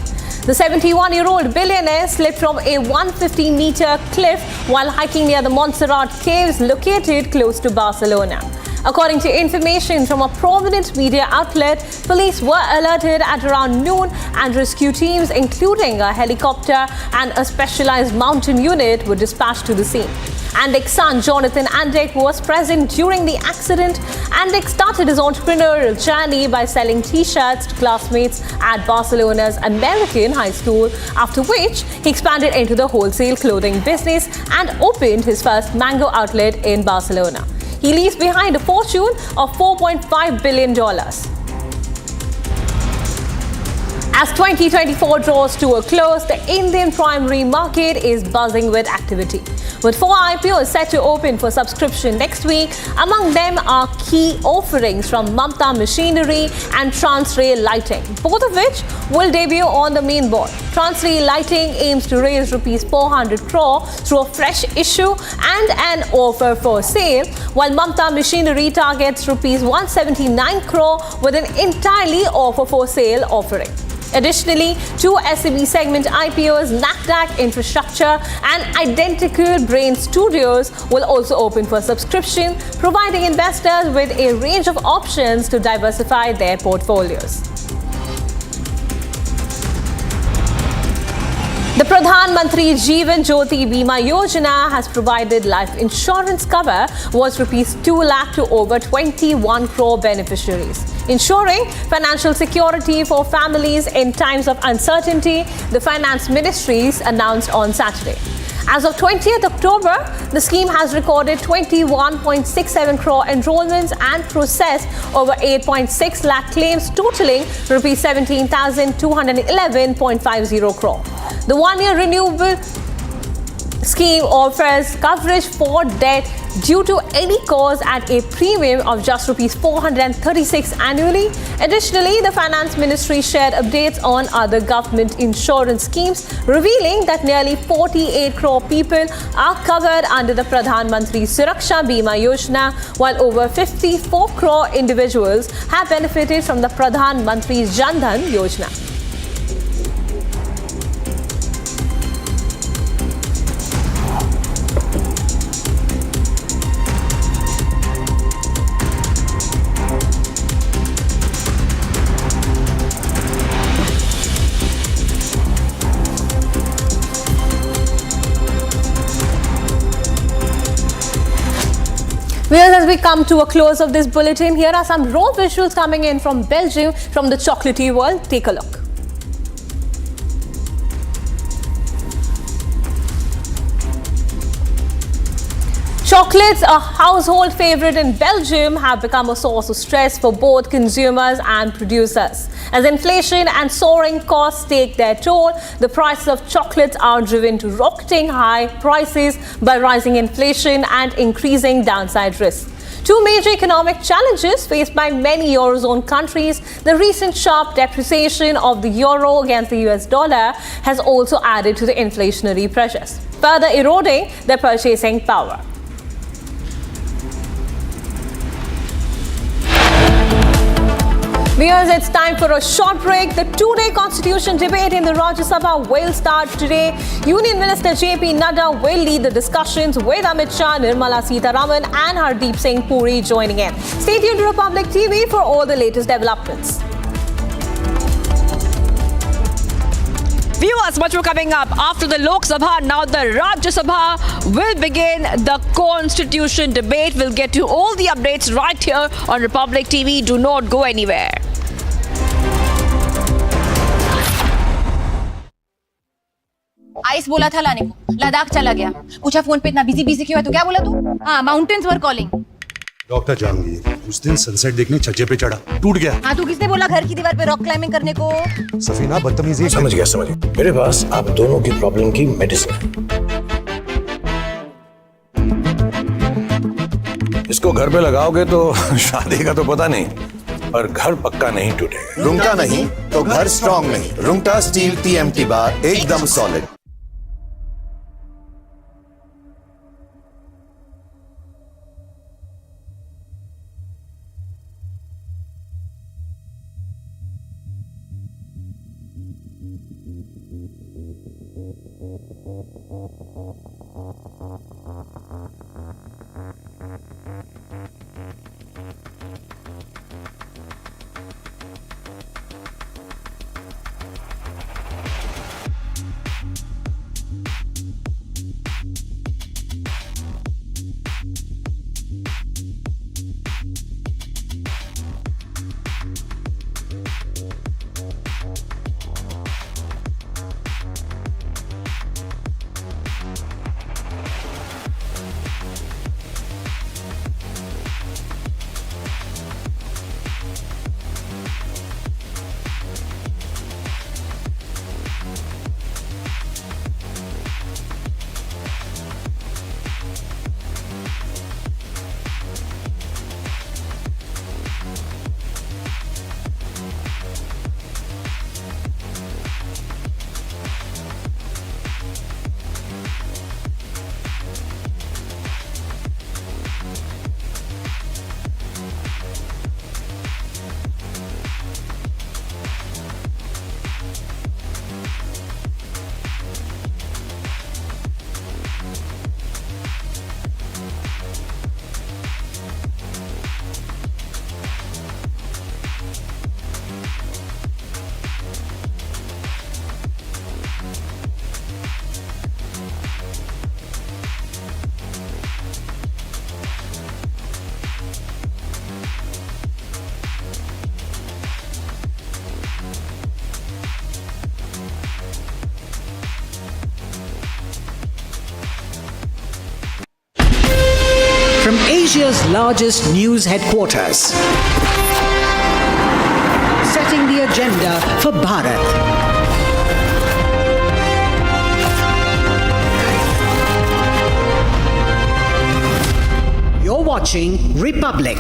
The 71-year-old billionaire slipped from a 150-meter cliff while hiking near the Montserrat Caves located close to Barcelona. According to information from a prominent media outlet, police were alerted at around noon and rescue teams, including a helicopter and a specialized mountain unit, were dispatched to the scene. Andek's son, Jonathan Andek, was present during the accident. Andek started his entrepreneurial journey by selling T-shirts to classmates at Barcelona's American High School, after which he expanded into the wholesale clothing business and opened his first Mango outlet in Barcelona. He leaves behind a fortune of $4.5 billion. As 2024 draws to a close, the Indian primary market is buzzing with activity, with 4 IPOs set to open for subscription next week. Among them are key offerings from Mamta Machinery and Transrail Lighting, both of which will debut on the main board. Transrail Lighting aims to raise Rs 400 crore through a fresh issue and an offer for sale, while Mamta Machinery targets Rs 179 crore with an entirely offer for sale offering. Additionally, 2 SME segment IPOs, Nadda Infrastructure and Identical Brain Studios will also open for subscription, providing investors with a range of options to diversify their portfolios. The Pradhan Mantri Jeevan Jyoti Bima Yojana has provided life insurance cover worth rupees 2 lakh to over 21 crore beneficiaries, ensuring financial security for families in times of uncertainty, the Finance Ministries announced on Saturday. As of 20th October, the scheme has recorded 21.67 crore enrollments and processed over 8.6 lakh claims totaling rupees 17,211.50 crore. The one-year renewable scheme offers coverage for death due to any cause at a premium of just rupees 436 annually. Additionally, the Finance Ministry shared updates on other government insurance schemes, revealing that nearly 48 crore people are covered under the Pradhan Mantri Suraksha Bima Yojana, while over 54 crore individuals have benefited from the Pradhan Mantri Jan Dhan Yojana. Well, as we come to a close of this bulletin, here are some raw visuals coming in from Belgium, from the chocolatey world. Take a look. Chocolates, a household favorite in Belgium, have become a source of stress for both consumers and producers. As inflation and soaring costs take their toll, the prices of chocolates are driven to rocketing high prices by rising inflation and increasing downside risks. Two major economic challenges faced by many Eurozone countries, the recent sharp depreciation of the euro against the US dollar has also added to the inflationary pressures, further eroding their purchasing power. Viewers, it's time for a short break. The two-day constitution debate in the Rajya Sabha will start today. Union Minister JP Nadda will lead the discussions with Amit Shah, Nirmala Sitharaman and Hardeep Singh Puri joining in. Stay tuned to Republic TV for all the latest developments. Viewers, much more coming up. After the Lok Sabha, now the Rajya Sabha will begin the constitution debate. We'll get to all the updates right here on Republic TV. Do not go anywhere. Ice बोला था लाने को, लद्दाख चला गया। पूछा phone पे इतना busy क्यों है, तो क्या बोला तू? हाँ, माउंटेन्स वर कॉलिंग। डॉक्टर जहांगीर उस दिन सनसेट देखने छज्जे पे चढ़ा, टूट गया। हाँ, तू किसने बोला घर की दीवार पे रॉक क्लाइंबिंग करने को? सफीना बदतमीजी। समझ गया। मेरे पास आप दोनों की प्रॉब्लम की मेडिसिन है। इसको घर पे लगाओगे तो शादी का तो पता नहीं, पर घर पक्का नहीं टूटेगा। रुंगटा नहीं तो घर स्ट्रॉन्ग नहीं। रुंगटा स्टील TMT बार एकदम solid. Asia's largest news headquarters. Setting the agenda for Bharat. You're watching Republic.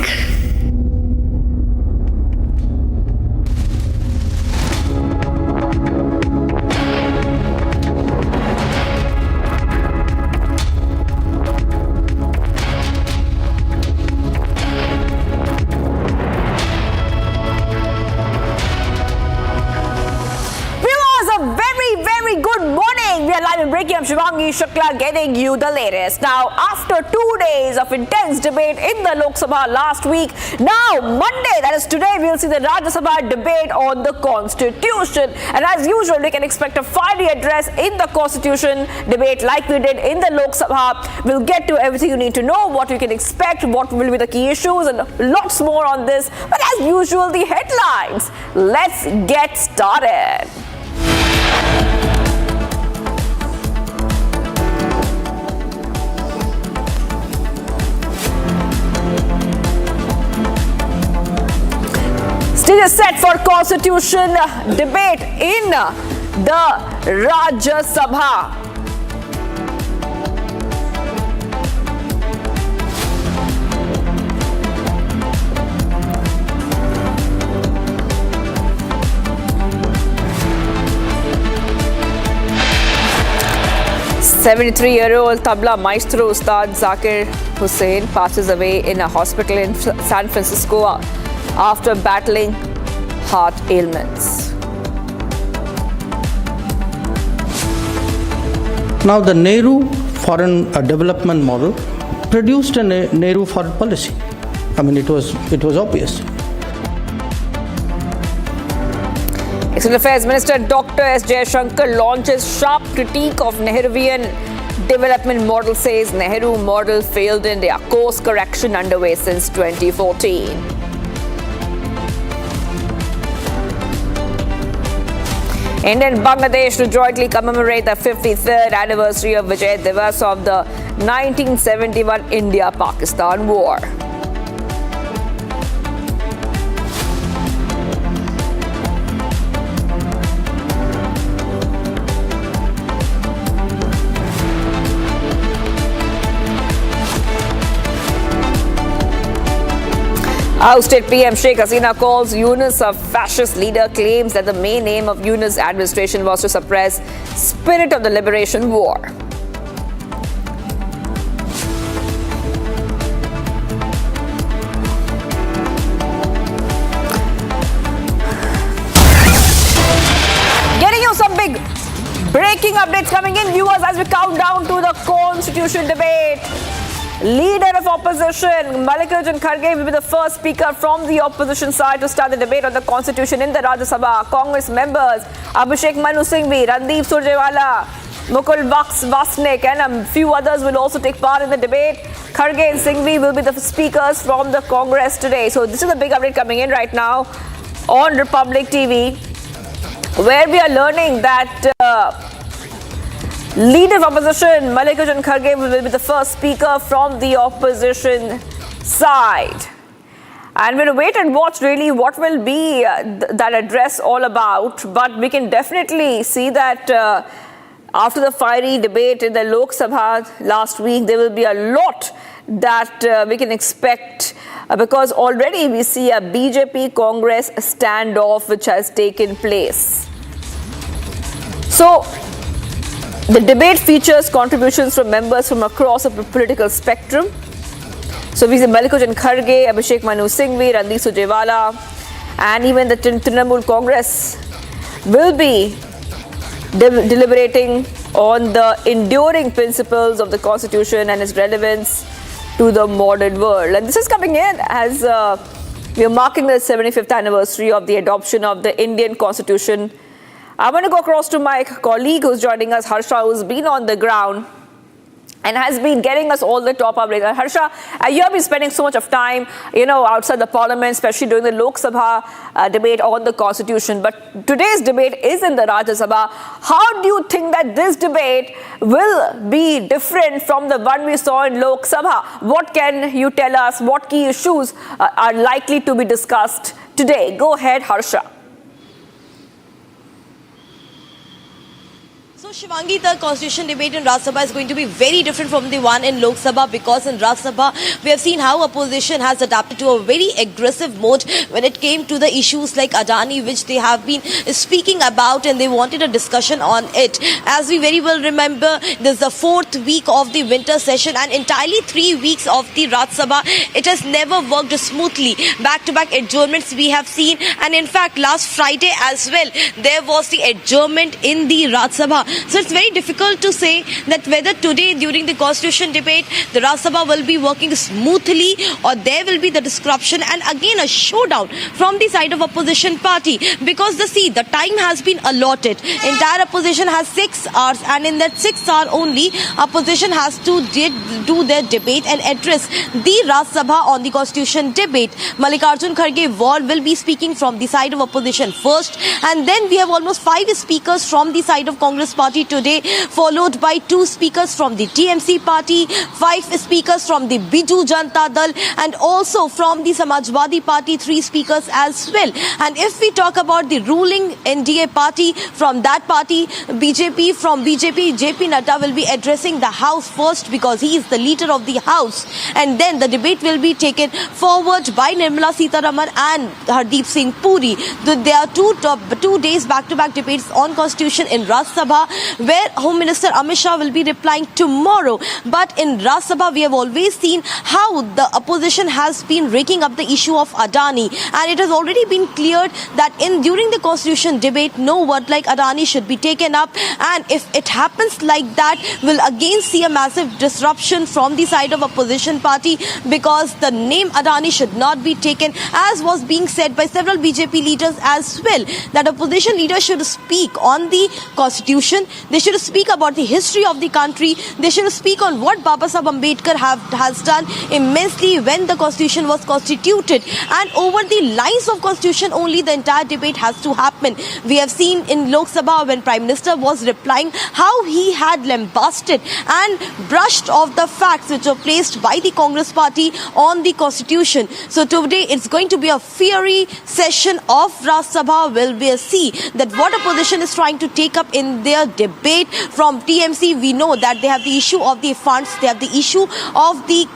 I'm Shivangi Shukla getting you the latest. Now, after 2 days of intense debate in the Lok Sabha last week, now Monday, that is today, we'll see the Rajya Sabha debate on the Constitution. And as usual, we can expect a fiery address in the Constitution debate like we did in the Lok Sabha. We'll get to everything you need to know, what you can expect, what will be the key issues, and lots more on this. But as usual, the headlines. Let's get started. Stage is set for Constitution debate in the Rajya Sabha. "73-year-old tabla maestro Ustad Zakir Hussain passes away in a hospital in San Francisco after battling heart ailments." Now, the Nehru Foreign Development Model produced a Nehru foreign policy. I mean, it was obvious. External Affairs Minister Dr. S. Jaishankar launches sharp critique of Nehruvian development model, says Nehru model failed India. Course correction underway since 2014. India and Bangladesh to jointly commemorate the 53rd anniversary of Vijay Diwas of the 1971 India-Pakistan War. Ousted PM Sheikh Hasina calls Yunus a fascist leader, claims that the main aim of Yunus' administration was to suppress spirit of the liberation war. Getting you some big breaking updates coming in, viewers, as we count down to the Constitution debate. Leader of opposition Mallikarjun Kharge will be the first speaker from the opposition side to start the debate on the Constitution in the Rajya Sabha. Congress members Abhishek Manu Singhvi, Randeep Surjewala, Mukul Vasnik and a few others will also take part in the debate. Kharge and Singhvi will be the speakers from the Congress today. So this is a big update coming in right now on Republic TV, where we are learning that Leader of Opposition Mallikarjun Kharge will be the first speaker from the opposition side. And we'll wait and watch really what will be that address all about. But we can definitely see that after the fiery debate in the Lok Sabha last week, there will be a lot that we can expect because already we see a BJP-Congress standoff which has taken place. So, the debate features contributions from members from across the political spectrum. So we see Mallikarjun Kharge, Abhishek Manu Singhvi, Randeep Surjewala, and even the Trinamool Congress will be deliberating on the enduring principles of the Constitution and its relevance to the modern world. And this is coming in as we are marking the 75th anniversary of the adoption of the Indian Constitution. I want to go across to my colleague who's joining us, Harsha, who's been on the ground. and has been getting us all the top updates. Harsha, you have been spending so much of time, outside the parliament, especially during the Lok Sabha debate on the constitution. But today's debate is in the Rajya Sabha. How do you think that this debate will be different from the one we saw in Lok Sabha? What can you tell us? What key issues are likely to be discussed today? Go ahead, Harsha. So Shivangi, the constitution debate in Rajya Sabha is going to be very different from the one in Lok Sabha, because in Rajya Sabha we have seen how opposition has adapted to a very aggressive mode when it came to the issues like Adani, which they have been speaking about, and they wanted a discussion on it. As we very well remember, this is the 4th week of the winter session, and entirely 3 weeks of the Rajya Sabha, it has never worked smoothly. Back-to-back adjournments we have seen, and in fact last Friday as well there was the adjournment in the Rajya Sabha. So it's very difficult to say that whether today during the constitution debate the Rajya Sabha will be working smoothly or there will be the disruption and again a showdown from the side of opposition party, because the time has been allotted. Entire opposition has 6 hours, and in that 6 hour only opposition has to do their debate and address the Rajya Sabha on the constitution debate. Mallikarjun Kharge will be speaking from the side of opposition first, and then we have almost 5 speakers from the side of Congress party today, followed by 2 speakers from the TMC party, 5 speakers from the Biju Janata Dal, and also from the Samajwadi party 3 speakers as well. And if we talk about the ruling NDA party, from that party BJP, JP Nadda will be addressing the house first because he is the leader of the house, and then the debate will be taken forward by Nirmala Sitharaman and Hardeep Singh Puri. There are 2 days back-to-back debates on constitution in Rajya Sabha, where Home Minister Amit Shah will be replying tomorrow. But in Rajya Sabha, we have always seen how the opposition has been raking up the issue of Adani, and it has already been cleared that during the constitution debate, no word like Adani should be taken up, and if it happens like that, we'll again see a massive disruption from the side of opposition party, because the name Adani should not be taken, as was being said by several BJP leaders as well, that opposition leaders should speak on the constitution. They should speak about the history of the country. They should speak on what Baba Saheb Ambedkar has done immensely when the constitution was constituted. And over the lines of constitution only the entire debate has to happen. We have seen in Lok Sabha when Prime Minister was replying how he had lambasted and brushed off the facts which were placed by the Congress party on the constitution. So today it's going to be a fiery session of Rajya Sabha. Will we see that what opposition is trying to take up in their debate. From TMC, we know that they have the issue of the funds, they have the issue of the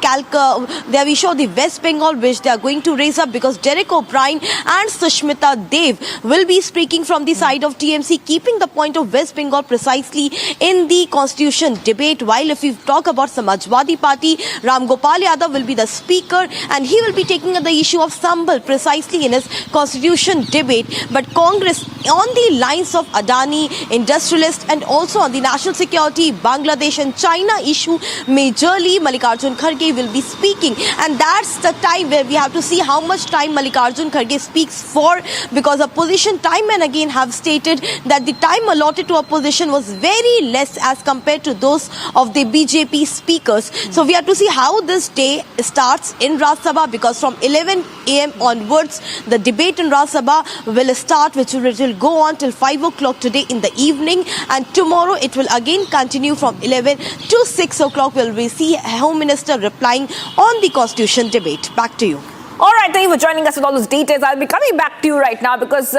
they have the issue of the West Bengal, which they are going to raise up, because Derek O'Brien and Sushmita Dev will be speaking from the side of TMC, keeping the point of West Bengal precisely in the constitution debate. While if we talk about Samajwadi party, Ram Gopal Yadav will be the speaker, and he will be taking up the issue of Sambhal precisely in his constitution debate. But Congress, on the lines of Adani, industrialist, and also on the national security, Bangladesh and China issue, majorly Mallikarjun Kharge will be speaking, and that's the time where we have to see how much time Mallikarjun Kharge speaks for, because opposition time and again have stated that the time allotted to opposition was very less as compared to those of the BJP speakers. So we have to see how this day starts in Rajya Sabha, because from 11 a.m. onwards the debate in Rajya Sabha will start, which will go on till 5 o'clock today in the evening, and tomorrow it will again continue from 11 to 6 o'clock. Will we see Home Minister replying on the constitution debate. Back to you. All right, thank you for joining us with all those details. I'll be coming back to you right now, because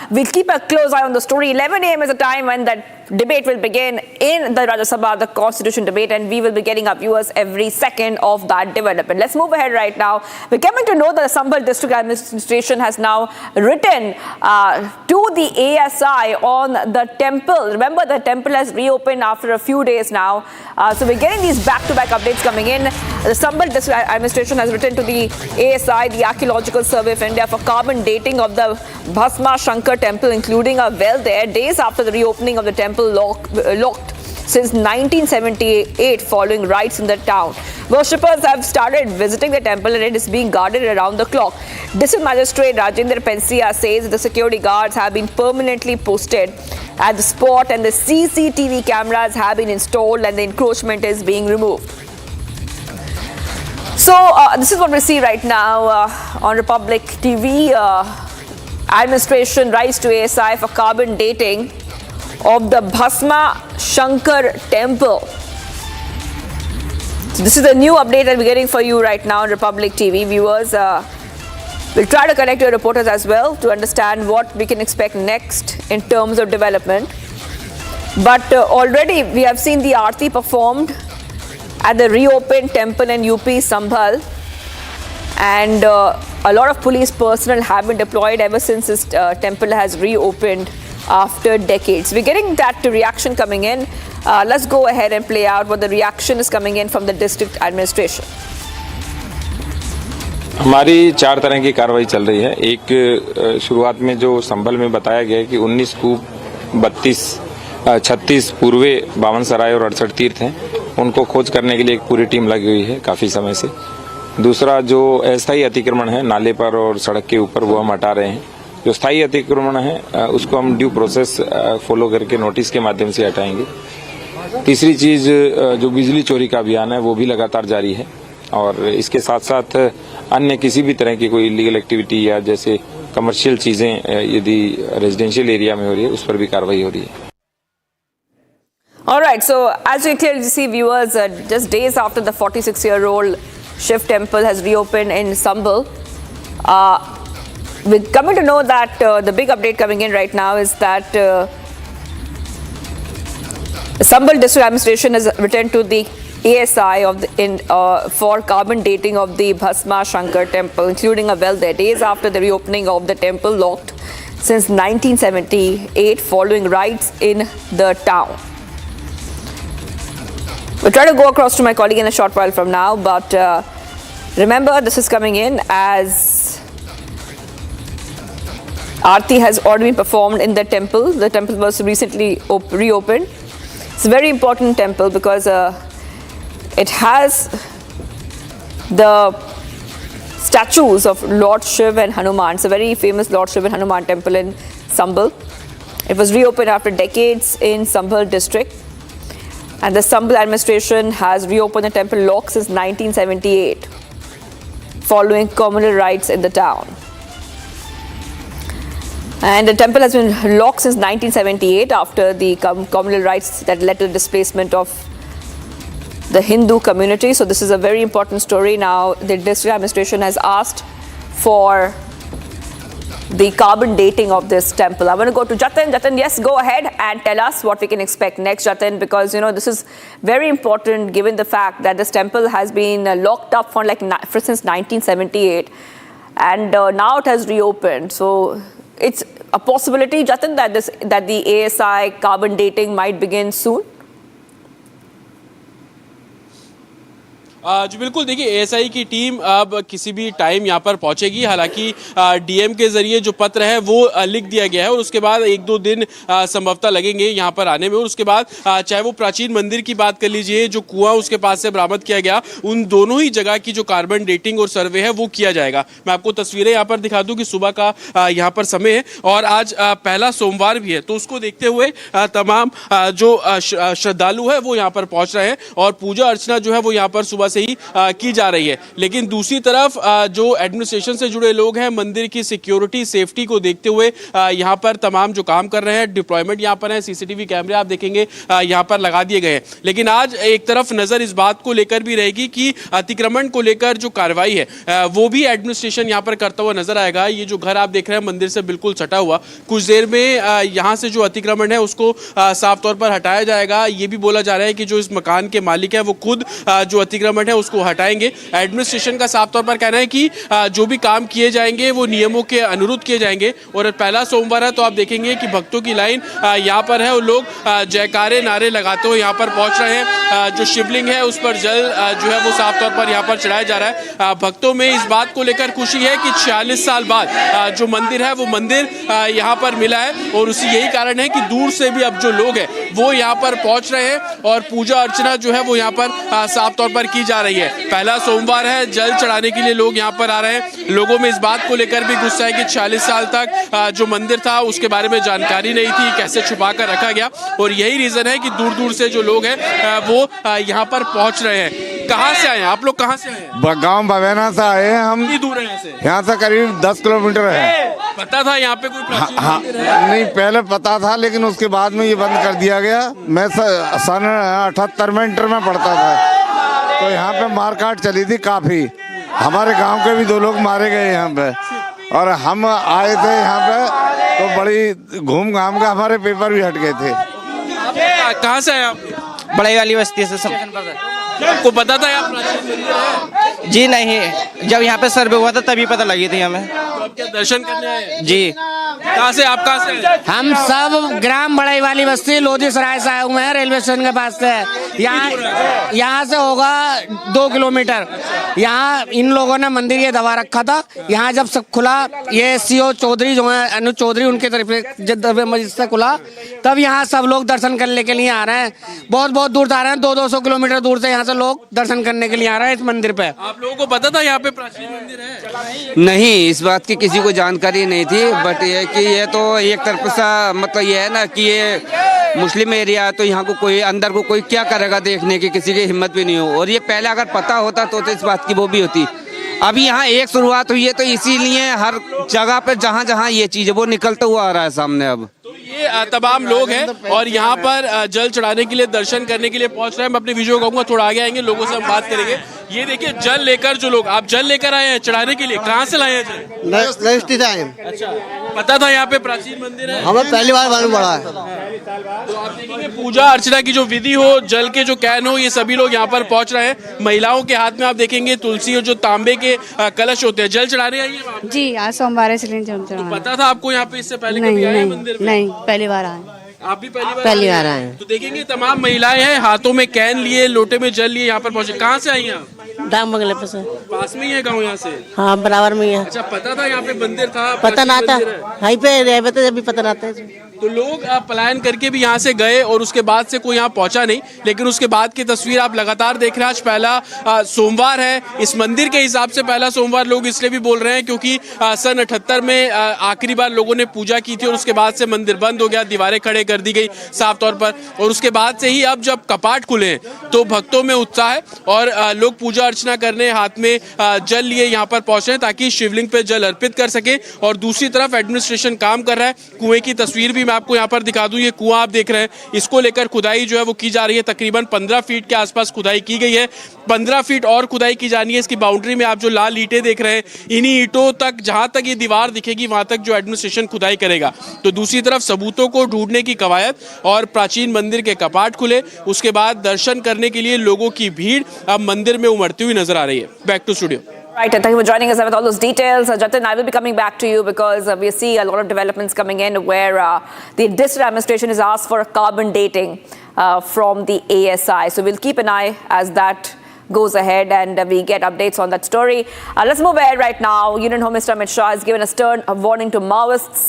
we'll keep a close eye on the story. 11 a.m. is the time when that debate will begin in the Rajya Sabha, the constitution debate, and we will be getting our viewers every second of that development. Let's move ahead right now. We're coming to know that the Sambhal district administration has now written to the ASI on the temple. Remember, the temple has reopened after a few days now. So we're getting these back-to-back updates coming in. The Sambhal district administration has written to the ASI, the Archaeological Survey of India, for carbon dating of the Bhasma Shankar temple, including a well there, days after the reopening of the temple locked since 1978 following riots in the town. Worshippers have started visiting the temple, and it is being guarded around the clock. District Magistrate Rajendra Pensia says the security guards have been permanently posted at the spot, and the CCTV cameras have been installed and the encroachment is being removed. So this is what we see right now on Republic TV. Administration writes to ASI for carbon dating of the Jaishankar temple. So this is a new update that we're getting for you right now on Republic TV. Viewers, we'll try to connect your reporters as well to understand what we can expect next in terms of development. But already we have seen the Aarti performed at the reopened temple in UP Sambhal, and a lot of police personnel have been deployed ever since this temple has reopened after decades. We're getting that reaction coming in. Let's go ahead and play out what the reaction is coming in from the district administration. हमारी 4 तरह की कार्रवाई चल रही है। एक शुरुआत में जो संभल में बताया गया है कि 19 कूप 36 पूर्वे 52 सराय और 68 तीर्थ हैं, उनको खोज करने के लिए एक पूरी टीम लगी हुई है काफ़ी समय से। दूसरा जो अस्थायी अतिक्रमण है नाले पर और सड़क के ऊपर, वो हम हटा रहे हैं। जो स्थायी अतिक्रमण है उसको हम ड्यू प्रोसेस फॉलो करके नोटिस के माध्यम से हटाएंगे। तीसरी चीज़ जो बिजली चोरी का अभियान है वो भी लगातार जारी है, और इसके साथ साथ अन्य किसी भी तरह की कोई इलीगल एक्टिविटी या जैसे कमर्शियल चीज़ें यदि रेजिडेंशियल एरिया में हो रही है उस पर भी कार्रवाई हो रही है। All right, so as you clearly see, viewers, just days after the 46-year-old Shiv temple has reopened in Sambhal, we're coming to know that the big update coming in right now is that the Sambhal district administration has returned to the ASI for carbon dating of the Jaishankar temple, including a well there, days after the reopening of the temple locked since 1978 following riots in the town. We'll try to go across to my colleague in a short while from now, but remember, this is coming in as Aarti has already been performed in the temple. The temple was recently reopened. It's a very important temple because it has the statues of Lord Shiv and Hanuman. It's a very famous Lord Shiv and Hanuman temple in Sambhal. It was reopened after decades in Sambhal district. And the Sambhal administration has reopened the temple locked since 1978, following communal riots in the town. And the temple has been locked since 1978 after the communal riots that led to the displacement of the Hindu community. So this is a very important story. Now the district administration has asked for the carbon dating of this temple. I'm going to go to Jatin. Jatin, yes, go ahead and tell us what we can expect next, Jatin, because, you know, this is very important given the fact that this temple has been locked up for since 1978, and now it has reopened. So it's a possibility, Jatin, that the ASI carbon dating might begin soon. जी बिल्कुल, देखिए ASI की team अब किसी भी time यहाँ पर पहुंचेगी। हालांकि डीएम के जरिए जो पत्र है वो लिख दिया गया है और उसके बाद 1-2 दिन संभवतः लगेंगे यहाँ पर आने में। और उसके बाद चाहे वो प्राचीन मंदिर की बात कर लीजिए, जो कुआं उसके पास से बरामद किया गया, उन दोनों ही जगह की जो कार्बन डेटिंग और सर्वे है वो किया जाएगा। मैं आपको तस्वीरें यहाँ पर दिखा दूं कि सुबह का यहाँ पर समय है और आज पहला सोमवार भी है, तो उसको देखते हुए तमाम जो श्रद्धालु है वो यहाँ पर पहुँच रहे हैं और पूजा अर्चना जो है वो यहाँ पर सुबह ही की जा रही है। लेकिन दूसरी तरफ जो एडमिनिस्ट्रेशन से जुड़े लोग हैं, मंदिर की सिक्योरिटी सेफ्टी को देखते हुए यहाँ पर तमाम जो काम कर रहे हैं, डिप्लॉयमेंट यहाँ पर है, सीसीटीवी कैमरे आप देखेंगे यहाँ पर लगा दिए गए हैं। लेकिन आज एक तरफ नजर इस बात को लेकर भी रहेगी कि अतिक्रमण को लेकर जो कार्रवाई है वो भी एडमिनिस्ट्रेशन यहाँ पर करता हुआ नजर आएगा। ये जो घर आप देख रहे हैं मंदिर से बिल्कुल सटा हुआ, कुछ देर में यहाँ से जो अतिक्रमण है उसको साफ तौर पर हटाया जाएगा। ये भी बोला जा रहा है कि जो इस मकान के मालिक है वो खुद जो अतिक्रमण है उसको हटाएंगे। एडमिनिस्ट्रेशन का साफ तौर पर कहना है कि जो भी काम किए जाएंगे वो नियमों के अनुरूप किए जाएंगे। और पहला सोमवार है तो आप देखेंगे कि भक्तों की लाइन यहाँ पर है और लोग जयकारे नारे लगाते हुए यहाँ पर पहुंच रहे हैं। जो शिवलिंग है उस पर जल जो है वो साफ तौर पर यहाँ पर चढ़ाया जा रहा है। भक्तों में इस बात को लेकर खुशी है कि 46 साल बाद जो मंदिर है वो मंदिर यहाँ पर मिला है और उसी यही कारण है कि दूर से भी अब जो लोग हैं वो यहाँ पर पहुंच रहे हैं और पूजा अर्चना जो है वो यहाँ पर साफ तौर पर की जा रही है। पहला सोमवार है, जल चढ़ाने के लिए लोग यहाँ पर आ रहे हैं। लोगों में इस बात को लेकर भी गुस्सा है कि 40 साल तक जो मंदिर था उसके बारे में जानकारी नहीं थी, कैसे छुपा कर रखा गया, और यही रीजन है कि दूर दूर से जो लोग हैं वो यहाँ पर पहुंच रहे हैं। कहाँ से आए हैं आप लोग? कहाँ से आए हैं? गांव भवेना से आए हैं हम। कितनी दूर है यहाँ से? यहाँ से करीब 10 किलोमीटर है। पता था यहाँ पे कोई प्राचीन मंदिर है? नहीं, पहले पता था, लेकिन उसके बाद में ये बंद कर दिया गया। मैं सन 78 में इंटर में पढ़ता था, तो यहाँ पे मारकाट चली थी काफी। हमारे गांव के भी 2 लोग मारे गए यहाँ पे, और हम आए थे यहाँ पे तो बड़ी घूम घाम का हमारे पेपर भी हट गए थे। कहाँ से आए आप? बड़ाई वाली बस्ती से। आपको पता था यहाँ प्राचीन मंदिर है? जी नहीं, जब यहाँ पे सर्वे हुआ था तभी पता लगी थी हमें। तो आप क्या दर्शन करने आए? जी। कहाँ से? आप कहाँ से? हम सब ग्राम बड़ाई वाली बस्ती लोधी सराय से आए हुए हैं, रेलवे स्टेशन के पास से। यहाँ से होगा 2 किलोमीटर। यहाँ इन लोगों ने मंदिर ये दबा रखा था। यहाँ जब सब खुला, ये सीओ चौधरी जो है अनुज चौधरी, उनके तरफ से मस्जिद से खुला, तब यहाँ सब लोग दर्शन करने के लिए आ रहे हैं। बहुत बहुत दूर से आ रहे हैं, 200-200 किलोमीटर दूर से यहाँ से लोग दर्शन करने के लिए आ रहे हैं इस मंदिर पे। आप लोगों को पता था यहाँ पे प्राचीन मंदिर है? नहीं, इस बात की किसी को जानकारी नहीं थी, बट ये कि ये तो एक तरफ सा मतलब ये है ना कि ये मुस्लिम एरिया है, तो यहाँ को कोई अंदर को कोई क्या करेगा देखने की, किसी की हिम्मत भी नहीं हो। और ये पहले अगर पता होता तो इस बात की वो भी होती। अभी यहाँ एक शुरुआत हुई है, तो इसीलिए हर जगह पे जहाँ जहाँ ये चीज है वो निकलता हुआ आ रहा है सामने। अब तो ये तमाम लोग हैं और यहाँ पर जल चढ़ाने के लिए, दर्शन करने के लिए पहुंच रहे हैं। मैं अपने वीडियो कहूँगा, थोड़ा आगे आएंगे, लोगों से हम बात करेंगे। ये देखिए जल लेकर जो लोग, आप जल लेकर आए हैं चढ़ाने के लिए, कहाँ से लाए हैं जल? अच्छा, पता था यहाँ पे प्राचीन मंदिर है? हमें पहली बार मालूम पड़ा है। तो आप देखेंगे पूजा अर्चना की जो विधि हो, जल के जो कैन हो, ये सभी लोग यहाँ पर पहुंच रहे हैं। महिलाओं के हाथ में आप देखेंगे तुलसी और जो तांबे के कलश होते हैं। जल चढ़ाने आई है जी, आज सोमवार है इसलिए जल चढ़ाना। पता था आपको यहाँ पे इससे पहले कभी आए हैं मंदिर में? नहीं, पहली बार आए। आप भी पहली बार आए हैं? तो देखेंगे तमाम महिलाएं हैं, हाथों में कैन लिए, लोटे में जल लिए यहाँ पर पहुंचे। कहाँ से आई हैं आप? दाम बंगले पास में ही है गाँव यहाँ से? हाँ, बराबर में ही है। अच्छा, पता था यहाँ पे मंदिर था? पता ना था, यहीं पे रह तो जब भी पता ना था। तो लोग पलायन करके भी यहाँ से गए और उसके बाद से कोई यहाँ पहुंचा नहीं। लेकिन उसके बाद की तस्वीर आप लगातार देख रहे हैं। आज पहला सोमवार है, इस मंदिर के हिसाब से पहला सोमवार लोग इसलिए भी बोल रहे हैं क्योंकि सन 78 में आखिरी बार लोगों ने पूजा की थी और उसके बाद से मंदिर बंद हो गया, दीवारें खड़े कर दी गई साफ तौर पर। और उसके बाद से ही अब जब कपाट खुले हैं तो भक्तों में उत्साह है और लोग पूजा अर्चना करने, हाथ में जल लिए यहाँ पर पहुंचे हैं ताकि शिवलिंग पे जल अर्पित कर सके। और दूसरी तरफ एडमिनिस्ट्रेशन काम कर रहा है। कुएं की तस्वीर भी मैं आपको यहाँ पर दिखा दूं। ये कुआं आप देख रहे हैं, इसको लेकर खुदाई जो है वो की जा रही है। तकरीबन 15 फीट के आसपास खुदाई की गई है। 15 फीट और खुदाई की जानी है। इसकी बाउंड्री में आप जो लाल ईंटें देख रहे हैं, इन्हीं ईंटों तक, जहां तक ये दीवार दिखेगी वहां तक जो एडमिनिस्ट्रेशन खुदाई करेगा। तो दूसरी तरफ सबूतों को ढूंढने की कवायद और प्राचीन मंदिर के कपाट खुले, उसके बाद दर्शन करने के लिए लोगों की भीड़ अब मंदिर में उमड़ती हुई नजर आ रही है। Back to studio. Right, and thank you for joining us with all those details. Jatin, I will be coming back to you because we see a lot of developments coming in where the district administration has asked for carbon dating from the ASI. So we'll keep an eye as that goes ahead and we get updates on that story. Let's move ahead right now. Union Home Minister Amit Shah has given a stern warning to Maoists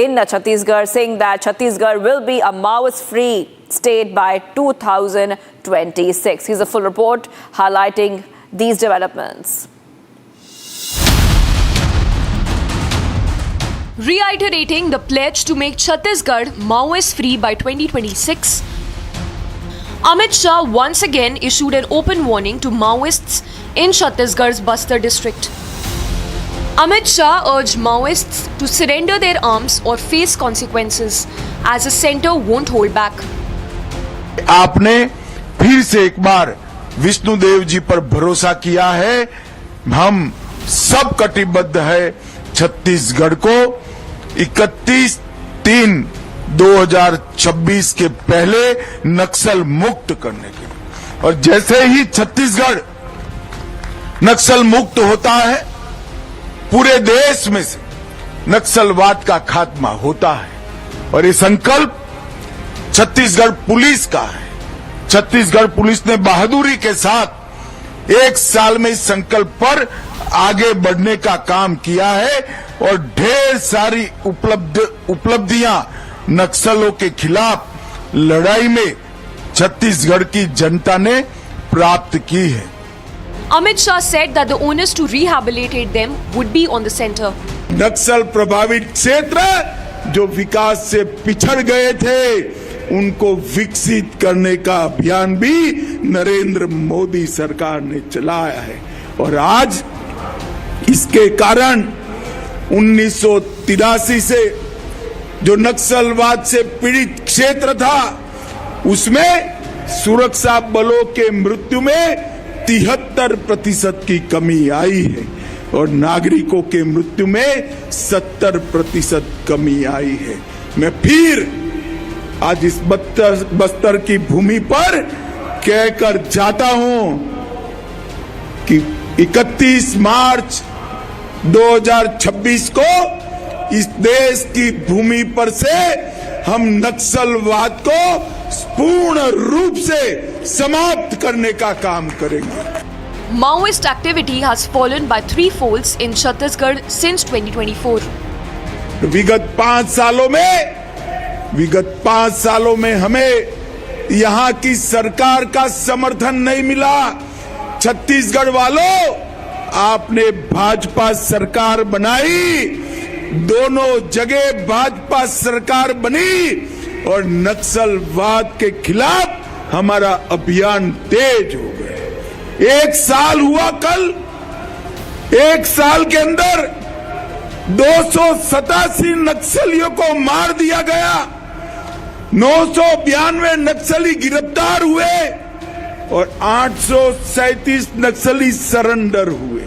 in Chhattisgarh, saying that Chhattisgarh will be a Maoist-free state by 2026. Here's a full report highlighting these developments. Reiterating the pledge to make Chhattisgarh Maoist-free by 2026, Amit Shah once again issued an open warning to Maoists in Chhattisgarh's Bastar district. Amit Shah urged Maoists to surrender their arms or face consequences, as the centre won't hold back. आपने फिर से एक बार विष्णुदेव जी पर भरोसा किया है। हम सब कटिबद्ध है छत्तीसगढ़ को 31/3/2026 के पहले नक्सल मुक्त करने के लिए। और जैसे ही छत्तीसगढ़ नक्सल मुक्त होता है, पूरे देश में से नक्सलवाद का खात्मा होता है। और ये संकल्प छत्तीसगढ़ पुलिस का है। छत्तीसगढ़ पुलिस ने बहादुरी के साथ 1 साल में इस संकल्प पर आगे बढ़ने का काम किया है और ढेर सारी उपलब्धियां नक्सलों के खिलाफ लड़ाई में छत्तीसगढ़ की जनता ने प्राप्त की है। Amit Shah said that the onus to rehabilitate them would be on the center. नक्सल प्रभावित क्षेत्र जो विकास से पिछड़ गए थे, उनको विकसित करने का अभियान भी नरेंद्र मोदी सरकार ने चलाया है। और आज इसके कारण 1983 से जो नक्सलवाद से पीड़ित क्षेत्र था, उसमें सुरक्षा बलों के मृत्यु में 73% की कमी आई है और नागरिकों के मृत्यु में 70% कमी आई है। मैं फिर आज इस बस्तर की भूमि पर कहकर जाता हूं कि 31 मार्च 2026 को इस देश की भूमि पर से हम नक्सलवाद को पूर्ण रूप से समाप्त करने का काम करेंगे। Maoist activity has fallen by 3 folds in Chhattisgarh since 2024. विगत 5 सालों में हमें यहाँ की सरकार का समर्थन नहीं मिला। छत्तीसगढ़ वालों, आपने भाजपा सरकार बनाई, दोनों जगह भाजपा सरकार बनी और नक्सलवाद के खिलाफ हमारा अभियान तेज हो गया। 1 साल हुआ कल, 1 साल के अंदर 287 नक्सलियों को मार दिया गया, 992 नक्सली गिरफ्तार हुए और 837 नक्सली सरेंडर हुए।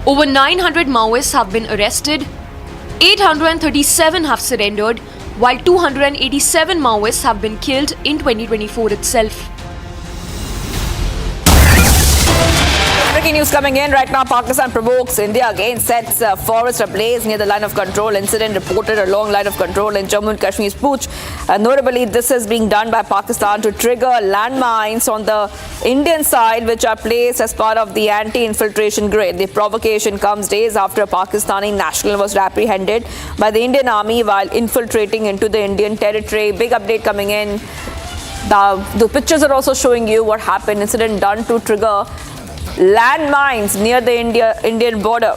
Over 900 Maoists have been arrested, 837 have surrendered, while 287 Maoists have been killed in 2024 itself. Breaking news coming in right now. Pakistan provokes India again, sets forest ablaze near the line of control. Incident reported along line of control in Jammu and Kashmir's Pooch. Notably, this is being done by Pakistan to trigger landmines on the Indian side, which are placed as part of the anti-infiltration grid. The provocation comes days after a Pakistani national was apprehended by the Indian army while infiltrating into the Indian territory. Big update coming in. The pictures are also showing you what happened. Incident done to trigger landmines near the Indian border.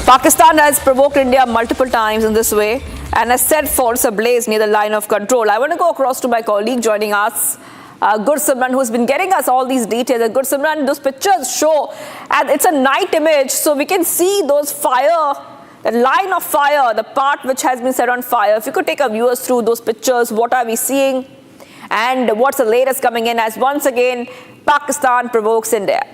Pakistan has provoked India multiple times in this way and has set force ablaze near the line of control. I want to go across to my colleague joining us, Gursimran, who's been getting us all these details. Gursimran, those pictures show, and it's a night image, so we can see those fire, the line of fire, the part which has been set on fire. If you could take our viewers through those pictures, what are we seeing? And what's the latest coming in as once again Pakistan provokes India?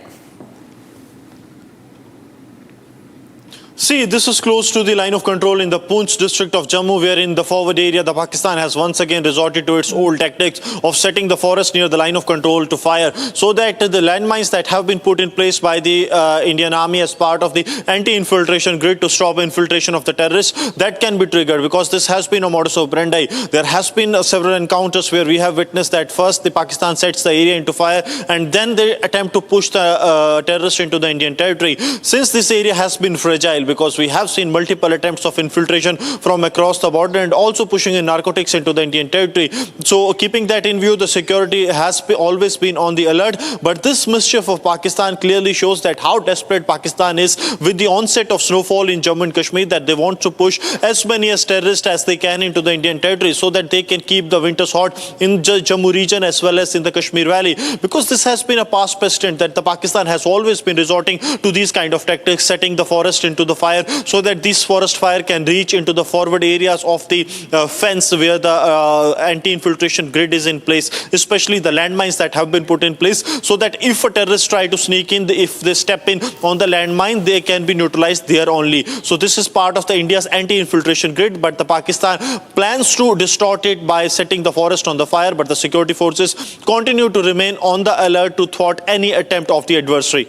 See, this is close to the line of control in the Poonch district of Jammu, where in the forward area, the Pakistan has once again resorted to its old tactics of setting the forest near the line of control to fire, so that the landmines that have been put in place by the Indian army as part of the anti-infiltration grid to stop infiltration of the terrorists, that can be triggered, because this has been a modus operandi. There has been several encounters where we have witnessed that first the Pakistan sets the area into fire and then they attempt to push the terrorists into the Indian territory. Since this area has been fragile, because we have seen multiple attempts of infiltration from across the border and also pushing in narcotics into the Indian territory. So keeping that in view, the security has always been on the alert. But this mischief of Pakistan clearly shows that how desperate Pakistan is with the onset of snowfall in Jammu and Kashmir, that they want to push as many as terrorists as they can into the Indian territory so that they can keep the winters hot in the Jammu region as well as in the Kashmir Valley. Because this has been a past precedent that the Pakistan has always been resorting to these kind of tactics, setting the forest into the fire so that this forest fire can reach into the forward areas of the fence where the anti-infiltration grid is in place, especially the landmines that have been put in place, so that if a terrorist try to sneak in, if they step in on the landmine, they can be neutralized there only. So this is part of the India's anti-infiltration grid, but the Pakistan plans to distort it by setting the forest on the fire, but the security forces continue to remain on the alert to thwart any attempt of the adversary.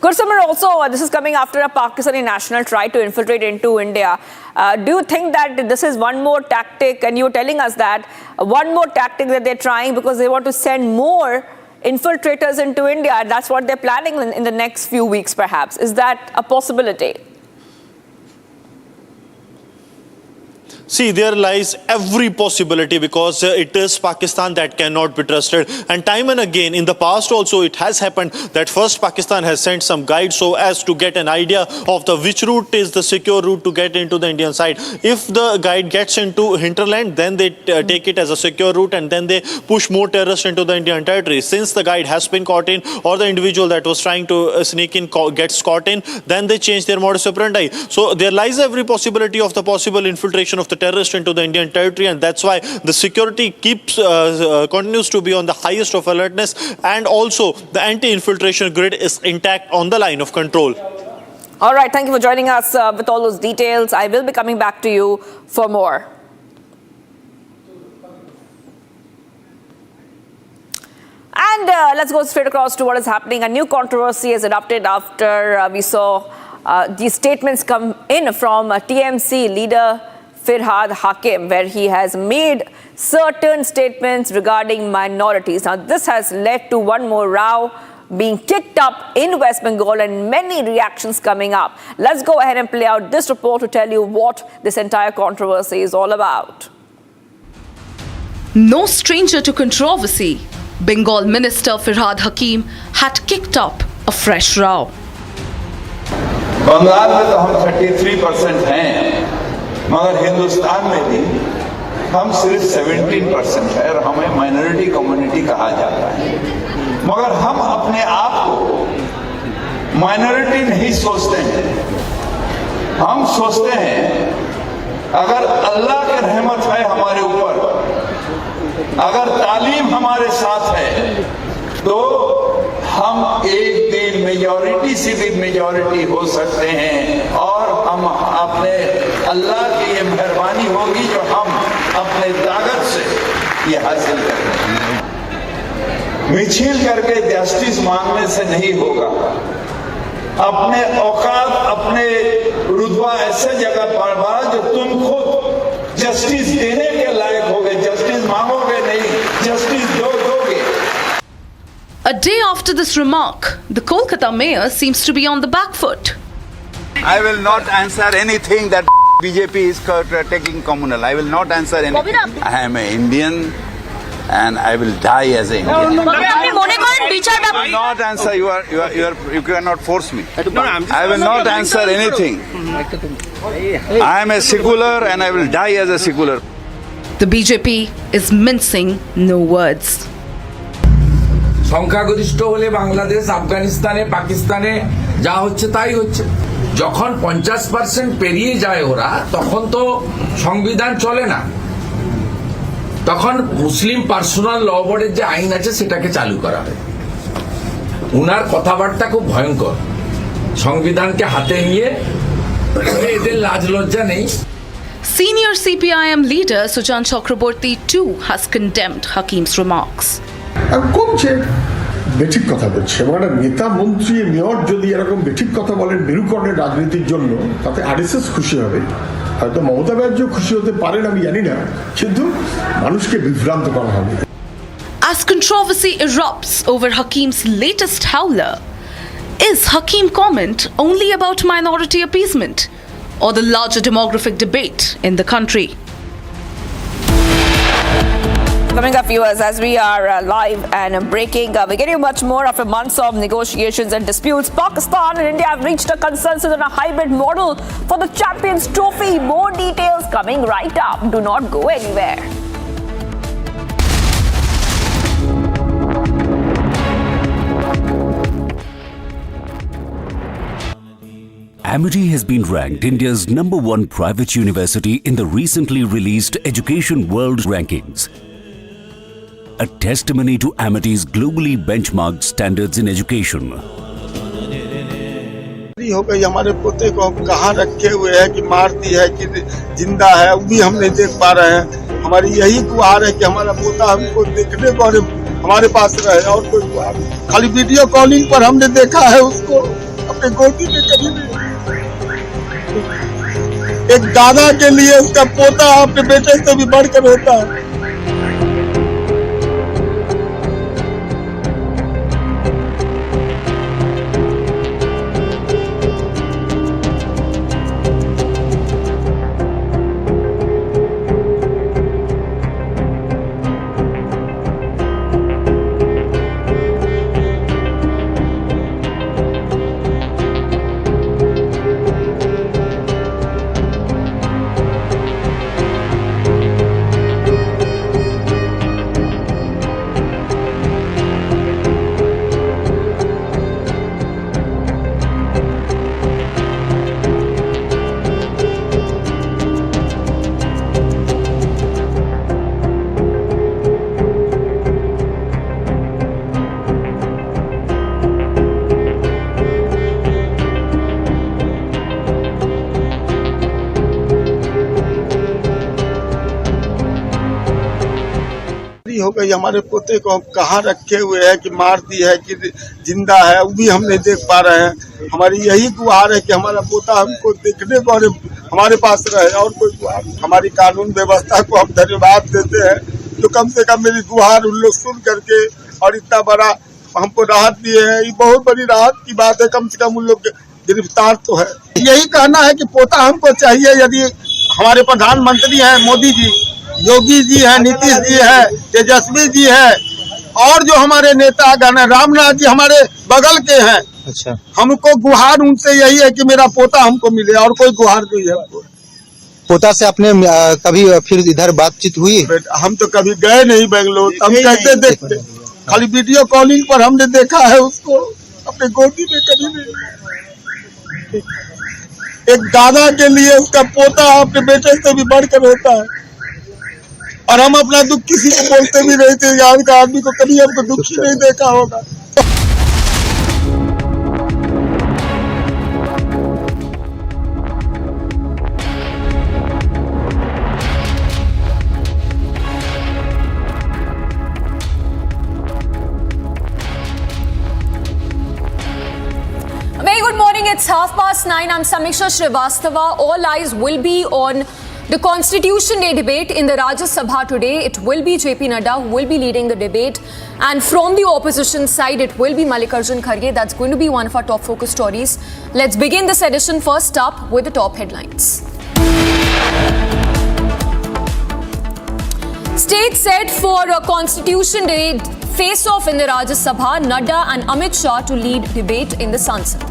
Gursimran, also, this is coming after a Pakistani national tried to infiltrate into India. Do you think that this is one more tactic, and you're telling us that one more tactic that they're trying because they want to send more infiltrators into India, and that's what they're planning in the next few weeks perhaps? Is that a possibility? See, there lies every possibility because it is Pakistan that cannot be trusted. And time and again, in the past also, it has happened that first Pakistan has sent some guide so as to get an idea of which route is the secure route to get into the Indian side. If the guide gets into hinterland, then they take it as a secure route and then they push more terrorists into the Indian territory. Since the guide has been caught in, or the individual that was trying to sneak in gets caught in, then they change their modus operandi. So there lies every possibility of the possible infiltration of the terrorist into the Indian territory, and that's why the security continues to be on the highest of alertness, and also the anti-infiltration grid is intact on the line of control. All right, thank you for joining us with all those details. I will be coming back to you for more. And let's go straight across to what is happening. A new controversy has erupted after we saw these statements come in from TMC leader Firhad Hakim, where he has made certain statements regarding minorities. Now, this has led to one more row being kicked up in West Bengal and many reactions coming up. Let's go ahead and play out this report to tell you what this entire controversy is all about. No stranger to controversy, Bengal Minister Firhad Hakim had kicked up a fresh row. Bengal में तो हम 33% हैं, मगर हिंदुस्तान में भी हम सिर्फ 17% है और हमें माइनॉरिटी कम्युनिटी कहा जाता है। मगर हम अपने आप को माइनॉरिटी नहीं सोचते हैं, हम सोचते हैं अगर अल्लाह की रहमत है हमारे ऊपर, अगर तालीम हमारे साथ है, तो हम एक दिन मेजॉरिटी से भी मेजॉरिटी हो सकते हैं और हम अपने अल्लाह की ये मेहरबानी होगी जो हम अपने ताकत से ये हासिल कर रहे हैं। मिছিল करके जस्टिस मांगने से नहीं होगा। अपने औकात, अपने रुतबा ऐसे जगह पर बढ़ा जो तुम खुद जस्टिस देने के लायक होगे। जस्टिस मांगोगे नहीं, जस्टिस दोगे। A day after this remark, the Kolkata mayor seems to be on the back foot. I will not answer anything that BJP is taking communal. I will not answer anything. I am an Indian and I will die as an Indian. I will not answer. You cannot force me. I will not answer anything. I am a secular and I will die as a secular. The BJP is mincing no words. সংখ্যাগরিষ্ঠ হলে বাংলাদেশ, আফগানিস্তানে, পাকিস্তানে যা হচ্ছে তাই হচ্ছে। যখন 50% পেরিয়ে যায় ওরা, তখন তো সংবিধান চলে না, তখন মুসলিম পার্সোনাল ল বোর্ডের যে আইন আছে সেটাকে চালু করা হয়। উনার কথাবার্তা খুব ভয়ঙ্কর, সংবিধানকে হাতে নিয়ে এদের লাজ লজ্জা নেই। Senior CPIM leader Sujan Chakraborty too has condemned Hakim's remarks. কমছে, বেঠিক কথা বলছে এবং একটা নেতা মন্ত্রী মেয়র যদি এরকম বেঠিক কথা বলেন মেরুকরণের রাজনীতির জন্য, তাতে আরএসএস খুশি হবে, হয়তো মমতা ব্যানার্জিও খুশি হতে পারেন, আমি জানি না, কিন্তু মানুষকে বিভ্রান্ত করা হবে। As controversy erupts over Hakim's latest howler, is Hakim comment only about minority appeasement or the larger demographic debate in the country? Coming up, viewers, as we are live and breaking, we're getting much more after months of negotiations and disputes. Pakistan and India have reached a consensus on a hybrid model for the Champions Trophy. More details coming right up. Do not go anywhere. Amity has been ranked India's #1 private university in the recently released Education World Rankings. A testimony to Amity's globally benchmarked standards in education. हो गई, हमारे पोते को हम कहाँ रखे हुए हैं कि मार दी है कि जिंदा है, वो भी हम नहीं देख पा रहे हैं। हमारी यही गुहार है कि हमारा पोता हमको देखने को हमारे पास रहे, और कोई गुहार नहीं। खाली वीडियो कॉलिंग पर हमने देखा है उसको, अपने गोदी में कभी नहीं। एक दादा के लिए उसका पोता अपने बेटे से भी बढ़कर होता है। हो गई। हमारे पोते को हम कहाँ रखे हुए हैं, कि मार दी है कि जिंदा है, वो भी हम नहीं देख पा रहे हैं। हमारी यही गुहार है कि हमारा पोता हमको देखने को हमारे पास रहे, और कोई गुहार। हमारी कानून व्यवस्था को हम धन्यवाद देते हैं, जो कम से कम मेरी गुहार उन लोग सुन करके और इतना बड़ा हमको राहत दिए हैं। ये बहुत बड़ी राहत की बात है, कम से कम उन लोग गिरफ्तार तो है। यही कहना है कि पोता हमको चाहिए। यदि हमारे प्रधानमंत्री हैं मोदी जी, योगी जी हैं, नीतीश जी हैं, तेजस्वी जी हैं, और जो हमारे नेता गण हैं, रामनाथ जी हमारे बगल के हैं। अच्छा, हमको गुहार उनसे यही है कि मेरा पोता हमको मिले, और कोई गुहार नहीं है हमको। पोता से आपने कभी फिर इधर बातचीत हुई? हम तो कभी गए नहीं बेंगलोर, हम कैसे देखते, खाली वीडियो कॉलिंग पर हमने देखा है उसको, अपने गोदी में कभी नहीं। एक दादा के लिए उसका पोता अपने बेटे से भी बढ़कर होता है, और हम अपना दुख किसी को बोलते भी नहीं थे। यहाँ का आदमी को कभी हमको दुखी नहीं देखा होगा। Very good morning. It's 9:30. I'm Samiksha Srivastava. All eyes will be on the Constitution Day debate in the Rajya Sabha today. It will be JP Nadda who will be leading the debate. And from the opposition side, it will be Mallikarjun Kharge. That's going to be one of our top focus stories. Let's begin this edition first up with the top headlines. State set for a Constitution Day face-off in the Rajya Sabha. Nadda and Amit Shah to lead debate in the Sansad.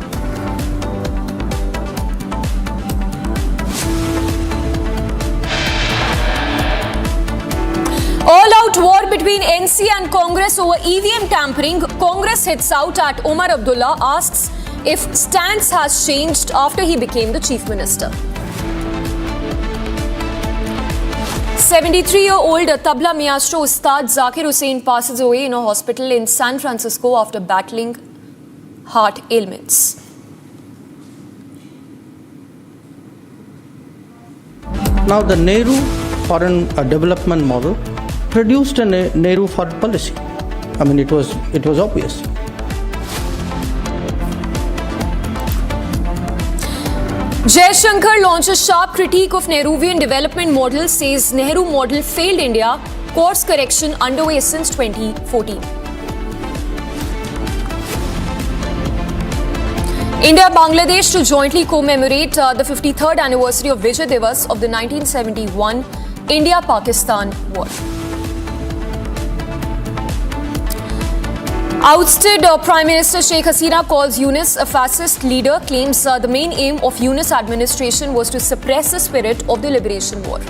All-out war between NC and Congress over EVM tampering. Congress hits out at Omar Abdullah, asks if stance has changed after he became the chief minister. 73-year-old tabla maestro Ustad Zakir Hussain passes away in a hospital in San Francisco after battling heart ailments. Now the Nehru foreign development model produced a Nehru foreign policy. I mean, it was obvious. Jaishankar launches sharp critique of Nehruvian development model, says Nehru model failed India. Course correction underway since 2014. India-Bangladesh to jointly commemorate the 53rd anniversary of Vijay Diwas of the 1971 India-Pakistan War. Ousted Prime Minister Sheikh Hasina calls Yunus a fascist leader, claims the main aim of Yunus administration was to suppress the spirit of the liberation war.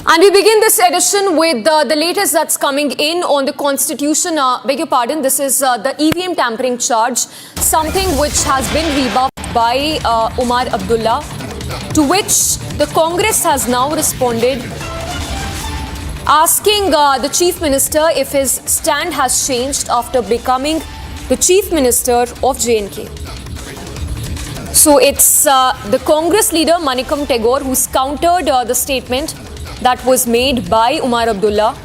And we begin this edition with the latest that's coming in on the Constitution. Beg your pardon, this is the EVM tampering charge, something which has been rebuffed by Omar Abdullah, to which the Congress has now responded, asking the Chief Minister if his stand has changed after becoming the Chief Minister of J&K. So it's the Congress leader Manikam Tagore who's countered the statement that was made by Omar Abdullah.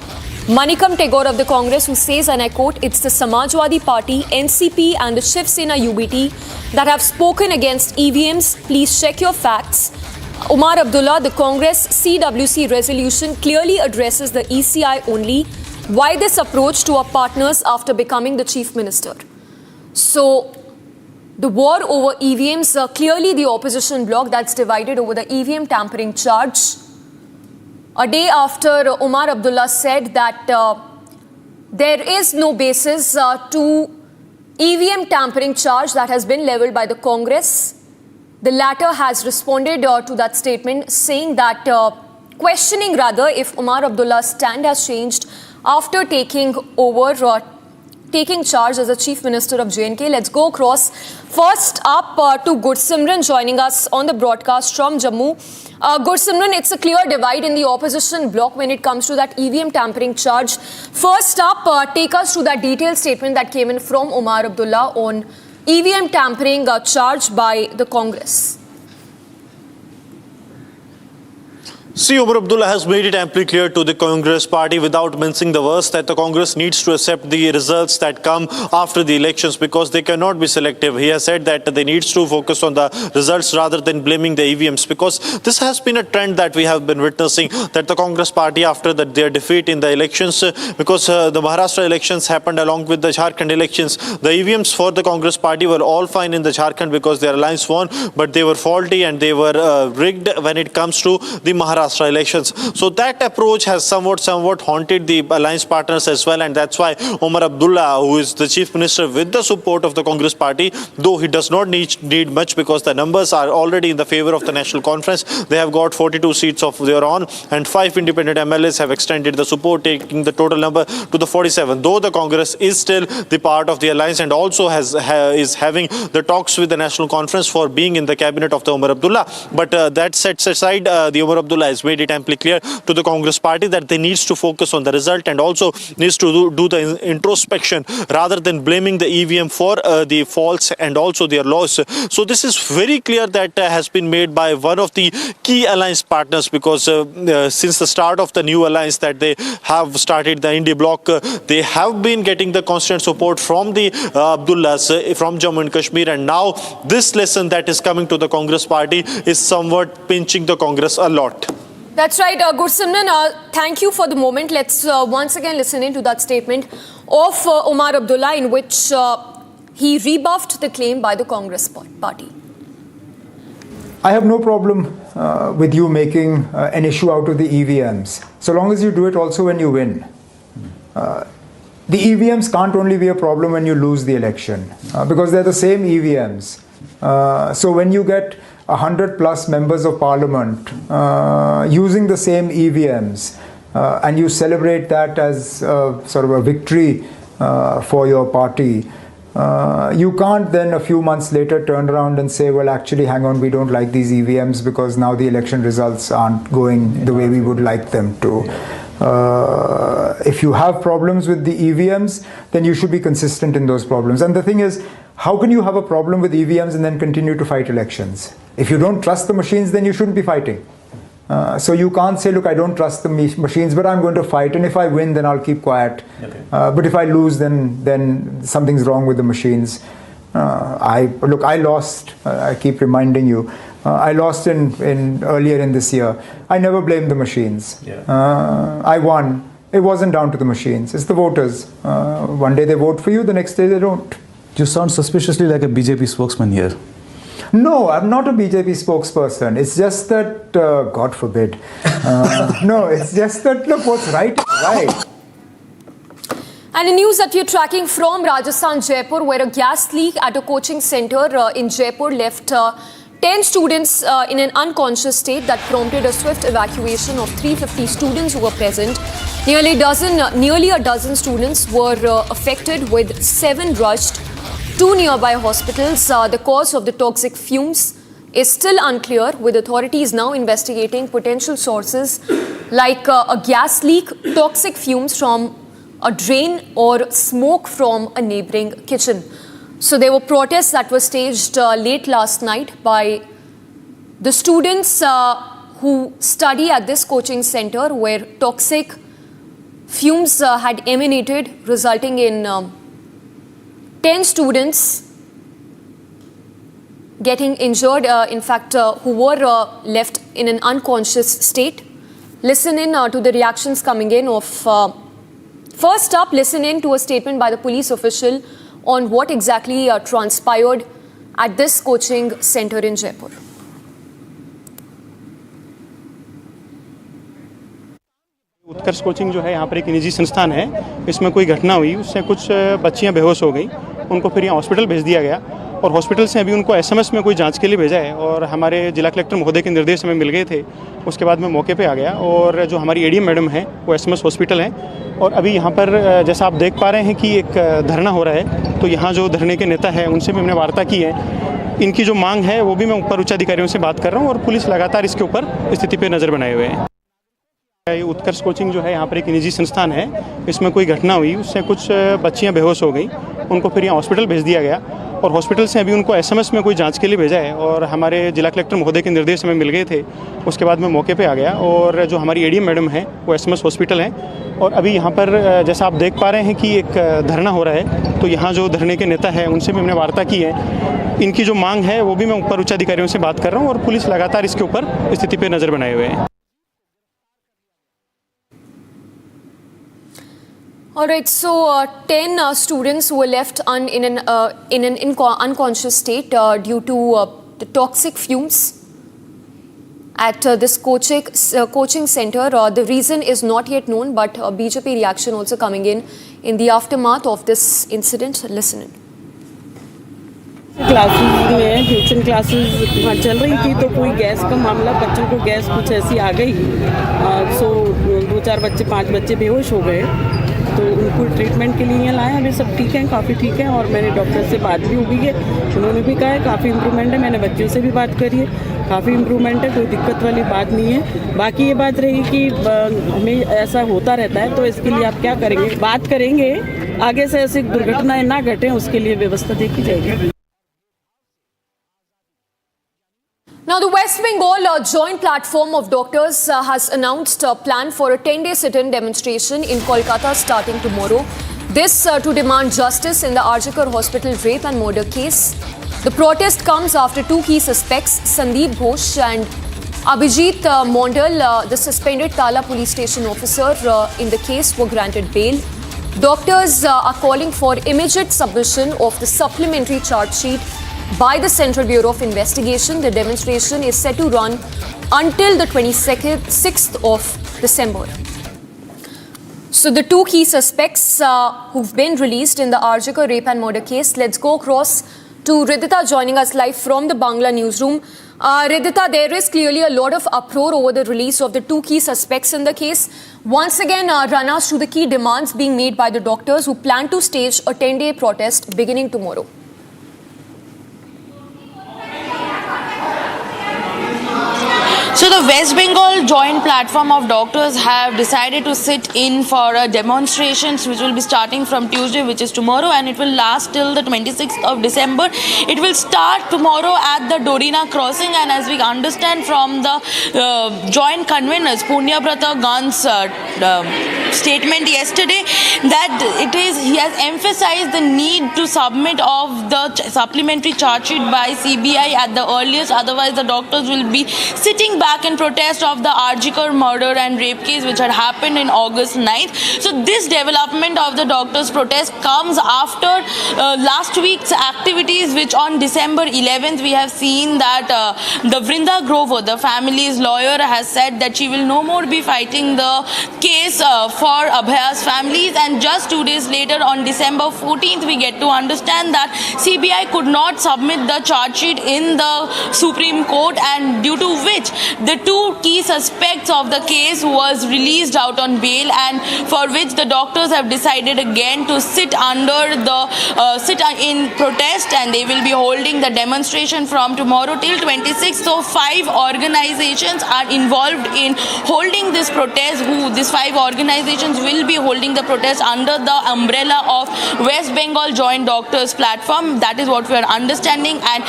Manikam Tagore of the Congress, who says, and I quote, "It's the Samajwadi Party, NCP and the Shiv Sena UBT that have spoken against EVMs. Please check your facts." Omar Abdullah, the Congress CWC resolution clearly addresses the ECI only. Why this approach to our partners after becoming the Chief Minister? So, the war over EVMs, clearly the opposition bloc that's divided over the EVM tampering charge. A day after Omar Abdullah said that there is no basis to EVM tampering charge that has been leveled by the Congress, the latter has responded to that statement, saying that questioning rather if Omar Abdullah's stand has changed after taking charge as the Chief Minister of J&K. Let's go across. First up to Gursimran joining us on the broadcast from Jammu. Gursimran, it's a clear divide in the opposition bloc when it comes to that EVM tampering charge. First up, take us through that detailed statement that came in from Omar Abdullah on EVM tampering charge by the Congress? See, Umar Abdullah has made it amply clear to the Congress party without mincing the words that the Congress needs to accept the results that come after the elections because they cannot be selective. He has said that they need to focus on the results rather than blaming the EVMs because this has been a trend that we have been witnessing, that the Congress party after their defeat in the elections, because the Maharashtra elections happened along with the Jharkhand elections, the EVMs for the Congress party were all fine in the Jharkhand because their alliance won, but they were faulty and they were rigged when it comes to the Maharashtra elections. So that approach has somewhat haunted the alliance partners as well, and that's why Umar Abdullah, who is the chief minister with the support of the Congress party, though he does not need much because the numbers are already in the favor of the National Conference. They have got 42 seats of their own and 5 independent MLAs have extended the support, taking the total number to the 47. Though the Congress is still the part of the alliance and also is having the talks with the National Conference for being in the cabinet of the Umar Abdullah, but that sets aside the Umar Abdullah has made it amply clear to the Congress party that they needs to focus on the result and also needs to do the introspection rather than blaming the EVM for the faults and also their loss. So this is very clear that has been made by one of the key alliance partners because since the start of the new alliance that they have started, the India bloc, they have been getting the constant support from the Abdullahs from Jammu and Kashmir, and now this lesson that is coming to the Congress party is somewhat pinching the Congress a lot. That's right, Gursimran. Thank you for the moment. Let's once again listen into that statement of Umar Abdullah in which he rebuffed the claim by the Congress party. I have no problem with you making an issue out of the EVMs, so long as you do it also when you win. The EVMs can't only be a problem when you lose the election because they're the same EVMs. So when you get 100 plus members of parliament using the same EVMs and you celebrate that as sort of a victory for your party, you can't then a few months later turn around and say, well, actually, hang on, we don't like these EVMs because now the election results aren't going the way we would like them to. If you have problems with the EVMs, then you should be consistent in those problems. And the thing is, how can you have a problem with EVMs and then continue to fight elections? If you don't trust the machines, then you shouldn't be fighting. So you can't say, look, I don't trust the machines, but I'm going to fight. And if I win, then I'll keep quiet. Okay. But if I lose, then something's wrong with the machines. I lost. I keep reminding you. I lost in earlier in this year. I never blamed the machines. Yeah. I won. It wasn't down to the machines. It's the voters. One day they vote for you, the next day they don't. You sound suspiciously like a BJP spokesman here. No, I'm not a BJP spokesperson. It's just that, God forbid. No, it's just that, look, what's right is right. And in news that we're tracking from Rajasthan, Jaipur, where a gas leak at a coaching center in Jaipur left 10 students in an unconscious state that prompted a swift evacuation of 350 students who were present. Nearly a dozen students were affected, with 7 rushed to nearby hospitals. The cause of the toxic fumes is still unclear, with authorities now investigating potential sources like a gas leak, toxic fumes from a drain, or smoke from a neighboring kitchen. So there were protests that were staged late last night by the students who study at this coaching center, where toxic fumes had emanated, resulting in 10 students getting injured, who were left in an unconscious state. Listen in to the reactions coming in of... First up, listen in to a statement by the police official on what exactly transpired at this coaching center in Jaipur. Utkarsh coaching जो है यहाँ पर एक निजी संस्थान है, इसमें कोई घटना हुई, उससे कुछ बच्चियाँ बेहोश हो गई, उनको फिर यहाँ हॉस्पिटल भेज दिया गया और हॉस्पिटल से अभी उनको एसएमएस में कोई जांच के लिए भेजा है और हमारे जिला कलेक्टर महोदय के निर्देश हमें मिल गए थे। उसके बाद मैं मौके पे आ गया और जो हमारी एडीएम मैडम है वो एसएमएस हॉस्पिटल है और अभी यहाँ पर जैसा आप देख पा रहे हैं कि एक धरना हो रहा है, तो यहाँ जो धरने के नेता हैं उनसे भी हमने वार्ता की है। इनकी जो मांग है वो भी मैं ऊपर उच्च अधिकारियों से बात कर रहा हूँ और पुलिस लगातार इसके ऊपर स्थिति पर नज़र बनाए हुए हैं। उत्कर्ष कोचिंग जो है यहाँ पर एक निजी संस्थान है, इसमें कोई घटना हुई, उससे कुछ बच्चियाँ बेहोश हो गई, उनको फिर यहाँ हॉस्पिटल भेज दिया गया और हॉस्पिटल से अभी उनको एसएमएस में कोई जांच के लिए भेजा है और हमारे जिला कलेक्टर महोदय के निर्देश हमें मिल गए थे। उसके बाद मैं मौके पे आ गया और जो हमारी एडीएम मैडम है वो एसएमएस हॉस्पिटल हैं और अभी यहाँ पर जैसा आप देख पा रहे हैं कि एक धरना हो रहा है, तो यहाँ जो धरने के नेता हैं उनसे भी हमने वार्ता की है। इनकी जो मांग है वो भी मैं ऊपर उच्च अधिकारियों से बात कर रहा हूँ और पुलिस लगातार इसके ऊपर स्थिति पर नज़र बनाए हुए हैं। All right, so 10 students were left in an unconscious state due to the toxic fumes at this coaching center. The reason is not yet known, but BJP reaction also coming in the aftermath of this incident. Listen in. Classes में tuition classes चल रही थी तो कोई gas का मामला, बच्चों को गैस कुछ ऐसी आ गई, सो 5 बच्चे बेहोश हो गए, तो उनको ट्रीटमेंट के लिए यहाँ लाया। अभी सब ठीक है, काफ़ी ठीक है और मैंने डॉक्टर से बात भी हो गई है, उन्होंने भी कहा है काफ़ी इम्प्रूवमेंट है। मैंने बच्चों से भी बात करी है, काफ़ी इम्प्रूवमेंट है, कोई दिक्कत वाली बात नहीं है। बाकी ये बात रही कि हमें ऐसा होता रहता है तो इसके लिए आप क्या करेंगे, बात करेंगे, आगे से ऐसी दुर्घटनाएँ ना घटें उसके लिए व्यवस्था देखी जाएगी। Now, the West Bengal Joint Platform of Doctors has announced a plan for a 10-day sit-in demonstration in Kolkata starting tomorrow. This to demand justice in the Arjikar Hospital rape and murder case. The protest comes after two key suspects, Sandeep Ghosh and Abhijit Mondal, the suspended Tala police station officer in the case, were granted bail. Doctors are calling for immediate submission of the supplementary charge sheet by the Central Bureau of Investigation. The demonstration is set to run until the 26th of December. So the two key suspects who've been released in the Arjikar rape and murder case. Let's go across to Ridhita joining us live from the Bangla newsroom. Ridhita, there is clearly a lot of uproar over the release of the two key suspects in the case. Once again, run us through the key demands being made by the doctors who plan to stage a 10-day protest beginning tomorrow. So the West Bengal Joint Platform of Doctors have decided to sit in for demonstrations which will be starting from Tuesday, which is tomorrow, and it will last till the 26th of December. It will start tomorrow at the Dorina crossing, and as we understand from the joint conveners, Punyabrata Gan's statement yesterday, that he has emphasized the need to submit of the supplementary charge sheet by CBI at the earliest, otherwise the doctors will be sitting back in protest of the Arjikar murder and rape case which had happened in August 9th. So this development of the doctors' protest comes after last week's activities, which on December 11th we have seen that the Vrinda Grover, the family's lawyer, has said that she will no more be fighting the case for Abhaya's families, and just 2 days later on December 14th we get to understand that CBI could not submit the charge sheet in the Supreme Court, and due to which the two key suspects of the case was released out on bail, and for which the doctors have decided again to sit in protest, and they will be holding the demonstration from tomorrow till 26th. So 5 organizations are involved in holding this protest. These 5 organizations will be holding the protest under the umbrella of West Bengal Joint Doctors Platform. That is what we are understanding, and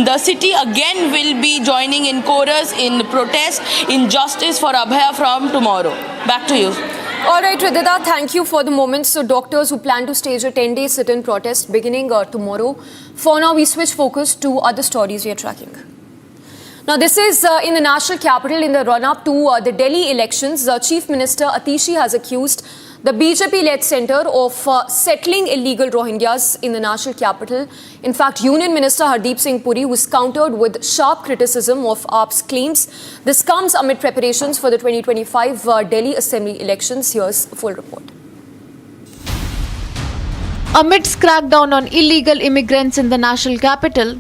the city again will be joining in chorus in protest in justice for Abhaya from tomorrow. Back to you. All right, Ridhita, thank you for the moment. So doctors who plan to stage a 10-day sit-in protest beginning tomorrow. For now, we switch focus to other stories we are tracking. Now, this is in the national capital in the run-up to the Delhi elections. Chief Minister Atishi has accused the BJP-led centre of settling illegal Rohingyas in the national capital. In fact, Union Minister Hardeep Singh Puri was countered with sharp criticism of AAP's claims. This comes amid preparations for the 2025 Delhi Assembly elections. Here's a full report. Amidst crackdown on illegal immigrants in the national capital,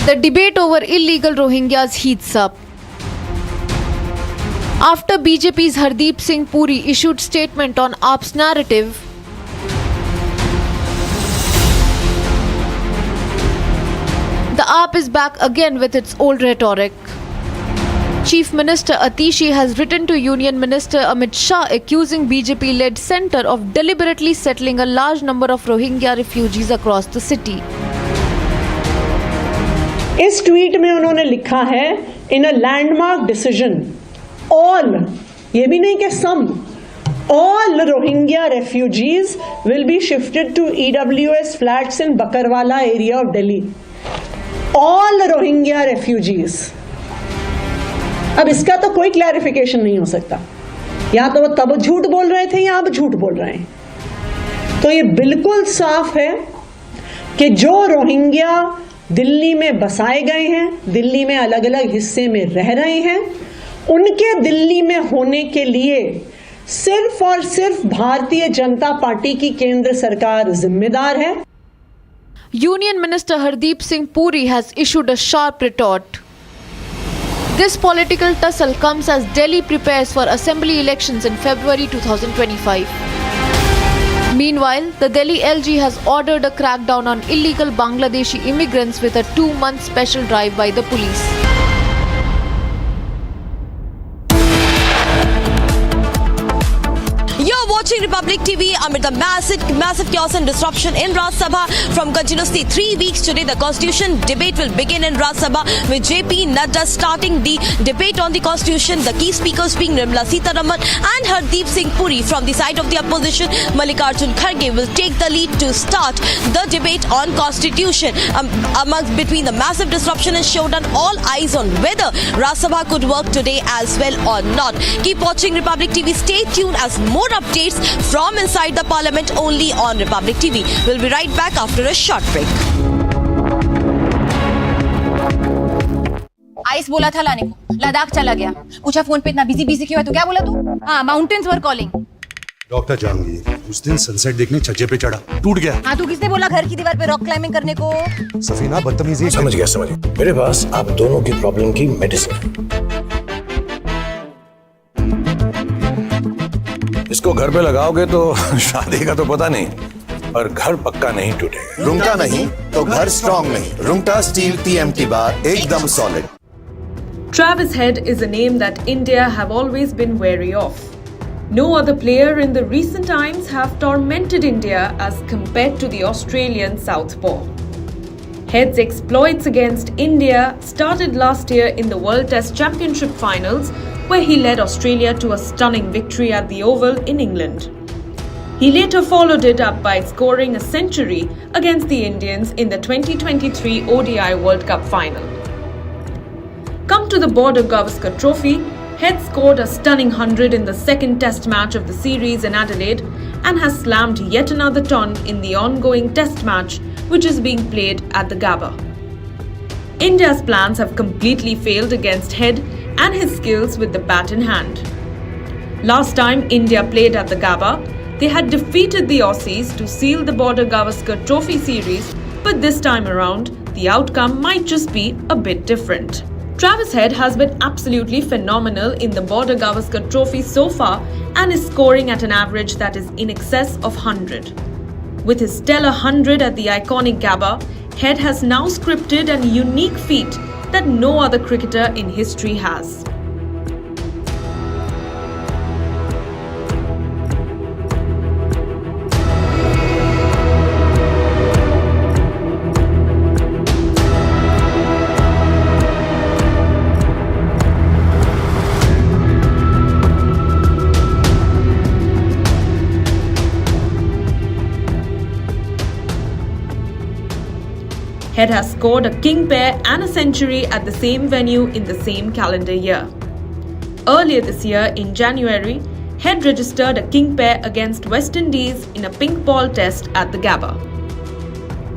the debate over illegal Rohingyas heats up. After BJP's Hardeep Singh Puri issued statement on AAP's narrative, the AAP is back again with its old rhetoric. Chief Minister Atishi has written to Union Minister Amit Shah accusing BJP-led centre of deliberately settling a large number of Rohingya refugees across the city. इस tweet में उन्होंने लिखा है, इन a landmark decision all, ये भी नहीं कि सम, all Rohingya refugees will be shifted to EWS flats in Bakarwala area of Delhi. All Rohingya refugees. अब इसका तो कोई क्लैरिफिकेशन नहीं हो सकता, या तो वो तब झूठ बोल रहे थे या अब झूठ बोल रहे हैं। तो ये बिल्कुल साफ है कि जो रोहिंग्या दिल्ली में बसाए गए हैं, दिल्ली में अलग अलग हिस्से में रह रहे हैं, उनके दिल्ली में होने के लिए सिर्फ और सिर्फ भारतीय जनता पार्टी की केंद्र सरकार जिम्मेदार है। Union Minister Hardeep Singh Puri has issued a sharp retort. This political tussle comes as Delhi prepares for assembly elections in February 2025. Meanwhile, the Delhi LG has ordered a crackdown on illegal Bangladeshi immigrants with a 2-month special drive by the police. You're watching Republic TV amid the massive chaos and disruption in Rajya Sabha. From continuously 3 weeks today, the Constitution debate will begin in Rajya Sabha with JP Nadda starting the debate on the Constitution. The key speakers being Nirmala Sitharaman and Hardeep Singh Puri. From the side of the opposition, Mallikarjun Kharge will take the lead to start the debate on Constitution. Between the massive disruption and showdown, all eyes on whether Rajya Sabha could work today as well or not. Keep watching Republic TV. Stay tuned as more updates from inside the parliament only on Republic TV. We'll be right back after a short break. Ice बोला था लाने को, लद्दाख चला गया, पूछा phone पे इतना busy क्यों है, तो क्या बोला तू? हाँ, माउंटेन्स वर कॉलिंग। डॉक्टर जहांगीर, उस दिन सनसेट देखने छज्जे पे चढ़ा, टूट गया। हाँ, तू किसने बोला घर की दीवार पे रॉक क्लाइंबिंग करने को? सफीना बदतमीजी। समझ गया। मेरे पास आप दोनों की प्रॉब्लम की मेडिसिन है। इसको घर पे लगाओगे तो शादी का तो पता नहीं, पर घर पक्का नहीं टूटेगा। रुंगटा नहीं तो घर स्ट्रॉन्ग नहीं। रुंगटा स्टील TMT बार एकदम solid. Travis Head is a name that India have always been wary of. No other player in the recent times have tormented India as compared to the Australian southpaw. Head's exploits against India started last year in the World Test Championship finals, where he led Australia to a stunning victory at the Oval in England. He later followed it up by scoring a century against the Indians in the 2023 ODI World Cup final. Come to the border Gavaskar Trophy, Head scored a stunning 100 in the second test match of the series in Adelaide and has slammed yet another ton in the ongoing test match which is being played at the Gabba. India's plans have completely failed against Head and his skills with the bat in hand. Last time India played at the Gabba, they had defeated the Aussies to seal the border Gavaskar Trophy series, but this time around, the outcome might just be a bit different. Travis Head has been absolutely phenomenal in the border Gavaskar Trophy so far and is scoring at an average that is in excess of 100. With his stellar 100 at the iconic Gabba, Head has now scripted a unique feat that no other cricketer in history has. Head has scored a king pair and a century at the same venue in the same calendar year. Earlier this year, in January, Head registered a king pair against West Indies in a pink ball test at the Gabba.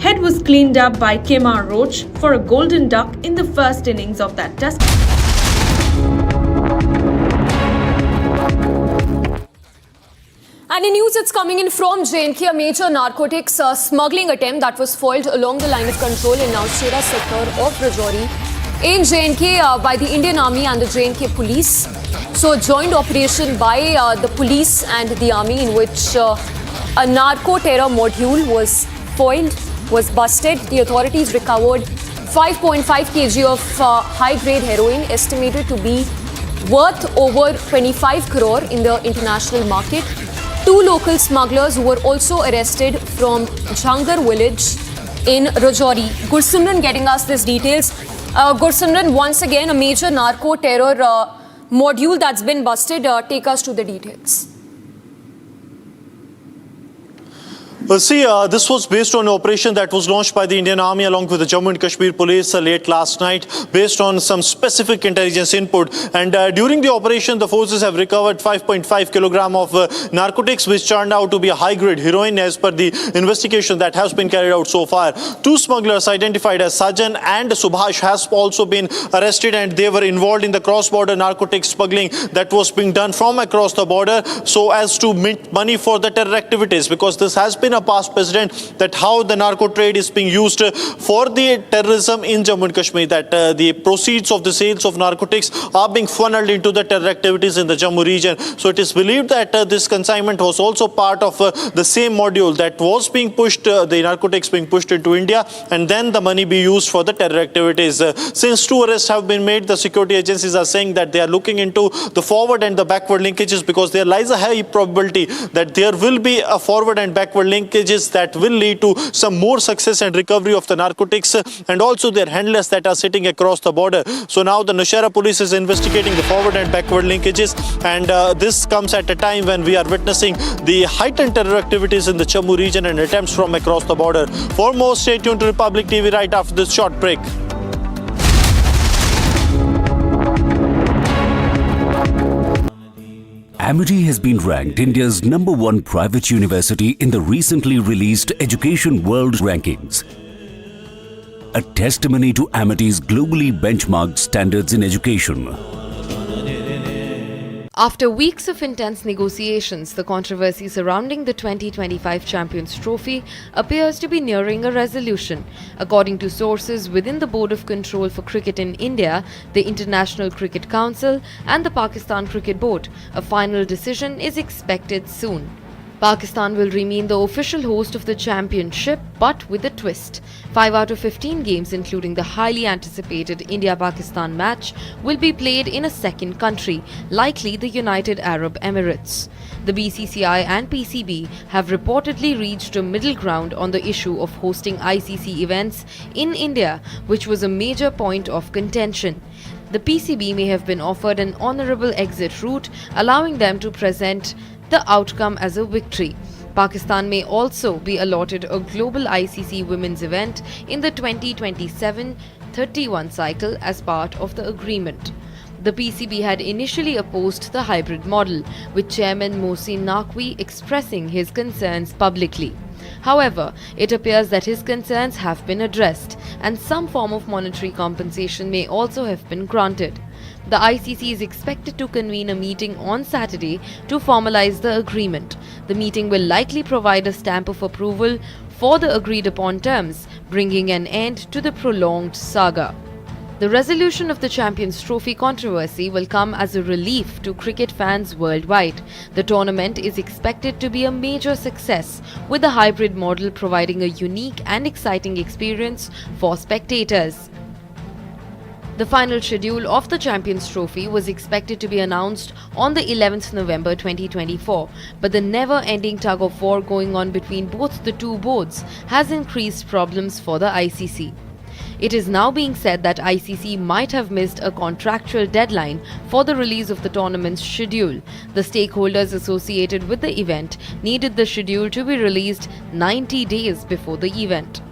Head was cleaned up by Kemar Roach for a golden duck in the first innings of that test. And in news that's coming in from J&K, a major narcotics smuggling attempt that was foiled along the line of control in Nowshera sector of Rajouri in J&K by the Indian Army and the J&K police. So a joint operation by the police and the army in which a narco-terror module was foiled, was busted. The authorities recovered 5.5 kg of high-grade heroin estimated to be worth over 25 crore in the international market. 2 local smugglers who were also arrested from Jaishankar village in Rajouri. Gursimran getting us these details. Gursimran, once again, a major narco-terror module that's been busted. Take us to the details. Well, see, this was based on an operation that was launched by the Indian Army along with the Jammu and Kashmir police late last night, based on some specific intelligence input. And during the operation, the forces have recovered 5.5 kilogram of narcotics, which turned out to be a high-grade heroin as per the investigation that has been carried out so far. Two smugglers identified as Sajan and Subhash has also been arrested, and they were involved in the cross-border narcotics smuggling that was being done from across the border so as to mint money for the terror activities, because this has been a past precedent that how the narco trade is being used for the terrorism in Jammu and Kashmir, that the proceeds of the sales of narcotics are being funneled into the terror activities in the Jammu region. So it is believed that this consignment was also part of the same module that was being pushed, the narcotics being pushed into India, and then the money be used for the terror activities. Since two arrests have been made, the security agencies are saying that they are looking into the forward and the backward linkages, because there lies a high probability that there will be a forward and backward linkages that will lead to some more success and recovery of the narcotics, and also their handlers that are sitting across the border. So now the Nashara police is investigating the forward and backward linkages, and this comes at a time when we are witnessing the heightened terror activities in the Jammu region and attempts from across the border. For more, stay tuned to Republic TV right after this short break. Amity has been ranked India's #1 private university in the recently released Education World Rankings, a testimony to Amity's globally benchmarked standards in education. After weeks of intense negotiations, the controversy surrounding the 2025 Champions Trophy appears to be nearing a resolution. According to sources within the Board of Control for Cricket in India, the International Cricket Council and the Pakistan Cricket Board, a final decision is expected soon. Pakistan will remain the official host of the championship, but with a twist. 5 out of 15 games, including the highly anticipated India-Pakistan match, will be played in a second country, likely the United Arab Emirates. The BCCI and PCB have reportedly reached a middle ground on the issue of hosting ICC events in India, which was a major point of contention. The PCB may have been offered an honourable exit route, allowing them to present the outcome as a victory. Pakistan may also be allotted a global ICC women's event in the 2027-31 cycle as part of the agreement. The PCB had initially opposed the hybrid model, with Chairman Mohsin Naqvi expressing his concerns publicly. However, it appears that his concerns have been addressed, and some form of monetary compensation may also have been granted. The ICC is expected to convene a meeting on Saturday to formalize the agreement. The meeting will likely provide a stamp of approval for the agreed upon terms, bringing an end to the prolonged saga. The resolution of the Champions Trophy controversy will come as a relief to cricket fans worldwide. The tournament is expected to be a major success, with the hybrid model providing a unique and exciting experience for spectators. The final schedule of the Champions Trophy was expected to be announced on the 11th November 2024, but the never-ending tug-of-war going on between both the two boards has increased problems for the ICC. It is now being said that ICC might have missed a contractual deadline for the release of the tournament's schedule. The stakeholders associated with the event needed the schedule to be released 90 days before the event.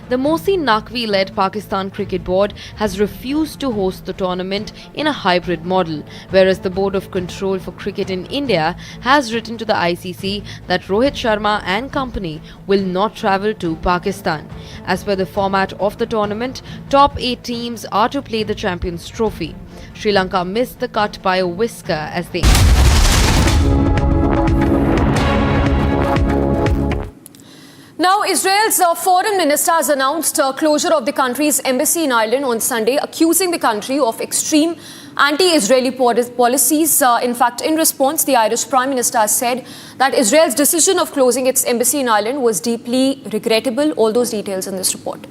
The Mohsin Naqvi-led Pakistan Cricket Board has refused to host the tournament in a hybrid model, whereas the Board of Control for Cricket in India has written to the ICC that Rohit Sharma and company will not travel to Pakistan. As per the format of the tournament, top 8 teams are to play the Champions Trophy. Sri Lanka missed the cut by a whisker as they... Now, Israel's foreign minister has announced closure of the country's embassy in Ireland on Sunday, accusing the country of extreme anti-Israeli policies. In fact, in response, the Irish Prime Minister has said that Israel's decision of closing its embassy in Ireland was deeply regrettable. All those details in this report.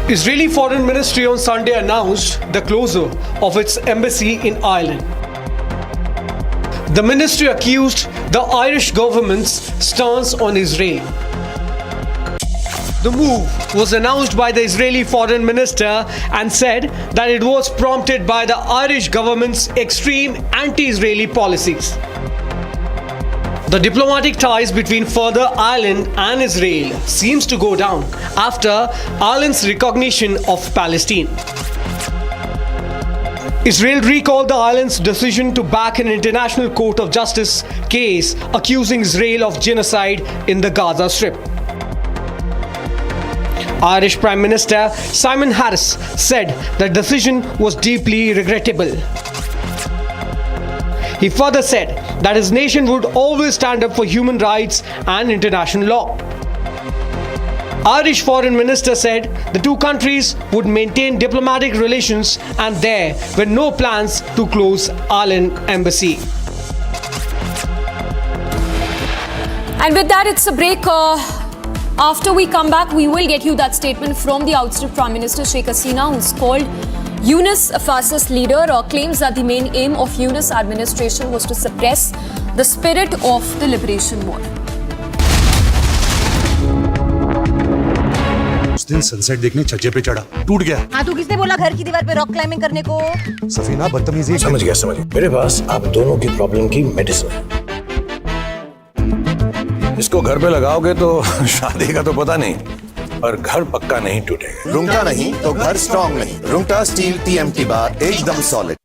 Israeli Foreign Ministry on Sunday announced the closure of its embassy in Ireland. The ministry accused the Irish government's stance on Israel. The move was announced by the Israeli foreign minister and said that it was prompted by the Irish government's extreme anti-Israeli policies. The diplomatic ties between further Ireland and Israel seems to go down after Ireland's recognition of Palestine. Israel recalled the island's decision to back an International Court of Justice case accusing Israel of genocide in the Gaza Strip. Irish Prime Minister Simon Harris said the decision was deeply regrettable. He further said that his nation would always stand up for human rights and international law. Irish Foreign Minister said the two countries would maintain diplomatic relations and there were no plans to close Ireland embassy. And with that, it's a break. After we come back, we will get you that statement from the ousted Prime Minister Sheikh Hasina, who's called Yunus a fascist leader, claims that the main aim of Yunus administration was to suppress the spirit of the liberation war. उस दिन sunset देखने छज्जे पे चढ़ा, टूट गया। हाँ, तो किसने बोला घर की दीवार पे रॉक क्लाइंबिंग करने को? सफीना बदतमीजी। समझ गया। मेरे पास आप दोनों की प्रॉब्लम की मेडिसिन है। इसको घर पे लगाओगे तो शादी का तो पता नहीं, पर घर पक्का नहीं टूटेगा। रुंगटा नहीं तो घर स्ट्रॉन्ग नहीं। रुंगटा स्टील TMT बार एकदम सॉलिड।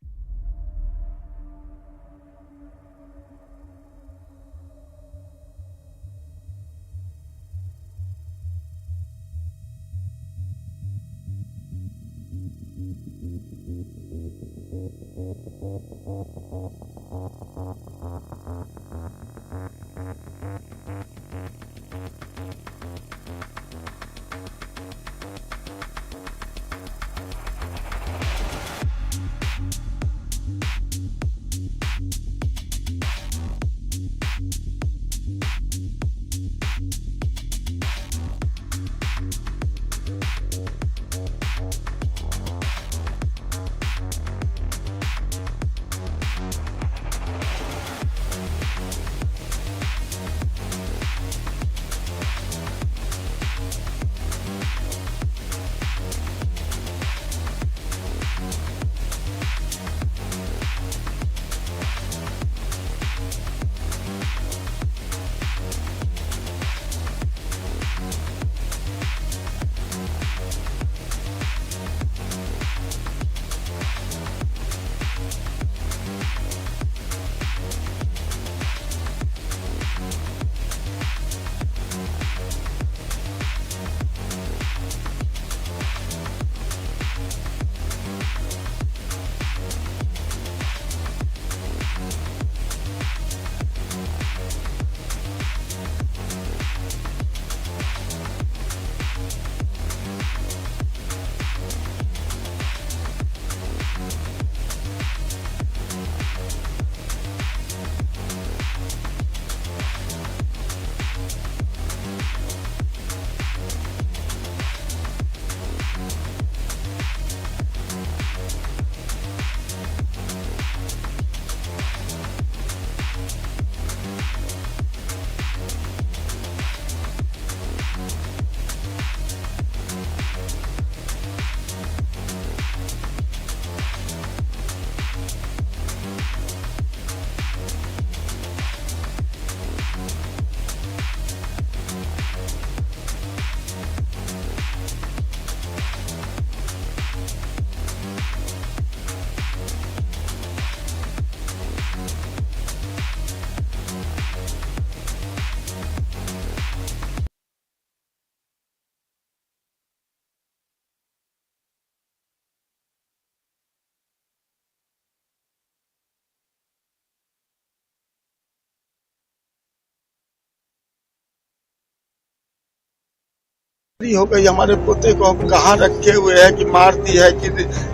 हो गई। हमारे पोते को हम कहाँ रखे हुए हैं कि मारती है कि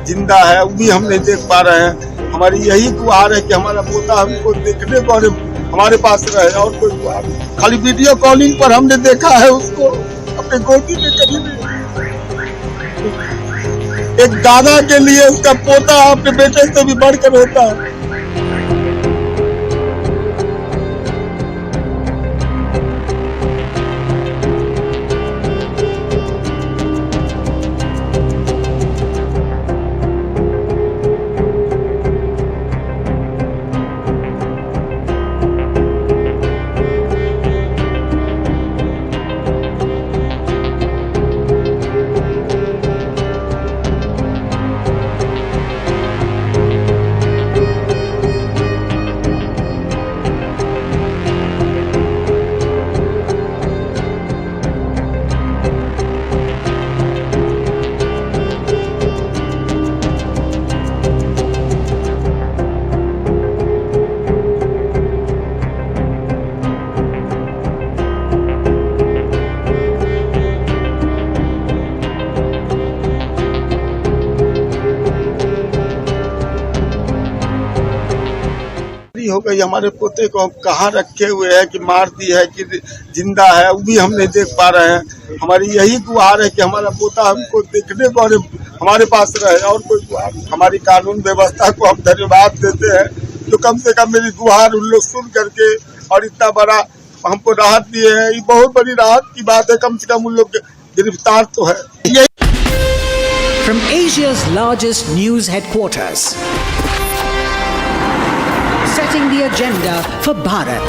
जिंदा है, वो भी हम नहीं देख पा रहे हैं। हमारी यही गुहार है कि हमारा पोता हमको देखने को और हमारे पास रहे, और कोई गुहार नहीं। खाली वीडियो कॉलिंग पर हमने देखा है उसको अपने गोदी में। कभी एक दादा के लिए उसका पोता अपने बेटे से भी बढ़कर होता है। हो गई। हमारे पोते को हम कहाँ रखे हुए हैं कि मार दी है कि जिंदा है, वो भी हम नहीं देख पा रहे हैं। हमारी यही गुहार है कि हमारा पोता हमको देखने को और हमारे पास रहे, और कोई गुहार नहीं। हमारी कानून व्यवस्था को हम धन्यवाद देते हैं जो कम से कम मेरी गुहार उन लोग सुन करके और इतना बड़ा हमको राहत दिए हैं। ये बहुत बड़ी राहत की बात है, कम से कम उन लोग गिरफ्तार तो है। From Asia's largest news headquarters, setting the agenda for Bharat.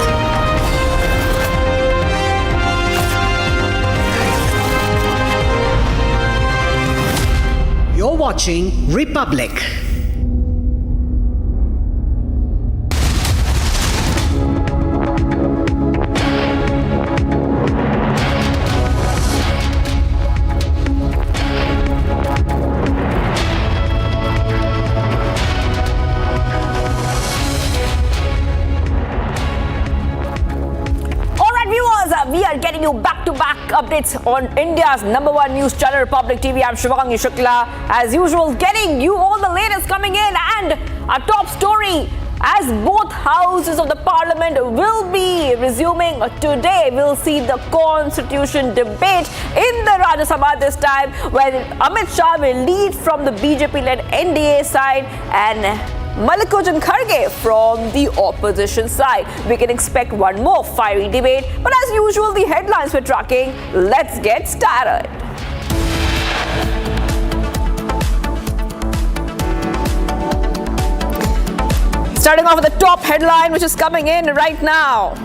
You're watching Republic. We are getting you back-to-back updates on India's #1 news channel, Republic TV. I'm Shivangi Shukla, as usual, getting you all the latest coming in, and our top story, as both houses of the Parliament will be resuming today. We'll see the Constitution debate in the Rajya Sabha this time, where Amit Shah will lead from the BJP-led NDA side and Mallikarjun Kharge from the opposition side. We can expect one more fiery debate, but as usual, the headlines we're tracking. Let's get started. Starting off with the top headline, which is coming in right now.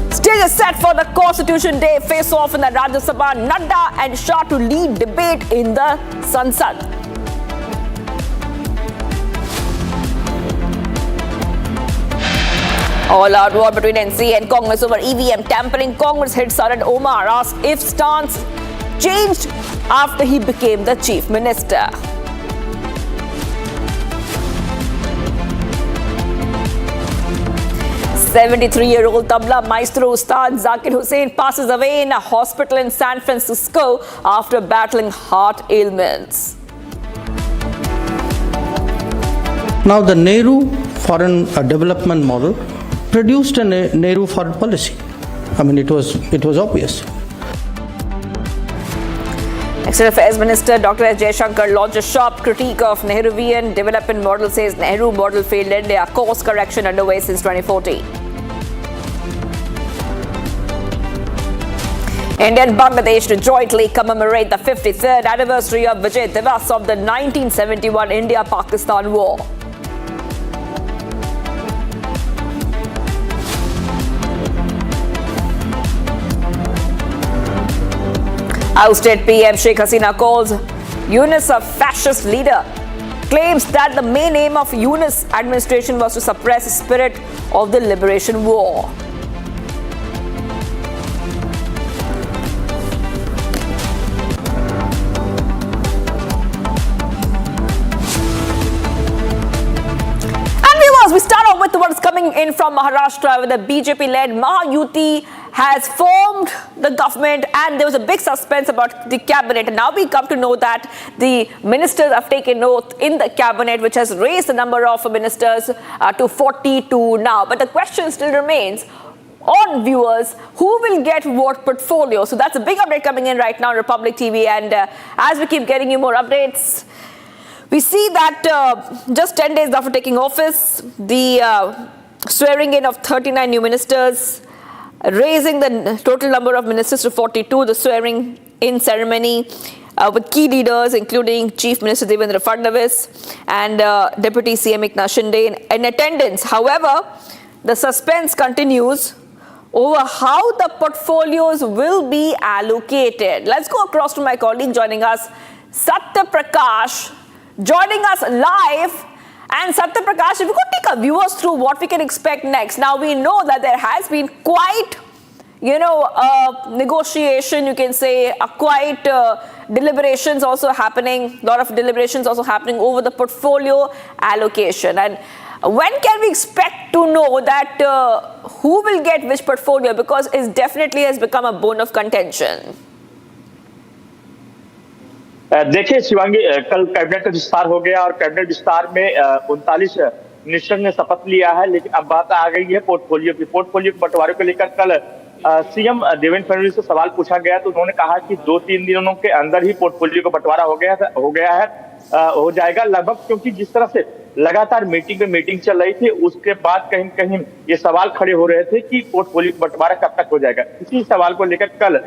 Stage is set for the Constitution Day face-off in the Rajya Sabha. Nadda and Shah to lead debate in the Sansad. All-out war between NC and Congress over EVM tampering. Congress head Sarad Omar asked if stance changed after he became the chief minister. "73-year-old tabla maestro Ustad Zakir Hussain passes away in a hospital in San Francisco after battling heart ailments." Now, the Nehru foreign development model produced a Nehru foreign policy. I mean, it was obvious. External Affairs Minister Dr. Jaishankar launched a sharp critique of Nehruvian development model, says Nehru model failed India. Course correction underway since 2014. India and Bangladesh to jointly commemorate the 53rd anniversary of Vijay Divas of the 1971 India-Pakistan War. Ousted PM Sheikh Hasina calls Yunus a fascist leader, claims that the main aim of Yunus administration was to suppress the spirit of the liberation war. And viewers, we start off with what's coming in from Maharashtra, with the BJP-led Mayotte has formed the government, and there was a big suspense about the cabinet. And now we come to know that the ministers have taken oath in the cabinet, which has raised the number of ministers to 42 now. But the question still remains on, viewers, who will get what portfolio? So that's a big update coming in right now on Republic TV. And as we keep getting you more updates, we see that just 10 days after taking office, the swearing in of 39 new ministers, raising the total number of ministers to 42, the swearing in ceremony with key leaders including Chief Minister Devendra Fadnavis and Deputy CM Eknath Shinde in attendance. However, the suspense continues over how the portfolios will be allocated. Let's go across to my colleague joining us, Satya Prakash, joining us live. And Satya Prakash, if you could take our viewers through what we can expect next. Now, we know that there has been quite, negotiation, you can say, quite deliberations also happening, a lot of deliberations also happening over the portfolio allocation. And when can we expect to know that who will get which portfolio? Because it definitely has become a bone of contention. देखिए शिवांगी, कल cabinet का विस्तार हो गया और cabinet विस्तार में 39 minister ने शपथ लिया है, लेकिन अब बात आ गई है पोर्टफोलियो की। पोर्टफोलियो के बंटवारे को लेकर कल सीएम देवेंद्र फडणवीस से सवाल पूछा गया तो उन्होंने कहा कि 2-3 दिनों के अंदर ही पोर्टफोलियो का बंटवारा हो जाएगा लगभग, क्योंकि जिस तरह से लगातार मीटिंग पे मीटिंग चल रही थी उसके बाद कहीं कहीं ये सवाल खड़े हो रहे थे कि पोर्टफोलियो का बंटवारा कब तक हो जाएगा। इसी सवाल को लेकर कल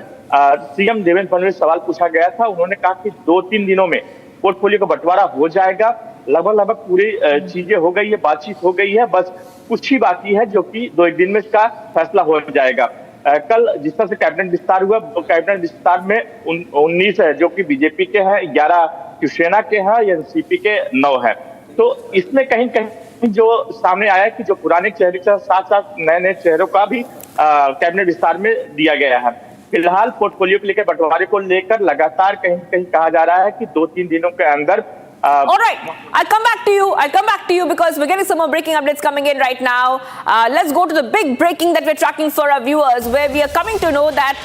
सीएम देवेंद्र फडणवीस सवाल पूछा गया था। उन्होंने कहा कि 2-3 दिनों में पोर्टफोलियो का बंटवारा हो जाएगा, लगभग पूरी चीजें हो गई है, बातचीत हो गई है, बस कुछ ही बाकी है जो कि 2-1 दिन में इसका फैसला हो जाएगा। कल जिस तरह से कैबिनेट विस्तार हुआ, कैबिनेट विस्तार में 19 है जो कि बीजेपी के हैं, 11 शिवसेना के हैं, एनसीपी के 9 है। तो इसमें कहीं कहीं जो सामने आया कि जो पुराने चेहरे के साथ साथ नए चेहरों का भी कैबिनेट विस्तार में दिया गया है। फिलहाल पोर्टफोलियो को लेकर बंटवारे को लेकर लगातार कहीं कहीं कहा जा रहा है कि 2-3 दिनों के अंदर all right, I'll come back to you because we're getting some more breaking updates coming in right now. Let's go to the big breaking that we're tracking for our viewers, where we are coming to know that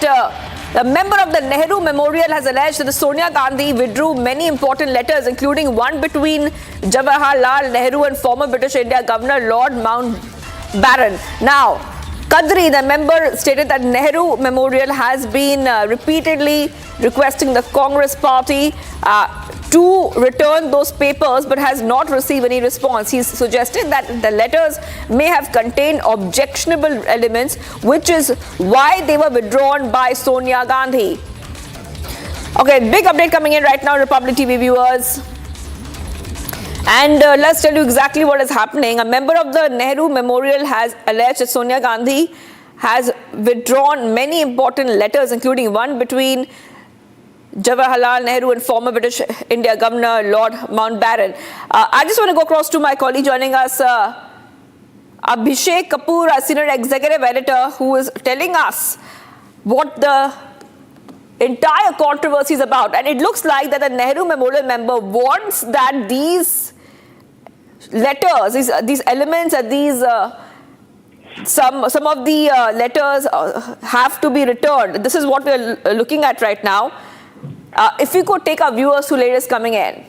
a member of the Nehru Memorial has alleged that Sonia Gandhi withdrew many important letters, including one between Jawaharlal Nehru and former British India Governor Lord Mountbatten. Now, Kadri, the member, stated that Nehru Memorial has been repeatedly requesting the Congress party to return those papers but has not received any response. He suggested that the letters may have contained objectionable elements, which is why they were withdrawn by Sonia Gandhi. Okay, big update coming in right now, Republic TV viewers. And let's tell you exactly what is happening. A member of the Nehru Memorial has alleged that Sonia Gandhi has withdrawn many important letters, including one between Jawaharlal Nehru and former British India Governor Lord Mountbatten. I just want to go across to my colleague joining us, Abhishek Kapoor, our senior executive editor, who is telling us what the entire controversy is about. And it looks like that the Nehru Memorial member wants that these letters, these elements, and these some of the letters have to be returned. This is what we are looking at right now. If we could take our viewers to latest coming in.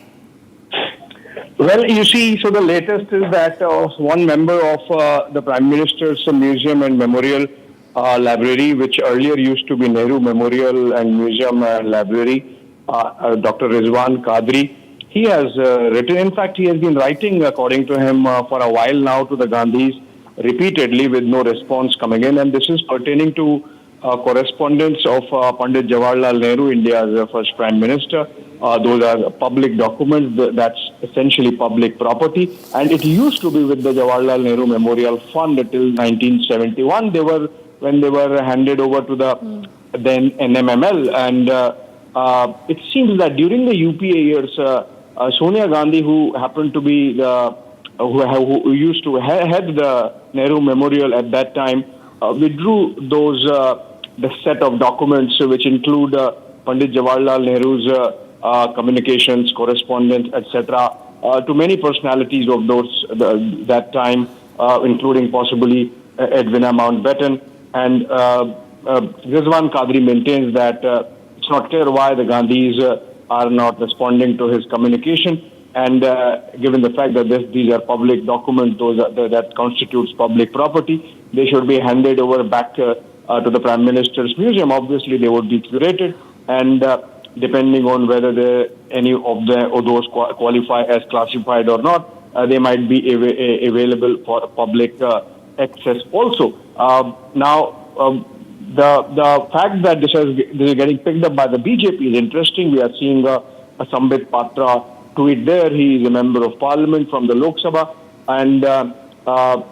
Well, you see, so the latest is that one member of the Prime Minister's Museum and Memorial Library, which earlier used to be Nehru Memorial and Museum and Library, Dr. Rizwan Qadri, he has written, in fact, he has been writing, according to him, for a while now to the Gandhis repeatedly with no response coming in. And this is pertaining to correspondence of Pandit Jawaharlal Nehru, India's first Prime Minister. Those are public documents, that's essentially public property. And it used to be with the Jawaharlal Nehru Memorial Fund until 1971. When they were handed over to the then NMML. And it seems that during the UPA years, Sonia Gandhi, who happened to be who used to head the Nehru Memorial at that time, withdrew those the set of documents which include Pandit Jawaharlal Nehru's communications, correspondence, etc., to many personalities of that time, including possibly Edwina Mountbatten. And Rizwan Qadri maintains that it's not clear why the Gandhis are not responding to his communication. And given the fact that these are public documents, that constitutes public property, they should be handed over back to the Prime Minister's Museum. Obviously, they would be curated, and depending on whether any of those qualify as classified or not, they might be available for public access also. Now, the fact that this is getting picked up by the BJP is interesting. We are seeing a Sambit Patra tweet there. He is a member of parliament from the Lok Sabha, and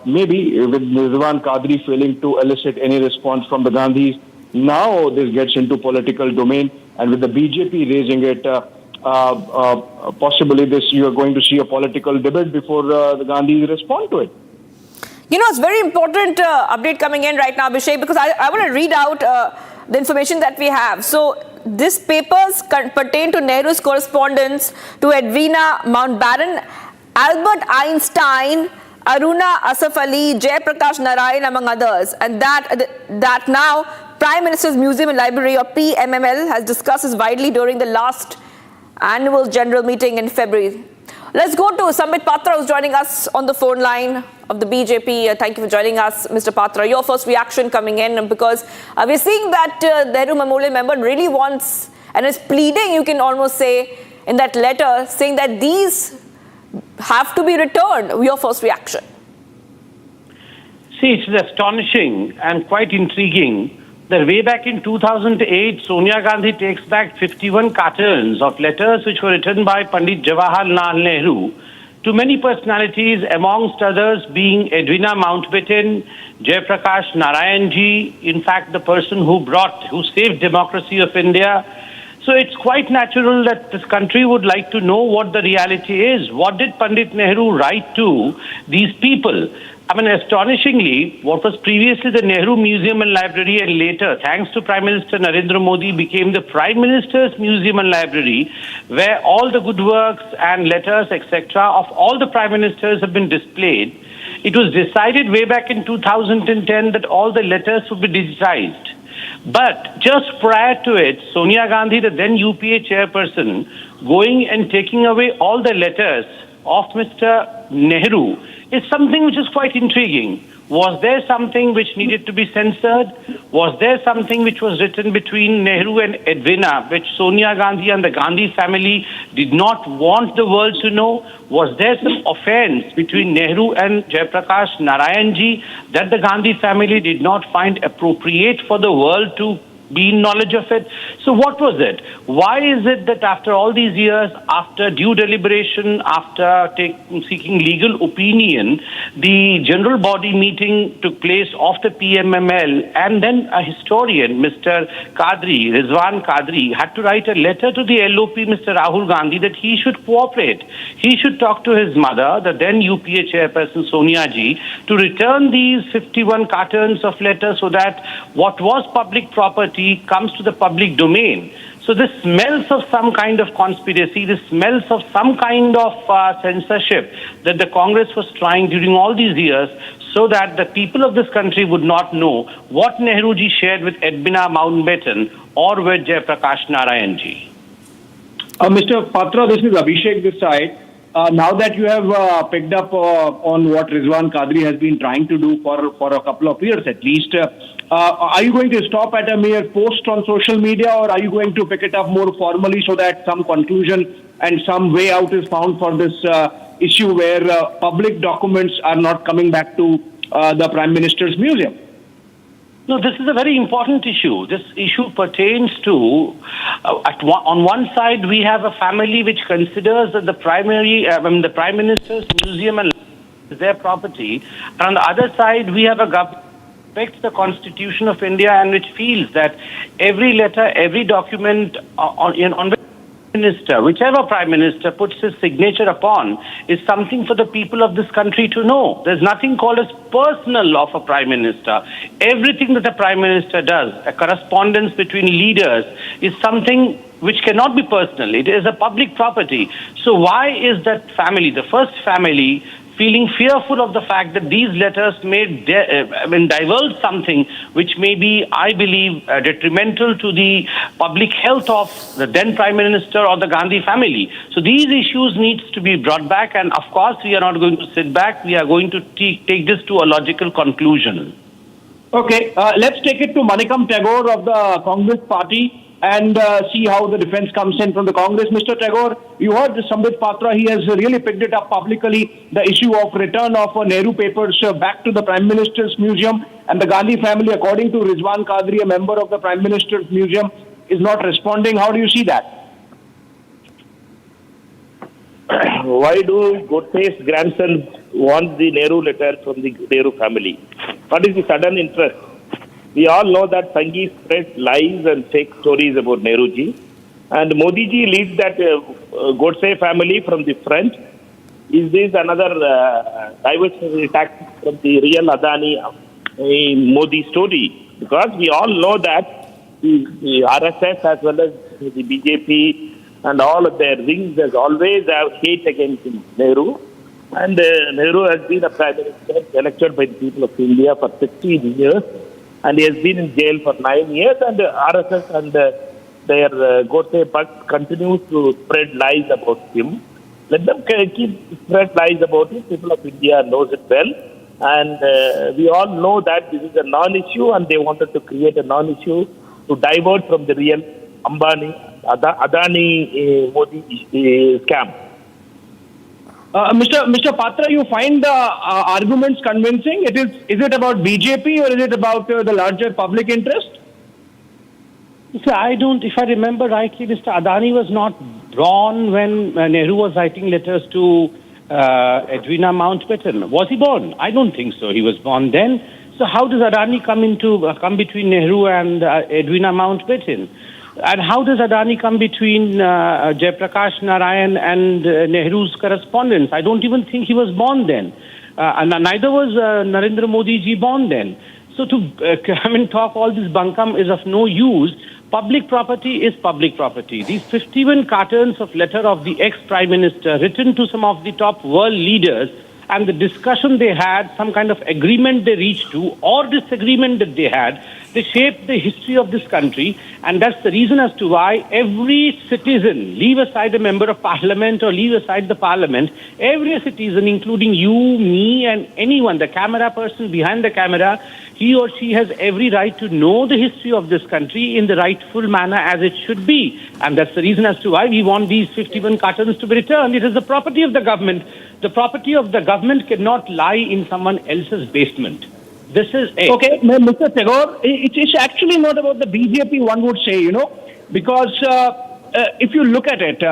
maybe with Rizwan Qadri failing to elicit any response from the Gandhis, now this gets into political domain, and with the BJP raising it, possibly you are going to see a political debate before the Gandhis respond to it. You know, it's very important update coming in right now, Abhishek, because I want to read out the information that we have. So, these papers pertain to Nehru's correspondence to Edwina Mountbatten, Albert Einstein, Aruna Asaf Ali, Jayaprakash Narayan, among others. And that now Prime Minister's Museum and Library, or PMML, has discussed this widely during the last annual general meeting in February. Let's go to Sambit Patra, who's joining us on the phone line of the BJP. Thank you for joining us, Mr. Patra. Your first reaction coming in, because we're seeing that Nehru Memorial member really wants and is pleading, you can almost say, in that letter, saying that these have to be returned. Your first reaction? See, it's astonishing and quite intriguing that way back in 2008, Sonia Gandhi takes back 51 cartons of letters which were written by Pandit Jawaharlal Nehru to many personalities, amongst others being Edwina Mountbatten, Jayaprakash Narayanji, in fact the person who saved democracy of India. So it's quite natural that this country would like to know what the reality is. What did Pandit Nehru write to these people? I mean, astonishingly, what was previously the Nehru Museum and Library, and later, thanks to Prime Minister Narendra Modi, became the Prime Minister's Museum and Library, where all the good works and letters, etc., of all the Prime Ministers have been displayed. It was decided way back in 2010 that all the letters would be digitized. But just prior to it, Sonia Gandhi, the then UPA chairperson, going and taking away all the letters of Mr. Nehru is something which is quite intriguing. Was there something which needed to be censored? Was there something which was written between Nehru and Edwina, which Sonia Gandhi and the Gandhi family did not want the world to know? Was there some offense between Nehru and Jayaprakash Narayanji that the Gandhi family did not find appropriate for the world to be in knowledge of it? So what was it? Why is it that after all these years, after due deliberation, after seeking legal opinion, the general body meeting took place of the PMML, and then a historian, Mr. Kadri, Rizwan Kadri, had to write a letter to the LOP, Mr. Rahul Gandhi, that he should cooperate. He should talk to his mother, the then UPA chairperson Sonia Ji, to return these 51 cartons of letters so that what was public property comes to the public domain. So this smells of some kind of conspiracy, this smells of some kind of censorship that the Congress was trying during all these years so that the people of this country would not know what Nehruji shared with Edwina Mountbatten or with Jayaprakash Narayanji. Mr. Patra, this is Abhishek this side. Now that you have picked up on what Rizwan Kadri has been trying to do for a couple of years at least, are you going to stop at a mere post on social media, or are you going to pick it up more formally so that some conclusion and some way out is found for this issue where public documents are not coming back to the Prime Minister's museum? No, this is a very important issue. This issue pertains to, on one side, we have a family which considers that the Prime Minister's museum and is their property, and on the other side, we have a government that respects the Constitution of India and which feels that every letter, every document on which Minister, whichever Prime Minister puts his signature upon, is something for the people of this country to know. There's nothing called as personal of a Prime Minister. Everything that the Prime Minister does, a correspondence between leaders, is something which cannot be personal. It is a public property. So why is that family, the first family, feeling fearful of the fact that these letters may divulge something which may be, I believe, detrimental to the public health of the then Prime Minister or the Gandhi family? So these issues needs to be brought back, and of course we are not going to sit back. We are going to take this to a logical conclusion. Okay, let's take it to Manikam Tagore of the Congress party and see how the defense comes in from the Congress. Mr. Tagore, you heard Sambit Patra, he has really picked it up publicly, the issue of return of Nehru papers back to the Prime Minister's museum, and the Gandhi family, according to Rizwan Kadri, a member of the Prime Minister's museum, is not responding. How do you see that? Why do Godse's grandson want the Nehru letter from the Nehru family? What is the sudden interest? We all know that Sanghi spreads lies and fake stories about Nehruji, and Modi ji leads that Godse family from the front. Is this another diversity tactic from the real Adani Modi story? Because we all know that the RSS as well as the BJP and all of their wings has always have hate against Nehru, and Nehru has been a Prime Minister elected by the people of India for 16 years. And he has been in jail for 9 years, and RSS and their Gote buck continues to spread lies about him. Let them keep spread lies about it. People of India knows it well. And we all know that this is a non-issue, and they wanted to create a non-issue to divert from the real Adani Modi scam. Mr. Patra, you find the arguments convincing? Is it about BJP or is it about the larger public interest? So I don't, if I remember rightly, Mr. Adani was not born when Nehru was writing letters to Edwina Mountbatten. Was he born? I don't think so. He was born then. So how does Adani come between Nehru and Edwina Mountbatten? And how does Adani come between Jayaprakash Narayan and Nehru's correspondence? I don't even think he was born then. And neither was Narendra Modi ji born then. So to come and talk all this bunkam is of no use. Public property is public property. These 51 cartons of letter of the ex-Prime Minister written to some of the top world leaders, and the discussion they had, some kind of agreement they reached to, or disagreement that they had, they shaped the history of this country. And that's the reason as to why every citizen, leave aside a member of parliament or leave aside the parliament, every citizen, including you, me, and anyone, the camera person behind the camera, he or she has every right to know the history of this country in the rightful manner as it should be. And that's the reason as to why we want these 51 cartons to be returned. It is the property of the government. The property of the government cannot lie in someone else's basement. This is it. Okay, Mr. Tagore, it's actually not about the BJP, one would say, because if you look at it,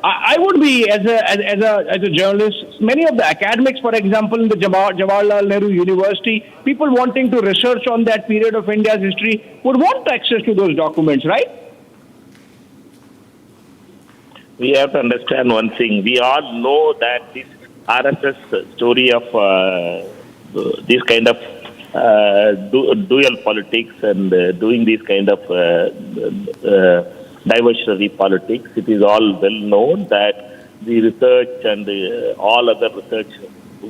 I would be, as a journalist, many of the academics, for example, in the Jawaharlal Nehru University, people wanting to research on that period of India's history would want access to those documents, right? We have to understand one thing. We all know that this RSS story of this kind of dual politics and doing this kind of diversionary politics, it is all well known that the research and all other research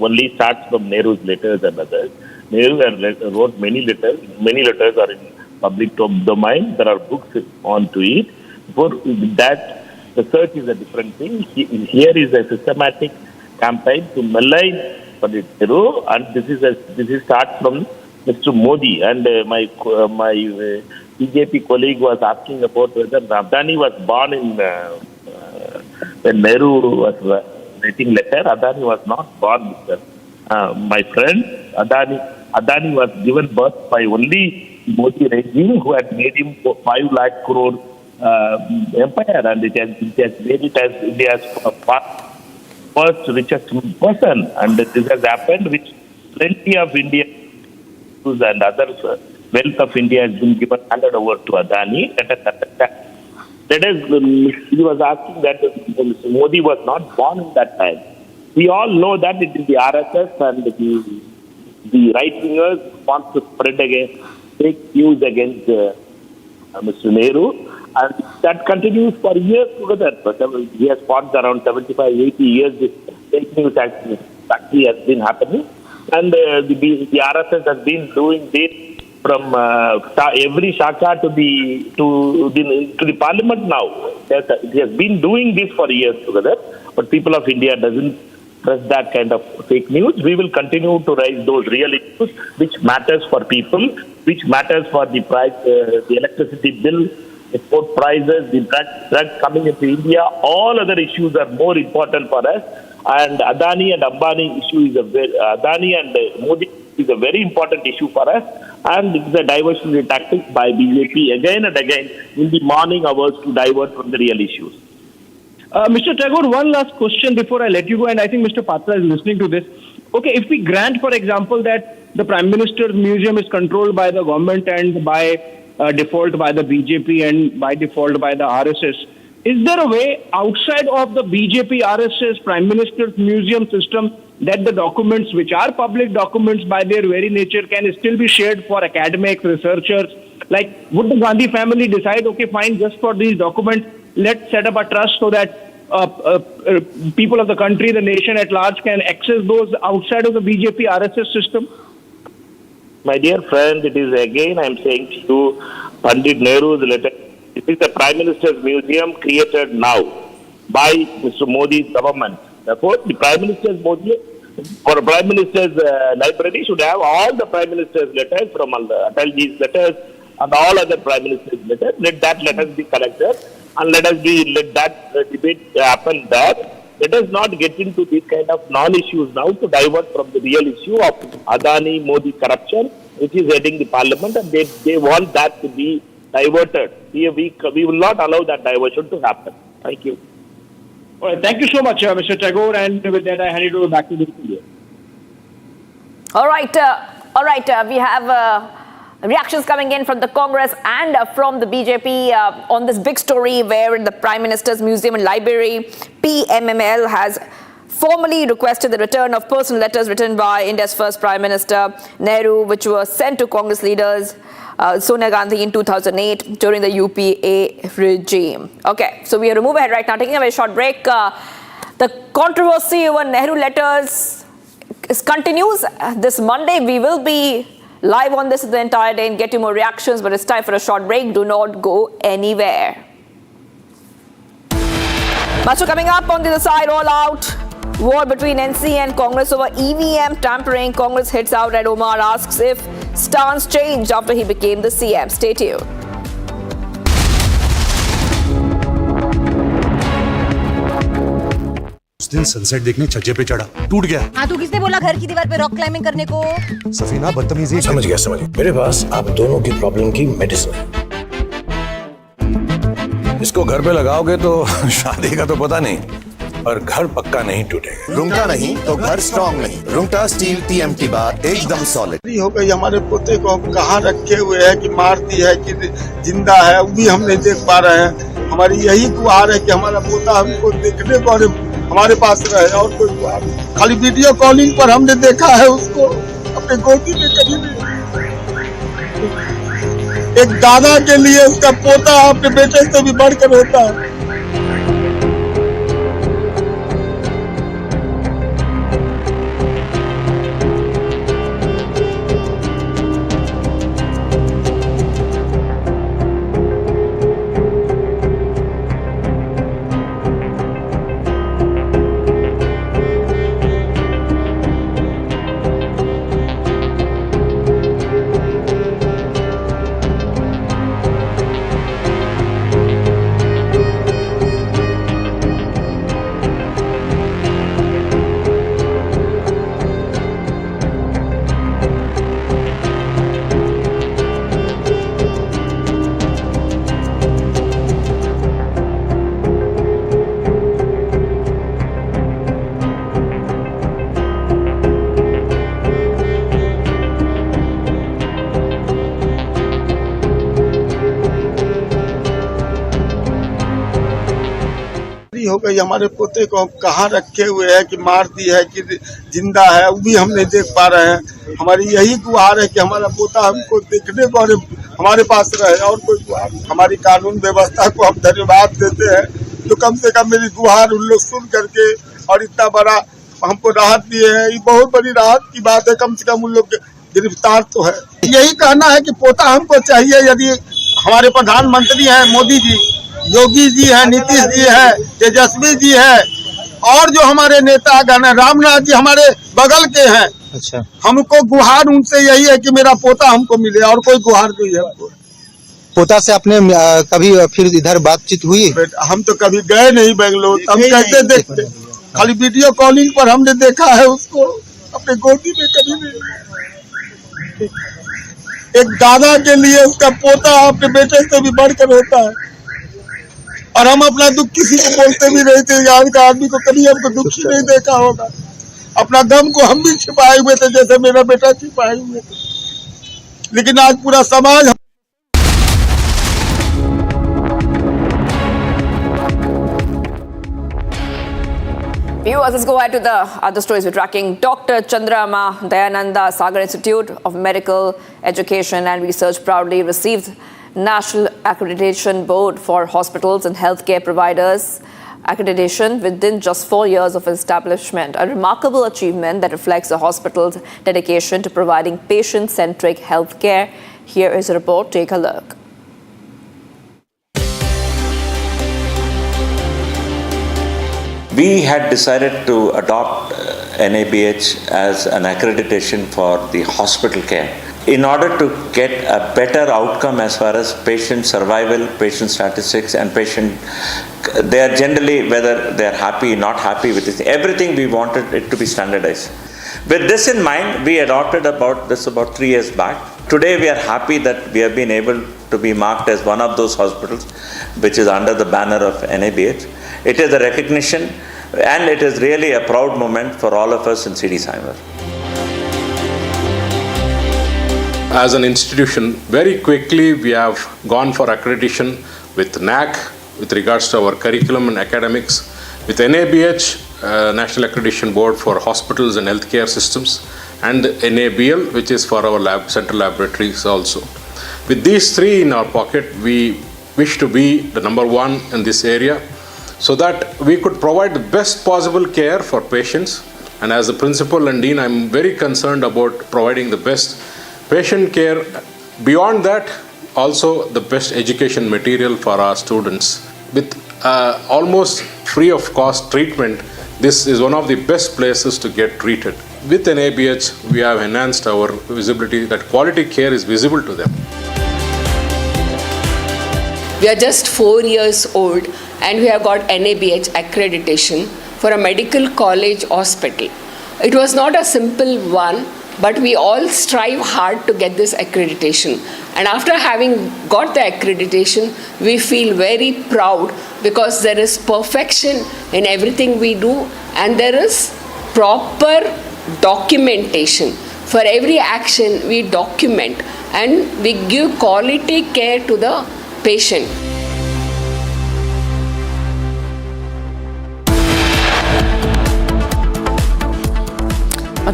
only starts from Nehru's letters and others. Nehru wrote many letters. Many letters are in public domain. There are books on to it. For that, research is a different thing. Here is a systematic campaign to malign Pandit Nehru, and this starts from Mr. Modi. And my BJP colleague was asking about whether Adani was born in when Nehru was writing letter. Adani was not born, Mr. My friend. Adani was given birth by only Modi regime, who had made him 5 lakh crore empire, and it has made it as India's first richest person. And this has happened with plenty of Indian and others. Wealth of India has been handed over to Adani. He was asking that Mr. Modi was not born in that time. We all know that it is the RSS and the right-wingers want to spread against fake news against Mr. Nehru. And that continues for years together. But he has fought around 75, 80 years. This fake news actually has been happening. And the RSS has been doing this from every shaka to the parliament now. It has been doing this for years together. But people of India doesn't trust that kind of fake news. We will continue to raise those real issues which matters for people, which matters for the price, the electricity bill, export prices, the drugs coming into India. All other issues are more important for us. And Adani and Ambani issue is Adani and Modi is a very important issue for us. And it is a diversionary tactic by BJP again and again in the morning hours to divert from the real issues. Mr. Tagore, one last question before I let you go, and I think Mr. Patra is listening to this. Okay, if we grant, for example, that the Prime Minister's museum is controlled by the government and by default by the BJP and by default by the RSS, is there a way outside of the BJP, RSS, Prime Minister's museum system that the documents, which are public documents by their very nature, can still be shared for academics, researchers? Like, would the Gandhi family decide, okay, fine, just for these documents, let's set up a trust so that people of the country, the nation at large can access those outside of the BJP, RSS system? My dear friend, it is again, I am saying to you, Pandit Nehru's letter This is the Prime Minister's Museum created now by Mr. Modi's government. Therefore, the Prime Minister's Museum or Prime Minister's library should have all the Prime Minister's letters from all the Atalji's letters and all other Prime Minister's letters. Let us be collected and let that debate happen there. Let us not get into these kind of non-issues now to divert from the real issue of Adani Modi corruption, which is heading the parliament, and they want that to be diverted. We will not allow that diversion to happen. Thank you. All right, thank you so much, Mr. Tagore, and with that, I hand it over back to the studio. All right. We have reactions coming in from the Congress and from the BJP on this big story where the Prime Minister's Museum and Library, PMML, has formally requested the return of personal letters written by India's first Prime Minister Nehru, which were sent to Congress leaders Sonia Gandhi in 2008 during the UPA regime. Okay, so we are to move ahead right now, taking a very short break. The controversy over Nehru letters continues. This Monday, we will be live on this the entire day and get you more reactions, but it's time for a short break. Do not go anywhere. Much coming up on the other side, all out. War between NC and Congress over EVM tampering. Congress hits out at Omar, asks if stance changed after he became the CM. Stay tuned. उस दिन sunset देखने छज्जे पे चढ़ा, टूट गया। हाँ, तो किसने बोला घर की दीवार पे रॉक क्लाइंबिंग करने को? सफीना बदतमीजी। समझ गया। मेरे पास आप दोनों की प्रॉब्लम की मेडिसिन है। इसको घर पे लगाओगे तो शादी का तो पता नहीं, पर घर पक्का नहीं टूटेगा। रुंगटा नहीं तो घर स्ट्रॉन्ग नहीं। रुंगटा स्टील TMT बार एकदम सॉलिड। हो गई हमारे पोते को हम कहाँ रखे हुए हैं कि मार दी है कि जिंदा है, वो भी हम नहीं देख पा रहे हैं। हमारी यही गुहार है कि हमारा पोता हमको देखने को हमारे पास रहे, और कोई गुहार नहीं। खाली वीडियो कॉलिंग पर हमने देखा है उसको अपने गोदी में। कभी नहीं एक दादा के लिए उसका पोता अपने बेटे से भी बढ़कर होता है। हो गई हमारे पोते को हम कहाँ रखे हुए हैं कि मार दी है कि जिंदा है, वो भी हम नहीं देख पा रहे हैं। हमारी यही गुहार है कि हमारा पोता हमको देखने को हमारे पास रहे, और कोई गुहार नहीं। हमारी कानून व्यवस्था को हम धन्यवाद देते हैं जो कम से कम मेरी गुहार उन लोग सुन करके और इतना बड़ा हमको राहत दिए हैं। ये बहुत बड़ी राहत की बात है, कम से कम उन लोग गिरफ्तार तो है। यही कहना है कि पोता हमको चाहिए। यदि हमारे प्रधानमंत्री हैं मोदी जी, योगी जी हैं, नीतीश जी हैं, तेजस्वी जी हैं, और जो हमारे नेतागण हैं, रामनाथ जी हमारे बगल के हैं। अच्छा, हमको गुहार उनसे यही है कि मेरा पोता हमको मिले, और कोई गुहार नहीं है हमको। पोता से आपने कभी फिर इधर बातचीत हुई? हम तो कभी गए नहीं बेंगलोर, हम कैसे देखते? खाली वीडियो कॉलिंग पर हमने देखा है उसको अपने गोदी में। कभी नहीं एक दादा के लिए उसका पोता अपने बेटे से भी बढ़कर होता है, और हम अपना दुख किसी को बोलते भी नहीं थे। आज का आदमी को कभी हमको दुखी नहीं देखा होगा। अपना गम को हम भी छिपाए हुए थे, जैसे मेरा बेटा छिपाए हुए थे, लेकिन आज पूरा समाज। Viewers, let's go ahead to the other stories we're tracking. Dr. Chandrama Dayananda Sagar Institute of Medical Education and Research proudly received National Accreditation Board for Hospitals and Healthcare Providers accreditation within just 4 years of establishment. A remarkable achievement that reflects the hospital's dedication to providing patient-centric healthcare. Here is a report. Take a look. we had decided to adopt NABH as an accreditation for the hospital care in order to get a better outcome as far as patient survival, patient statistics, and they are generally, whether they are happy, not happy with this, everything we wanted it to be standardized. With this in mind, we adopted about 3 years back. Today we are happy that we have been able to be marked as one of those hospitals which is under the banner of NABH. It is a recognition and it is really a proud moment for all of us in CD Cyber. As an institution, very quickly we have gone for accreditation with NAC with regards to our curriculum and academics, with NABH, National Accreditation Board for Hospitals and Healthcare Systems, and NABL, which is for our central laboratories also. With these three in our pocket, we wish to be the number one in this area so that we could provide the best possible care for patients. And as a principal and dean, I'm very concerned about providing the best patient care. Beyond that, also the best education material for our students. With almost free of cost treatment, this is one of the best places to get treated. With NABH, we have enhanced our visibility, that quality care is visible to them. We are just 4 years old and we have got NABH accreditation for a medical college hospital. It was not a simple one, but we all strive hard to get this accreditation. And after having got the accreditation, we feel very proud because there is perfection in everything we do and there is proper documentation. For every action we document and we give quality care to the patient.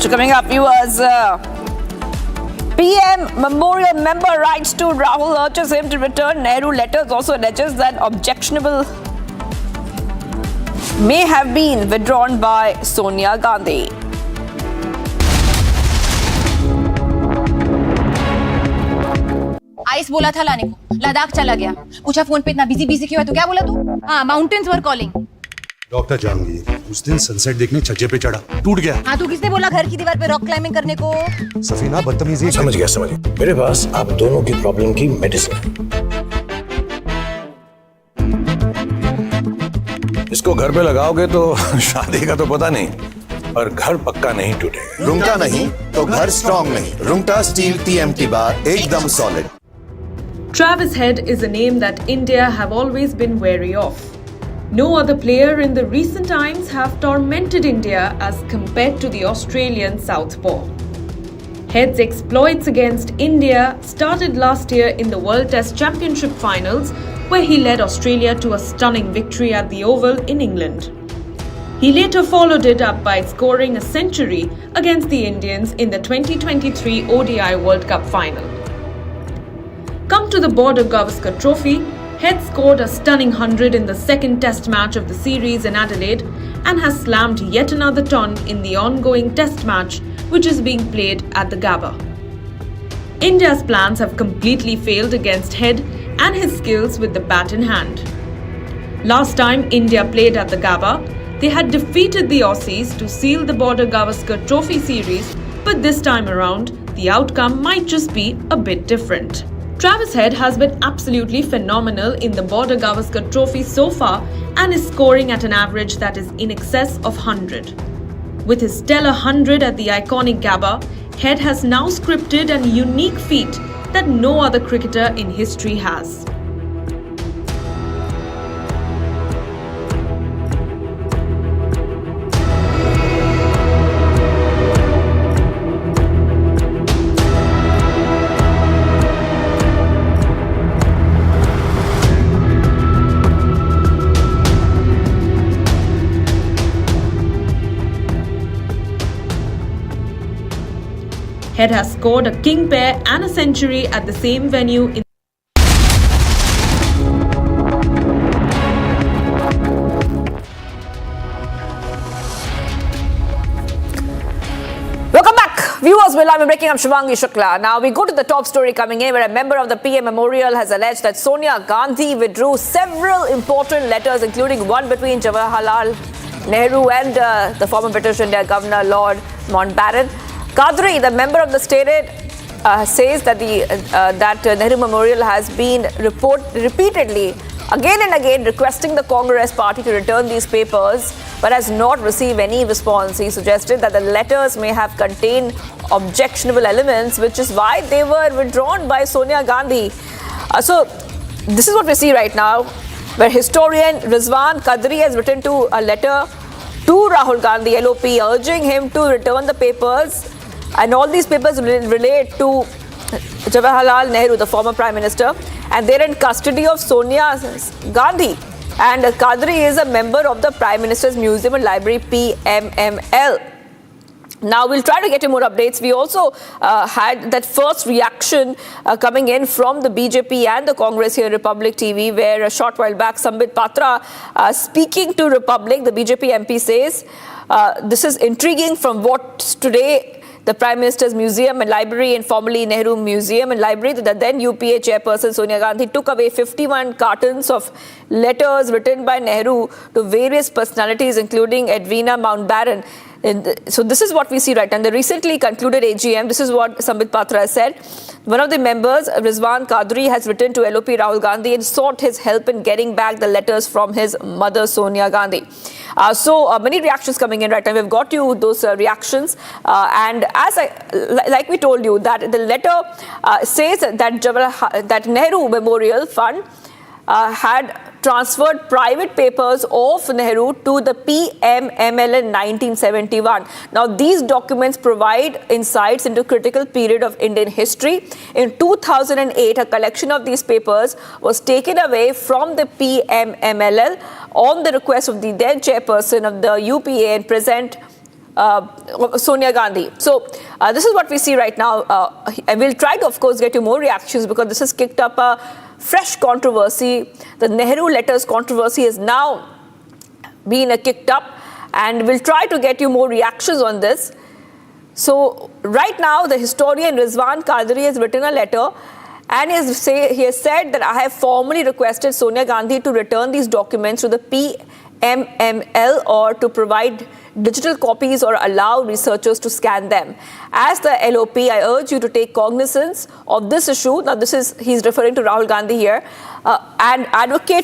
So coming up, viewers, PM Memorial member writes to Rahul, urges him to return Nehru letters, also alleges that objectionable may have been withdrawn by Sonia Gandhi. Ice बोला था लाने को, लद्दाख चला गया, पूछा phone पे इतना busy क्यों है, तो क्या बोला तू? हाँ, माउंटेन्स वर कॉलिंग. डॉक्टर जहांगीर उस दिन सनसेट देखने छज्जे पे चढ़ा, टूट गया. हाँ, तो किसने बोला घर की दीवार पे रॉक क्लाइंबिंग करने को? सफीना बदतमीजी. समझ गया. मेरे पास आप दोनों की प्रॉब्लम की मेडिसिन है. इसको घर पे लगाओगे तो शादी का तो पता नहीं, पर घर पक्का नहीं टूटेगा. रूंगटा नहीं तो घर स्ट्रॉन्ग नहीं. रूंगटा स्टील TMT बार एकदम solid. Travis Head is a name that India have always been wary of. No other player in the recent times have tormented India as compared to the Australian southpaw. Head's exploits against India started last year in the World Test Championship finals, where he led Australia to a stunning victory at the Oval in England. He later followed it up by scoring a century against the Indians in the 2023 ODI World Cup final. Come to the border Gavaskar Trophy, Head scored a stunning 100 in the second test match of the series in Adelaide and has slammed yet another ton in the ongoing test match which is being played at the Gabba. India's plans have completely failed against Head and his skills with the bat in hand. Last time India played at the Gabba, they had defeated the Aussies to seal the border Gavaskar Trophy series, but this time around, the outcome might just be a bit different. Travis Head has been absolutely phenomenal in the border Gavaskar Trophy so far and is scoring at an average that is in excess of 100. With his stellar 100 at the iconic Gabba, Head has now scripted a unique feat that no other cricketer in history has. Head has scored a king pair and a century at the same venue in Welcome back. Viewers, I'm breaking up Shivangi Shukla. Now we go to the top story coming in where a member of the PM Memorial has alleged that Sonia Gandhi withdrew several important letters, including one between Jawaharlal Nehru and the former British India Governor Lord Mountbatten. Qadri, the member of the state, says that Nehru Memorial has been repeatedly, again and again, requesting the Congress party to return these papers, but has not received any response. He suggested that the letters may have contained objectionable elements, which is why they were withdrawn by Sonia Gandhi. So this is what we see right now, where historian Rizwan Qadri has written to a letter to Rahul Gandhi, LOP, urging him to return the papers. And all these papers relate to Jawaharlal Nehru, the former Prime Minister, and they're in custody of Sonia Gandhi. And Qadri is a member of the Prime Minister's Museum and Library, PMML. Now, we'll try to get you more updates. We also had that first reaction coming in from the BJP and the Congress here, Republic TV, where a short while back, Sambit Patra, speaking to Republic, the BJP MP says, this is intriguing from what today the Prime Minister's Museum and Library, and formerly Nehru Museum and Library, the then UPA chairperson Sonia Gandhi took away 51 cartons of letters written by Nehru to various personalities, including Edwina Mountbatten. So this is what we see right now. And the recently concluded AGM, this is what Sambit Patra has said. One of the members, Rizwan Qadri, has written to LOP Rahul Gandhi and sought his help in getting back the letters from his mother, Sonia Gandhi. So many reactions coming in right now. We've got you those reactions. And as like we told you, that the letter says that Nehru Memorial Fund had transferred private papers of Nehru to the PMML in 1971. Now, these documents provide insights into critical period of Indian history. In 2008, a collection of these papers was taken away from the PMML on the request of the then chairperson of the UPA and present Sonia Gandhi. So this is what we see right now. And we'll try to, of course, get you more reactions, because this has kicked up a fresh controversy. The Nehru letters controversy has now been kicked up, and we'll try to get you more reactions on this. So right now, the historian Rizwan Qadri has written a letter, and he has said that I have formally requested Sonia Gandhi to return these documents to the PMML or to provide digital copies or allow researchers to scan them. As the LOP, I urge you to take cognizance of this issue. Now, he's referring to Rahul Gandhi here, and advocate